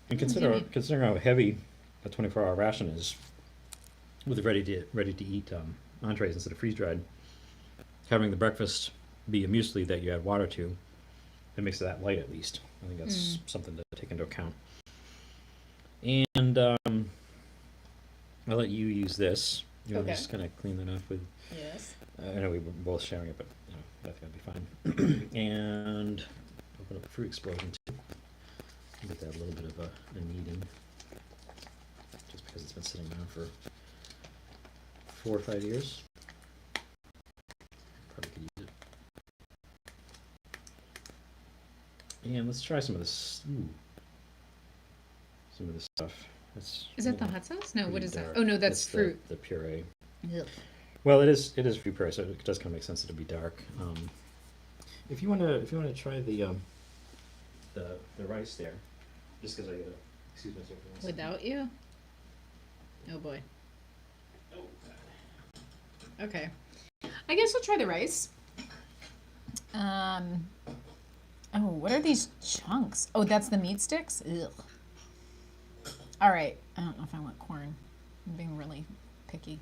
Speaker 3: and
Speaker 1: Considering how heavy a 24-hour ration is, with ready to eat entrees instead of freeze dried, having the breakfast be a muesli that you add water to, it makes it that light at least. I think that's something to take into account. And I'll let you use this. You want to
Speaker 3: Okay.
Speaker 1: just kind of clean that off with.
Speaker 3: Yes.
Speaker 1: I know we were both sharing it, but I think that'll be fine. And open up the fruit explosion too. Get that a little bit of a kneading, just because it's been sitting around for 4 or 5 years. Probably could use it. And let's try some of this. Ooh. Some of this stuff.
Speaker 2: Is that the hot sauce? No, what
Speaker 1: pretty
Speaker 2: is that?
Speaker 1: dark.
Speaker 2: Oh no, that's fruit.
Speaker 1: The puree.
Speaker 2: Ugh.
Speaker 1: Well, it is fruit puree, so it does kind of make sense to be dark. If you wanna try the rice there, just because I gotta excuse myself for 1 second.
Speaker 2: Without you? Oh boy. Okay. I guess I'll try the rice. Oh, what are these chunks? Oh, that's the meat sticks? Ugh. All right. I don't know if I want corn. I'm being really picky.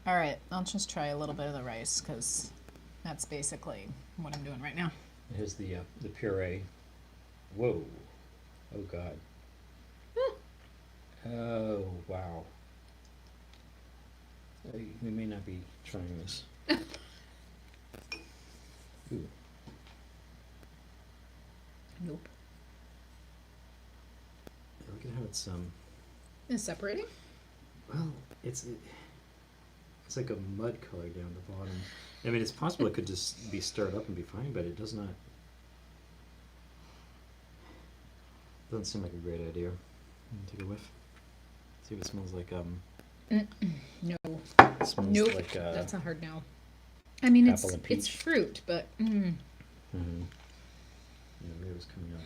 Speaker 2: All right. I'll just try a little bit of the rice because that's basically what I'm doing right now.
Speaker 1: Here's the puree. Whoa. Oh God. Oh wow. We may not be trying this. Ooh.
Speaker 2: Nope.
Speaker 1: Look at how it's
Speaker 2: Is it separating?
Speaker 1: well, it's like a mud color down the bottom. I mean, it's possible it could just be stirred up and be fine, but it does not. Doesn't seem like a great idea. Take a whiff. See what it smells like.
Speaker 2: No.
Speaker 1: It smells
Speaker 2: Nope.
Speaker 1: like
Speaker 2: That's a hard no. I mean,
Speaker 1: apple and
Speaker 2: it's
Speaker 1: peach.
Speaker 2: fruit, but
Speaker 1: Mhm. Yeah, maybe it was coming out.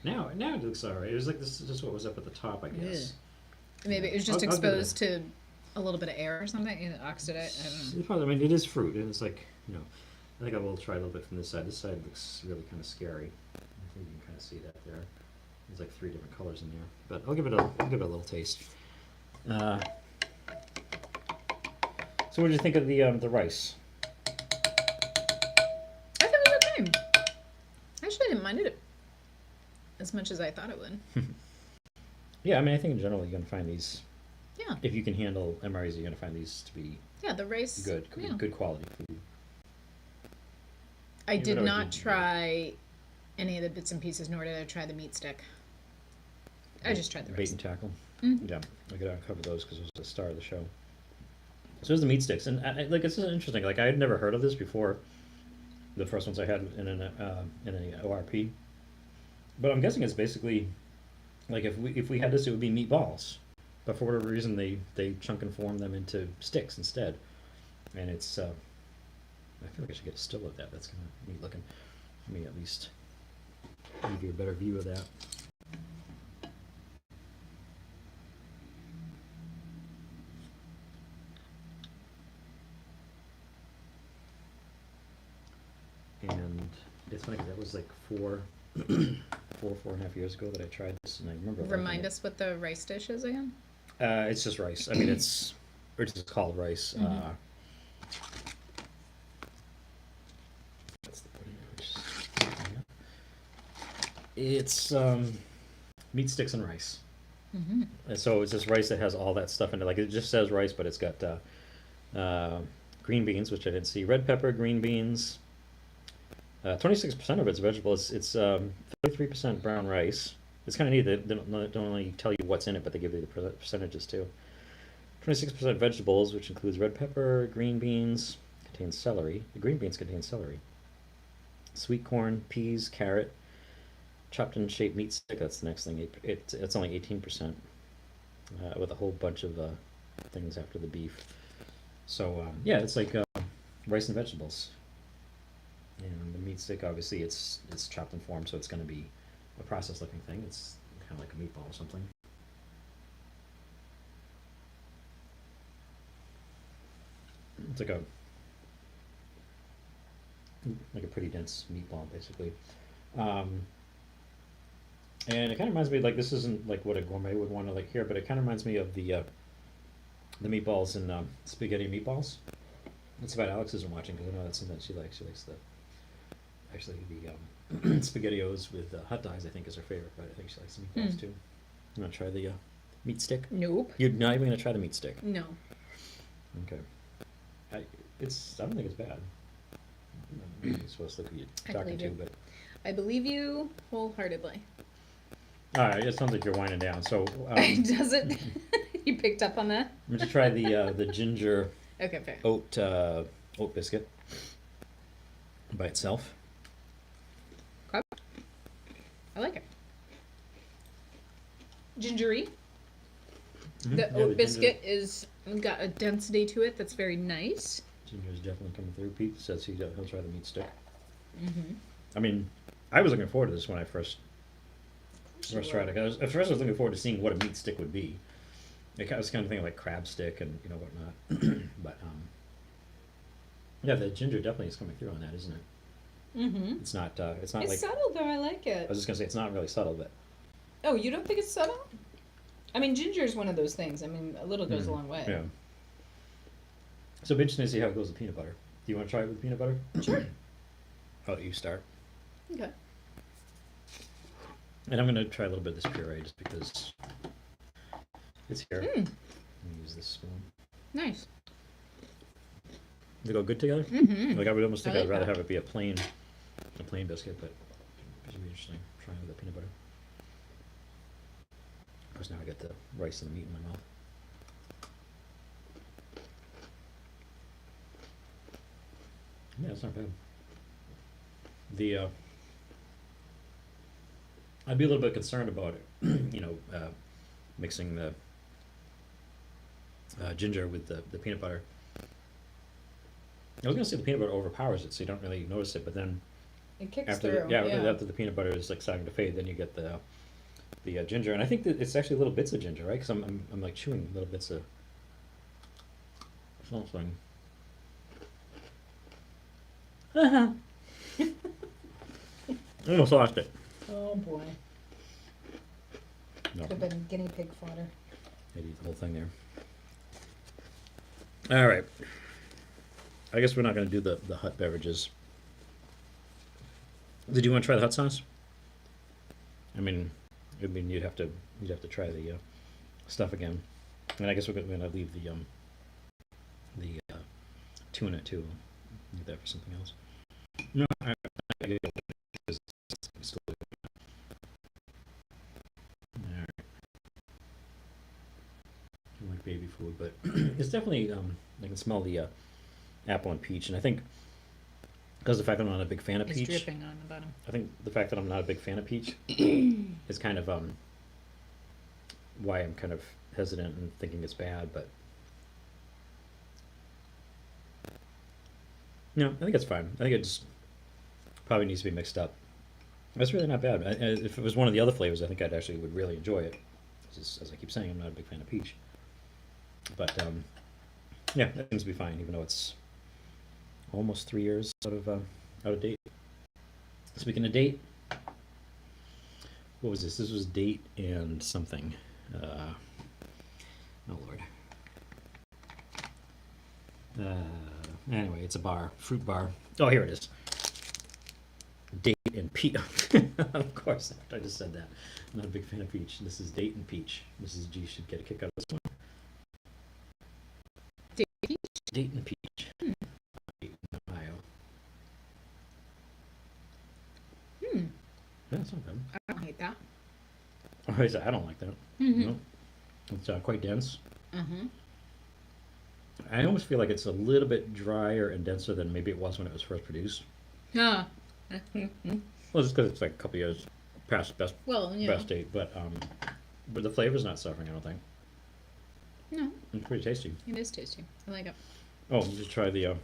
Speaker 1: Now it looks alright. It was like this is just what was up at the top, I guess.
Speaker 2: maybe it was just
Speaker 1: I'll give it a-
Speaker 2: exposed to a little bit of air or something. Either oxidate. I don't know.
Speaker 1: It probably, I mean, it is fruit, and it's like, I think I will try a little bit from this side. This side looks really kind of scary. I think you can kind of see that there. There's like 3 different colors in there, but I'll give it a little taste. So what did you think of the rice?
Speaker 2: I thought it was okay. Actually, I didn't mind it as much as I thought it would.
Speaker 1: Yeah, I mean, I think in general you're gonna find these.
Speaker 2: Yeah.
Speaker 1: If you can handle MREs, you're gonna find these to be
Speaker 2: Yeah, the rice.
Speaker 1: good,
Speaker 2: Yeah.
Speaker 1: good quality food.
Speaker 2: I
Speaker 1: Even
Speaker 2: did
Speaker 1: though it
Speaker 2: not
Speaker 1: didn't-
Speaker 2: try any of the bits and pieces, nor did I try the meat stick. I just tried the
Speaker 1: bait
Speaker 2: rice.
Speaker 1: and tackle.
Speaker 2: Mhm.
Speaker 1: Yeah, I gotta uncover those because it was the star of the show. So there's the meat sticks, and like it's interesting. Like I had never heard of this before. The first ones I had in an ORP, but I'm guessing it's basically like if we had this, it would be meatballs, but for whatever reason they chunk and form them into sticks instead, and it's I feel like I should get a still of that. That's kind of neat looking. Let me at least give you a better view of that. And it's funny 'cause that was like 4.5 years ago that I tried this, and I remember.
Speaker 2: Remind us what the rice dish is again.
Speaker 1: It's just rice. I mean, it's called rice. That's the pudding. It's meat sticks and rice.
Speaker 2: Mm-hmm.
Speaker 1: And so it's just rice that has all that stuff in it. Like it just says rice, but it's got green beans, which I didn't see. Red pepper, green beans. 26% of it's vegetable. It's 33% brown rice. It's kind of neat. They don't only tell you what's in it, but they give you the percentages too. 26% vegetables, which includes red pepper, green beans, contains celery. The green beans contain celery. Sweet corn, peas, carrot, chopped and shaped meat stick. That's the next thing. It's only 18%, with a whole bunch of things after the beef. So yeah, it's like rice and vegetables. And the meat stick, obviously, it's chopped and formed, so it's going to be a processed-looking thing. It's kind of like a meatball or something. It's like a pretty dense meatball, basically. And it kind of reminds me, like, this isn't like what a gourmet would want to like hear, but it kind of reminds me of the meatballs in spaghetti meatballs. That's about Alex isn't watching because I know that's something she likes. She likes the actually the SpaghettiOs with hot dogs. I think is her favorite, but I think she likes the meatballs too. You want to try the meat stick?
Speaker 2: Nope.
Speaker 1: You're not even gonna try the meat stick.
Speaker 2: No.
Speaker 1: Okay. I don't think it's bad. You're supposed to look who you're
Speaker 2: I
Speaker 1: talking
Speaker 2: believe
Speaker 1: to,
Speaker 2: you.
Speaker 1: but
Speaker 2: I believe you wholeheartedly.
Speaker 1: all right. It sounds like you're winding down. So
Speaker 2: Does it? You picked up on that?
Speaker 1: I'm gonna try the ginger
Speaker 2: Okay, fair.
Speaker 1: oat biscuit by itself.
Speaker 2: Okay. I like it. Gingery.
Speaker 1: Mhm.
Speaker 2: The
Speaker 1: Yeah,
Speaker 2: oat
Speaker 1: ginger-
Speaker 2: biscuit is got a density to it that's very nice.
Speaker 1: Ginger's definitely coming through. Pete says he'll try the meat stick.
Speaker 2: Mm-hmm.
Speaker 1: I mean, I was looking forward to this when I first tried it. At first, I was looking forward to seeing what a meat stick would be. I was kind of thinking like crab stick and whatnot. But yeah, the ginger definitely is coming through on that, isn't it?
Speaker 2: Mm-hmm.
Speaker 1: It's not. It's not
Speaker 2: It's
Speaker 1: like.
Speaker 2: subtle though. I like
Speaker 1: I
Speaker 2: it.
Speaker 1: was just gonna say it's not really subtle, but
Speaker 2: Oh, you don't think it's subtle? I mean, ginger is one of those things. I mean, a little goes a
Speaker 1: Mhm.
Speaker 2: long way.
Speaker 1: yeah. So it'll be interesting to see how it goes with peanut butter. Do you want to try it with peanut butter?
Speaker 2: Sure.
Speaker 1: I'll let you start.
Speaker 2: Okay.
Speaker 1: And I'm gonna try a little bit of this puree just because it's here.
Speaker 2: Mm,
Speaker 1: Let me use this spoon.
Speaker 2: nice.
Speaker 1: They go good together.
Speaker 2: Mm-hmm.
Speaker 1: Like I would almost think
Speaker 2: I
Speaker 1: I'd
Speaker 2: like
Speaker 1: rather
Speaker 2: that.
Speaker 1: have it be a plain biscuit, but it should be interesting trying with the peanut butter. Of course, now I get the rice and the meat in my mouth. Yeah, it's not bad. The I'd be a little bit concerned about it, mixing the ginger with the peanut butter. I was gonna say the peanut butter overpowers it, so you don't really notice it. But then
Speaker 2: It kicks
Speaker 1: after
Speaker 2: through.
Speaker 1: after the peanut butter is like starting to fade, then you get the ginger, and I think that it's actually little bits of ginger, right? Because I'm like chewing little bits of something. I almost lost it.
Speaker 2: Oh boy.
Speaker 1: No,
Speaker 2: Could have been guinea pig fodder.
Speaker 1: I'd eat the whole thing there. All right. I guess we're not going to do the hot beverages. Did you want to try the hot sauce? I mean, you'd have to try the stuff again, and I guess we're going to leave the tuna too. Leave that for something else. No, I get it. It's still good. All right. I like baby food, but it's definitely I can smell the apple and peach, and I think because the fact that I'm not a big fan of
Speaker 2: It's
Speaker 1: peach.
Speaker 2: dripping on the bottom.
Speaker 1: I think the fact that I'm not a big fan of peach is kind of why I'm kind of hesitant and thinking it's bad, but no, I think it's fine. I think it just probably needs to be mixed up. That's really not bad. If it was one of the other flavors, I think I'd actually would really enjoy it. Just, as I keep saying, I'm not a big fan of peach, but yeah, that seems to be fine, even though it's almost 3 years out of date. Speaking of date, what was this? This was date and something. Oh Lord. Anyway, it's a bar, fruit bar. Oh, here it is. Date and peach. Of course, after I just said that, I'm not a big fan of peach. This is date and peach. Mrs. G should get a kick out of this one.
Speaker 2: Date peach?
Speaker 1: Date and peach. Dayton, Ohio.
Speaker 2: Hmm.
Speaker 1: Yeah, that's not bad.
Speaker 2: I don't hate that.
Speaker 1: Oh, I don't like that.
Speaker 2: Mm-hmm.
Speaker 1: No. It's quite dense.
Speaker 2: Mm-hmm.
Speaker 1: I almost feel like it's a little bit drier and denser than maybe it was when it was first produced.
Speaker 2: Ah.
Speaker 1: Well, just because it's like a couple years past best
Speaker 2: Well, you know.
Speaker 1: date, but the flavor's not suffering. I don't think.
Speaker 2: No,
Speaker 1: It's pretty tasty.
Speaker 2: it is tasty. I like it.
Speaker 1: Oh, you should try the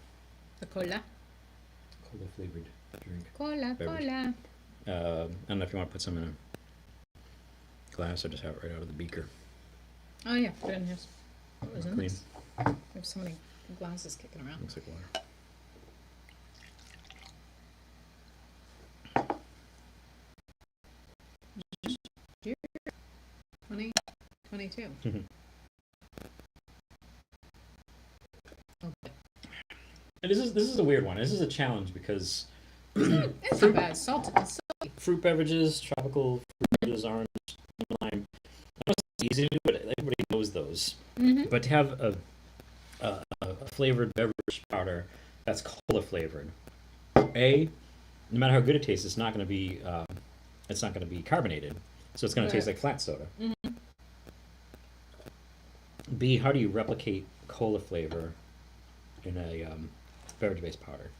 Speaker 2: The cola.
Speaker 1: cola flavored drink.
Speaker 2: Cola,
Speaker 1: Beverage.
Speaker 2: cola.
Speaker 1: I don't know if you want to put some in a glass or just have it right out of the beaker.
Speaker 2: Oh yeah, put it in here. What was in
Speaker 1: Clean.
Speaker 2: this? There's so many glasses kicking around.
Speaker 1: Looks like water.
Speaker 2: 2022.
Speaker 1: Mhm.
Speaker 2: Okay.
Speaker 1: And this is a weird one. This is a challenge because
Speaker 2: It's not bad. Salt.
Speaker 1: fruit beverages, tropical fruit beverages, orange, lime. I know it's easy to do, but everybody knows those.
Speaker 2: Mm-hmm.
Speaker 1: But to have a flavored beverage powder that's cola flavored, no matter how good it tastes, it's not going to be carbonated, so it's going to taste like flat soda.
Speaker 2: Mm-hmm.
Speaker 1: B, how do you replicate cola flavor in a beverage-based powder?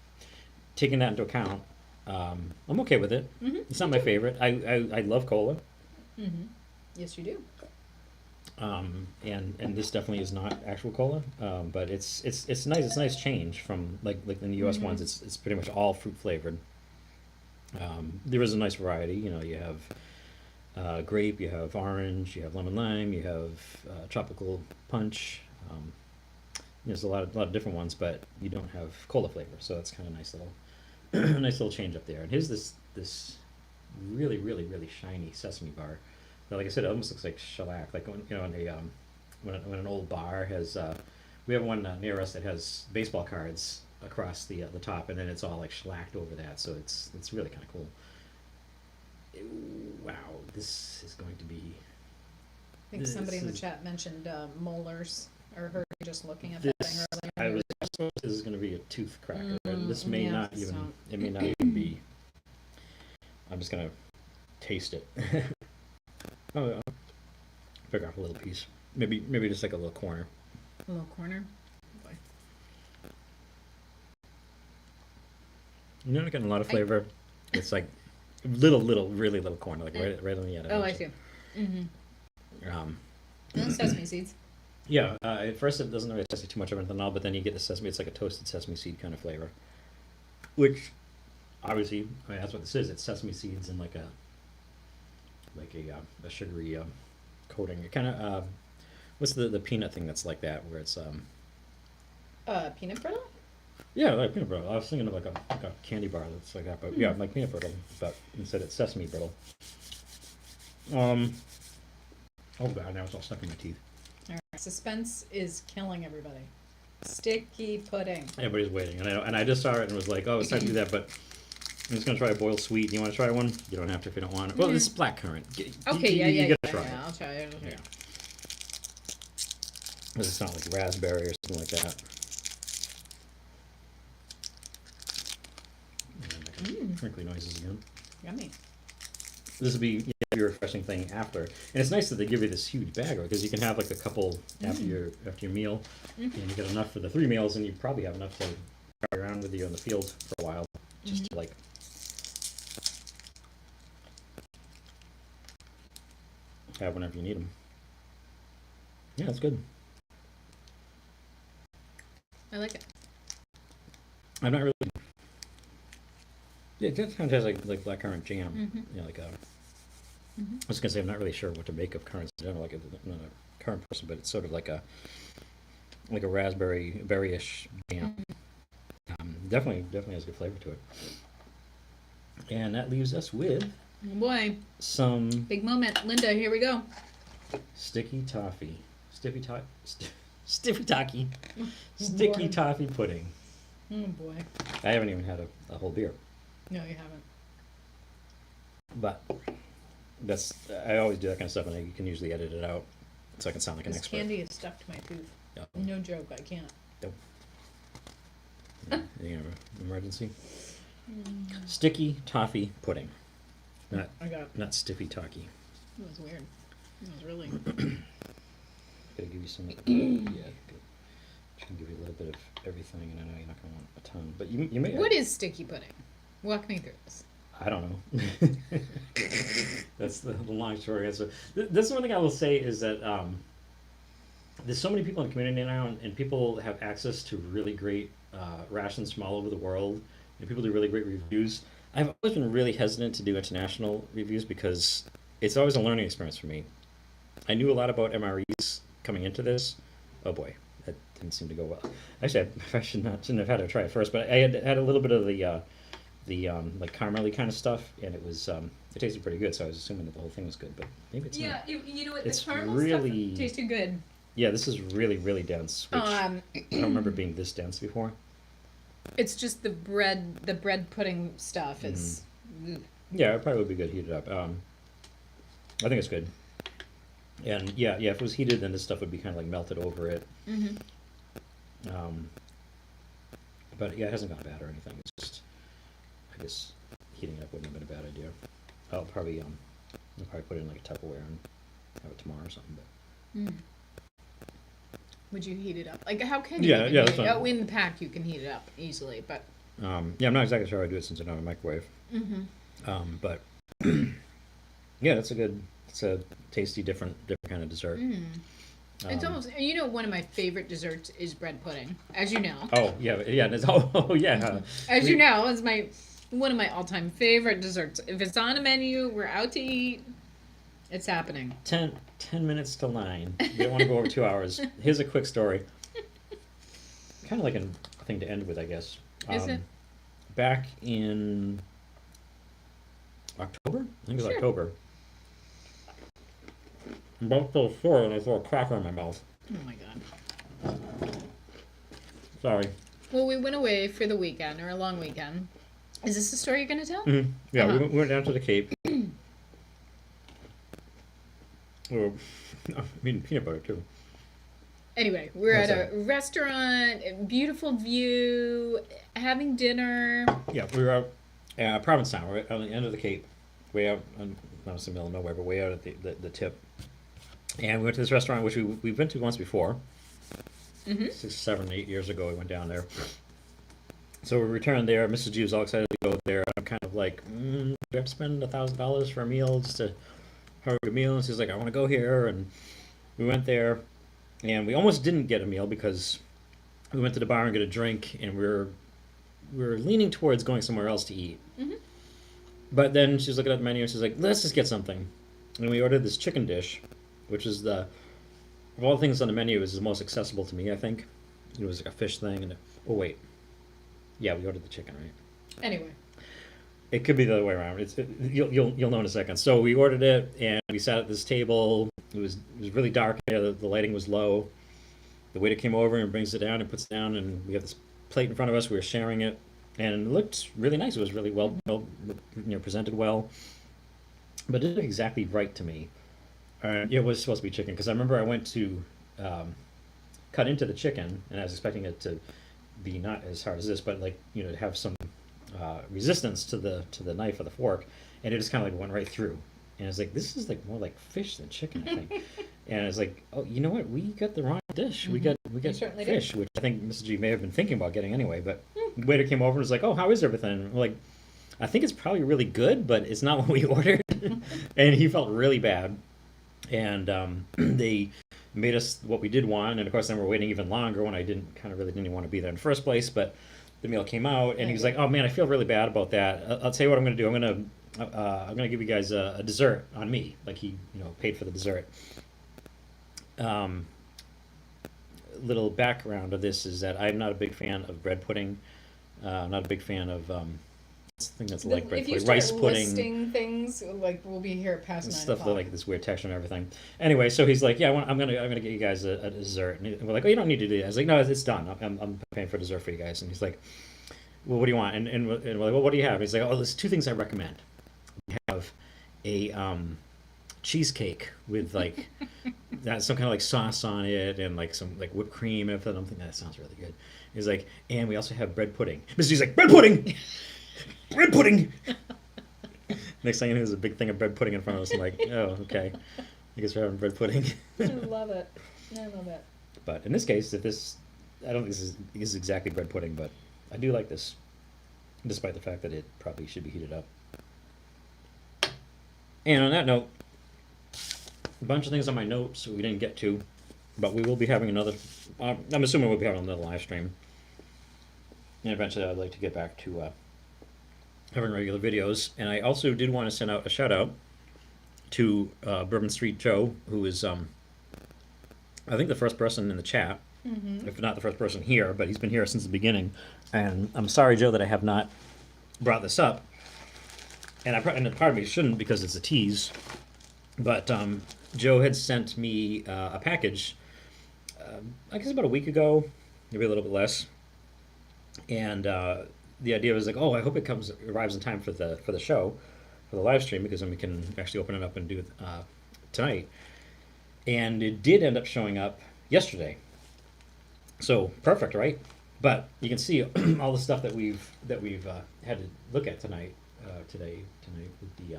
Speaker 1: Taking that into account, I'm okay with it.
Speaker 2: Mm-hmm.
Speaker 1: It's not my favorite. I love cola.
Speaker 2: Mm-hmm. Yes, you do.
Speaker 1: And this definitely is not actual cola, but it's nice. It's a nice change from like in the U.S. ones. It's pretty much all fruit flavored. There is a nice variety. You know, you have grape, you have orange, you have lemon lime, you have tropical punch. There's a lot of different ones, but you don't have cola flavor, so that's kind of nice little nice little change up there. And here's this really shiny sesame bar. But like I said, it almost looks like shellac, like when, you know, when an old bar has. We have one near us that has baseball cards across the top, and then it's all like shellacked over that, so it's really kind of cool. Wow, this is going to be.
Speaker 3: I think somebody in the
Speaker 1: This is-
Speaker 3: chat mentioned molars, or heard me just looking at
Speaker 1: This,
Speaker 3: that thing
Speaker 1: I
Speaker 3: earlier.
Speaker 1: was supposed this is going to be a tooth cracker. This may
Speaker 3: yeah,
Speaker 1: not even.
Speaker 3: so-
Speaker 1: It may not even be. I'm just gonna taste it. Oh, yeah. Pick off a little piece. Maybe just like a little corner.
Speaker 2: A little corner.
Speaker 1: You're not getting a lot of flavor. It's like really little corner, like right on the end.
Speaker 2: Oh, I see. Mm-hmm.
Speaker 3: Sesame seeds.
Speaker 1: Yeah. At first, it doesn't really taste like too much of anything at all, but then you get the sesame. It's like a toasted sesame seed kind of flavor, which obviously, I mean, that's what this is. It's sesame seeds and like a sugary coating. It kind of what's the peanut thing that's like that, where it's
Speaker 3: Peanut brittle?
Speaker 1: yeah, like peanut brittle. I was thinking of like a candy bar that's like that, but yeah, like peanut brittle, but instead it's sesame brittle. Oh god, now it's all stuck in my teeth.
Speaker 3: All right. Suspense is killing everybody. Sticky pudding.
Speaker 1: Everybody's waiting, and I just saw it and was like, oh, it's time to do that, but I'm just gonna try a boiled sweet. You want to try one? You don't have to if you don't want it. Well, this is blackcurrant.
Speaker 2: Okay,
Speaker 1: you
Speaker 2: yeah.
Speaker 1: gotta try it.
Speaker 2: I'll try it.
Speaker 1: Yeah. Because it's not like raspberry or something like that. Crinkly noises again.
Speaker 3: Yummy.
Speaker 1: This would be a refreshing thing after, and it's nice that they give you this huge bag because you can have like a couple after your meal, and you get enough for the 3 meals, and you probably have enough to carry around with you in the field for a while, just to like. Have whenever you need them. Yeah, it's good.
Speaker 2: I like it.
Speaker 1: I'm not really. Yeah, it kind of tastes like blackcurrant jam. You know, like a. I was gonna say I'm not really sure what to make of currants. I don't know, like I'm not a currant person, but it's sort of like a raspberry berry-ish jam. Definitely has good flavor to it. And that leaves us with
Speaker 2: Oh boy,
Speaker 1: some
Speaker 2: big moment. Linda, here we go.
Speaker 1: sticky toffee, sticky toffee pudding.
Speaker 2: Oh boy.
Speaker 1: I haven't even had a whole beer.
Speaker 2: No, you haven't.
Speaker 1: But I always do that kind of stuff, and you can usually edit it out, so I can sound like an
Speaker 2: This
Speaker 1: expert.
Speaker 2: candy is stuck to my tooth.
Speaker 1: Yeah.
Speaker 2: No joke, I can't.
Speaker 1: Yeah, you have an emergency. Sticky toffee pudding,
Speaker 2: I got.
Speaker 1: not stiffy talkie.
Speaker 2: It was weird. It was really.
Speaker 1: Gotta give you some. Yeah, good. Just gonna give you a little bit of everything, and I know you're not gonna want a ton, but you may.
Speaker 2: What is sticky pudding? Walk me through this.
Speaker 1: I don't know. That's the long story answer. This is one thing I will say is that there's so many people in the community now, and people have access to really great rations from all over the world, and people do really great reviews. I've always been really hesitant to do international reviews because it's always a learning experience for me. I knew a lot about MREs coming into this. Oh boy, that didn't seem to go well. Actually, I shouldn't have had to try it first, but I had a little bit of the like caramelly kind of stuff, and it was it tasted pretty good. So I was assuming that the whole thing was good, but maybe it's
Speaker 4: Yeah,
Speaker 1: not.
Speaker 4: you know what?
Speaker 1: It's
Speaker 4: The caramel
Speaker 1: really
Speaker 2: Tasted good.
Speaker 1: yeah. This is really dense. Which I don't remember being this dense before.
Speaker 2: It's just the bread pudding stuff is.
Speaker 1: Yeah, it probably would be good heated up. I think it's good. And yeah, if it was heated, then this stuff would be kind of like melted over it. But yeah, it hasn't gone bad or anything. It's just, I guess, heating it up wouldn't have been a bad idea. I'll probably put it in like a Tupperware and have it tomorrow or something. But
Speaker 2: Would you heat it up? Like, how can you?
Speaker 1: Yeah,
Speaker 2: even
Speaker 1: yeah,
Speaker 2: heat
Speaker 1: that's
Speaker 2: it?
Speaker 1: fine.
Speaker 2: Oh, in the pack you can heat it up easily, but.
Speaker 1: yeah, I'm not exactly sure how I do it since I don't have a microwave. But yeah, it's a tasty, different kind of dessert.
Speaker 2: It's almost, one of my favorite desserts is bread pudding, as you know.
Speaker 1: Oh yeah. It's, yeah.
Speaker 2: As you know, it's one of my all-time favorite desserts. If it's on a menu, we're out to eat. It's happening.
Speaker 1: 10 minutes till 9. We don't want to go over 2 hours. Here's a quick story. Kind of like a thing to end with, I guess.
Speaker 2: Is it?
Speaker 1: Back in October? I think it was
Speaker 2: Sure.
Speaker 1: October. I'm about to throw and I throw a cracker in my mouth.
Speaker 2: Oh my god.
Speaker 1: Sorry.
Speaker 2: Well, we went away for the weekend, or a long weekend. Is this the story you're going to tell?
Speaker 1: Yeah,
Speaker 2: Uh-huh.
Speaker 1: we went down to the Cape. Peanut butter too.
Speaker 2: Anyway, we're
Speaker 1: Oh,
Speaker 2: at
Speaker 1: sorry.
Speaker 2: a restaurant, beautiful view, having dinner.
Speaker 1: Yeah, we were out Provincetown, right on the end of the Cape, way out, not in the middle of nowhere, but way out at the tip. And we went to this restaurant, which we've been to once before. 6, 7, 8 years ago, we went down there. So we returned there. Mrs. G was all excited to go there. I'm kind of like, do I have to spend $1,000 for a meal just to have a good meal? And she's like, I want to go here. And we went there, and we almost didn't get a meal because we went to the bar and get a drink, and we were leaning towards going somewhere else to eat. But then she's looking at the menu and she's like, let's just get something. And we ordered this chicken dish, which is of all the things on the menu, is the most accessible to me, I think. It was like a fish thing. And oh, wait. Yeah, we ordered the chicken, right?
Speaker 2: Anyway.
Speaker 1: It could be the other way around. You'll know in a second. So we ordered it, and we sat at this table. It was really dark in there. The lighting was low. The waiter came over and brings it down and puts it down, and we have this plate in front of us. We were sharing it, and it looked really nice. It was really well presented well, but it didn't look exactly right to me. It was supposed to be chicken because I remember I went to cut into the chicken, and I was expecting it to be not as hard as this, but to have some resistance to the knife or the fork, and it just kind of went right through. And I was like, this is more like fish than chicken, I think. And I was like, oh, you know what? We got the wrong dish. We got
Speaker 2: certainly
Speaker 1: fish, which I think Mrs. G may have been thinking about getting anyway. But the waiter came over and was like, oh, how is everything? And we're like, I think it's probably really good, but it's not what we ordered. And he felt really bad. And they made us what we did want, and of course then we're waiting even longer when I didn't even want to be there in the first place. But the meal came out, and he was like, "Oh man, I feel really bad about that. I'll tell you what I'm going to do. I'm gonna give you guys a dessert on me." Like he paid for the dessert. Little background of this is that I'm not a big fan of bread pudding. I'm not a big fan of thing that's like bread
Speaker 2: If you
Speaker 1: pudding,
Speaker 2: start
Speaker 1: rice pudding.
Speaker 2: listing things, we'll be here past 9
Speaker 1: Stuff
Speaker 2: o'clock.
Speaker 1: like this weird texture and everything. Anyway, so he's like, "Yeah, I'm gonna get you guys a dessert." And we're like, "Oh, you don't need to do that." I was like, "No, it's done. I'm paying for dessert for you guys." And he's like, "Well, what do you want?" And we're like, "Well, what do you have?" And he's like, "Oh, there's 2 things I recommend. We have a cheesecake with that some kind of sauce on it and some whipped cream." And I'm thinking that sounds really good. He's like, "And we also have bread pudding." Mr. G's like, "Bread pudding." Bread pudding. Next thing you know, there's a big thing of bread pudding in front of us. I'm like, oh, okay. I guess we're having bread pudding.
Speaker 2: I love it. I love it.
Speaker 1: But in this case, I don't think this is exactly bread pudding, but I do like this, despite the fact that it probably should be heated up. And on that note, a bunch of things on my notes we didn't get to, but we will be having another. I'm assuming we'll be having another live stream. And eventually, I'd like to get back to having regular videos. And I also did want to send out a shout out to Bourbon Street Joe, who is, I think, the first person in the chat, if not the first person here, but he's been here since the beginning. And I'm sorry, Joe, that I have not brought this up. And part of me shouldn't because it's a tease. But Joe had sent me a package, I guess about a week ago, maybe a little bit less. And the idea was like, oh, I hope it arrives in time for the show, for the live stream, because then we can actually open it up and do it tonight. And it did end up showing up yesterday. So perfect, right? But you can see all the stuff that we've had to look at tonight with the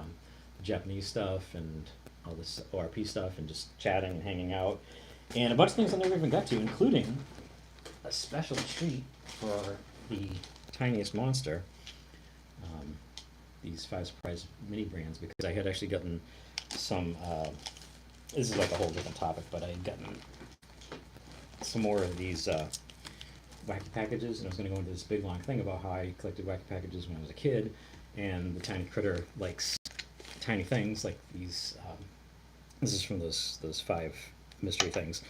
Speaker 1: Japanese stuff and all this ORP stuff and just chatting and hanging out, and a bunch of things I never even got to, including a special treat for the tiniest monster. These 5 surprise mini brands, because I had actually gotten some. This is like a whole different topic, but I had gotten some more of these wacky packages, and I was going to go into this big long thing about how I collected wacky packages when I was a kid, and the tiny critter likes tiny things like these. This is from those 5 mystery things,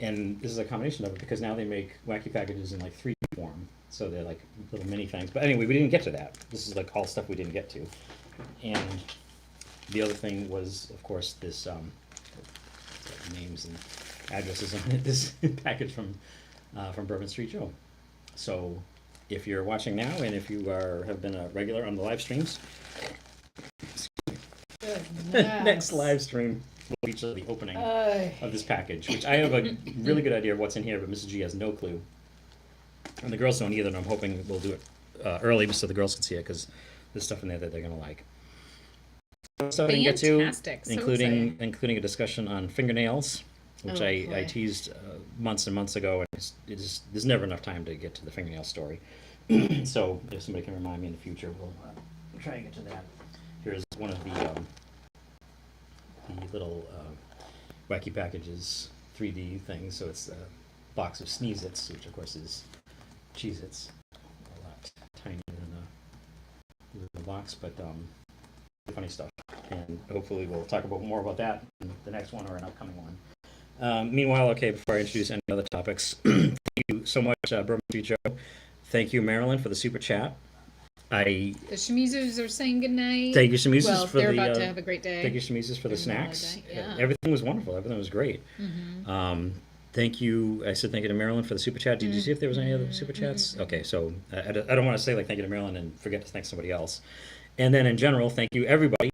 Speaker 1: and this is a combination of it because now they make wacky packages in like 3D form, so they're like little mini things. But anyway, we didn't get to that. This is like all stuff we didn't get to, and the other thing was, of course, this names and addresses on it. This package from Bourbon Street Joe. So if you're watching now, and if you have been a regular on the live streams, next live stream will feature the opening of this package, which I have a really good idea of what's in here, but Mrs. G has no clue. And the girls don't either, and I'm hoping we'll do it early so the girls can see it, because there's stuff in there that they're going to like. Stuff I didn't get to,
Speaker 2: Fantastic. So
Speaker 1: including a discussion on fingernails, which I teased months and months ago, and there's never enough time to get to the fingernail story. So if somebody can remind me in the future, we'll try and get to that. Here's one of the little wacky packages, 3D things. So it's a box of Sneeze-Its, which of course is Cheez-Its, a lot tinier than the box, but funny stuff. And hopefully we'll talk about more about that in the next one or an upcoming one. Meanwhile, okay, before I introduce any other topics, thank you so much, Bourbon Street Joe. Thank you, Marilyn, for the super chat.
Speaker 2: the Shimizus are saying goodnight.
Speaker 1: Thank you, Shimizus,
Speaker 2: Well,
Speaker 1: for
Speaker 2: they're
Speaker 1: the.
Speaker 2: about to have a great day.
Speaker 1: Thank you, Shimizus, for the snacks.
Speaker 2: holiday, yeah.
Speaker 1: Everything was wonderful. Everything was great. Thank you. I said thank you to Marilyn for the super chat. Did you see if there was any other super chats? Okay, so I don't want to say like thank you to Marilyn and forget to thank somebody else. And then in general, thank you everybody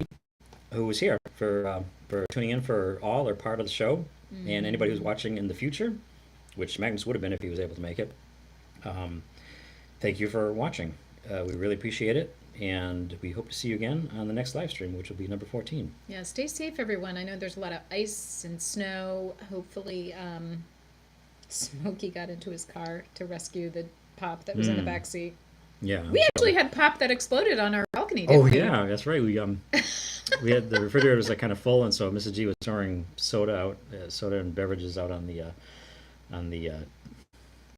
Speaker 1: who was here for tuning in for all or part of the show, and anybody who's watching in the future, which Magnus would have been if he was able to make it. Thank you for watching. We really appreciate it, and we hope to see you again on the next live stream, which will be number 14.
Speaker 2: Yeah, stay safe, everyone. I know there's a lot of ice and snow. Hopefully, Smokey got into his car to rescue the pop that was in the back seat.
Speaker 1: Yeah.
Speaker 2: We actually had pop that exploded on our balcony. Didn't
Speaker 1: Oh
Speaker 2: we?
Speaker 1: yeah, that's right. We had the refrigerator was like kind of full, and so Mrs. G was storing soda and beverages out on the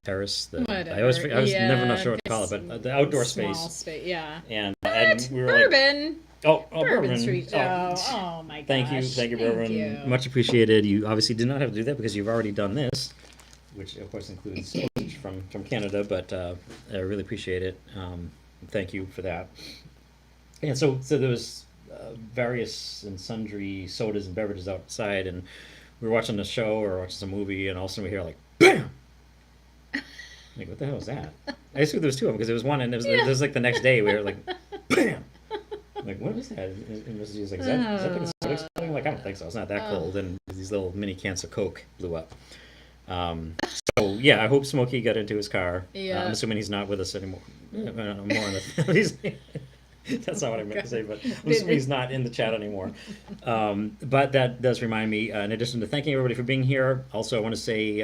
Speaker 1: terrace. I was never not sure what to call it, but the outdoor
Speaker 2: Small
Speaker 1: space.
Speaker 2: Yeah.
Speaker 1: And we were
Speaker 2: Bourbon.
Speaker 1: like,
Speaker 2: Bourbon Street.
Speaker 1: Oh,
Speaker 2: Oh my gosh.
Speaker 1: thank you, Bourbon.
Speaker 2: you.
Speaker 1: Much appreciated. You obviously did not have to do that because you've already done this, which of course includes postage from Canada, but I really appreciate it. Thank you for that. And so there was various and sundry sodas and beverages outside, and we were watching a show or watching some movie, and all of a sudden we hear like, BAM! Like, what the hell was that? I assumed there was 2 of them because there was one, and it was like the next day we were like, BAM! Like, what was that? And Mrs. G was like, is that the soda exploding? Like, I don't think so. It's not that cold. And these little mini cans of Coke blew up. So yeah, I hope Smokey got into his car.
Speaker 2: Yeah.
Speaker 1: I'm assuming he's not with us anymore. That's not what I meant to say, but I'm assuming he's not in the chat anymore. But that does remind me, in addition to thanking everybody for being here, also I want to say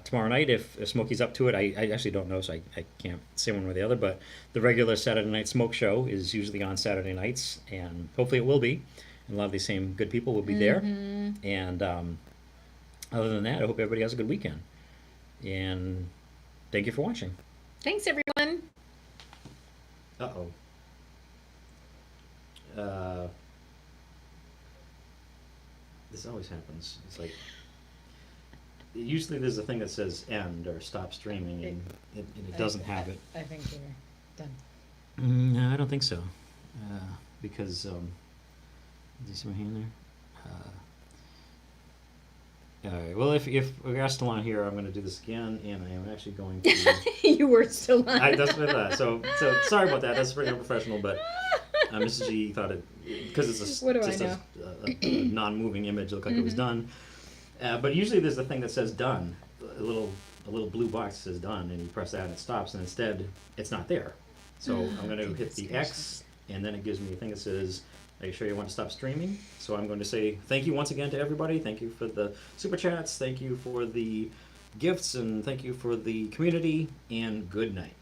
Speaker 1: tomorrow night, if Smokey's up to it, I actually don't know, so I can't say one way or the other, but the regular Saturday Night Smoke Show is usually on Saturday nights, and hopefully it will be. And a lot of these same good people will be there. And other than that, I hope everybody has a good weekend. And thank you for watching.
Speaker 2: Thanks, everyone.
Speaker 1: Uh-oh. This always happens. It's like, usually there's a thing that says end or stop streaming, and it doesn't have it.
Speaker 2: I think we're done.
Speaker 1: No, I don't think so. Because, do you see my hand there? All right. Well, if we're still on here, I'm going to do this again, and I am actually going to.
Speaker 2: You were still on.
Speaker 1: That's what I thought. So sorry about that. That's pretty unprofessional, but Mrs. G thought it because it's
Speaker 2: What do I
Speaker 1: just
Speaker 2: know?
Speaker 1: a non-moving image. It looked like it was done. But usually there's a thing that says done. A little blue box that says done, and you press that and it stops. And instead, it's not there. So I'm going to hit the X, and then it gives me a thing that says, "Are you sure you want to stop streaming?" So I'm going to say thank you once again to everybody. Thank you for the super chats. Thank you for the gifts, and thank you for the community. And good night.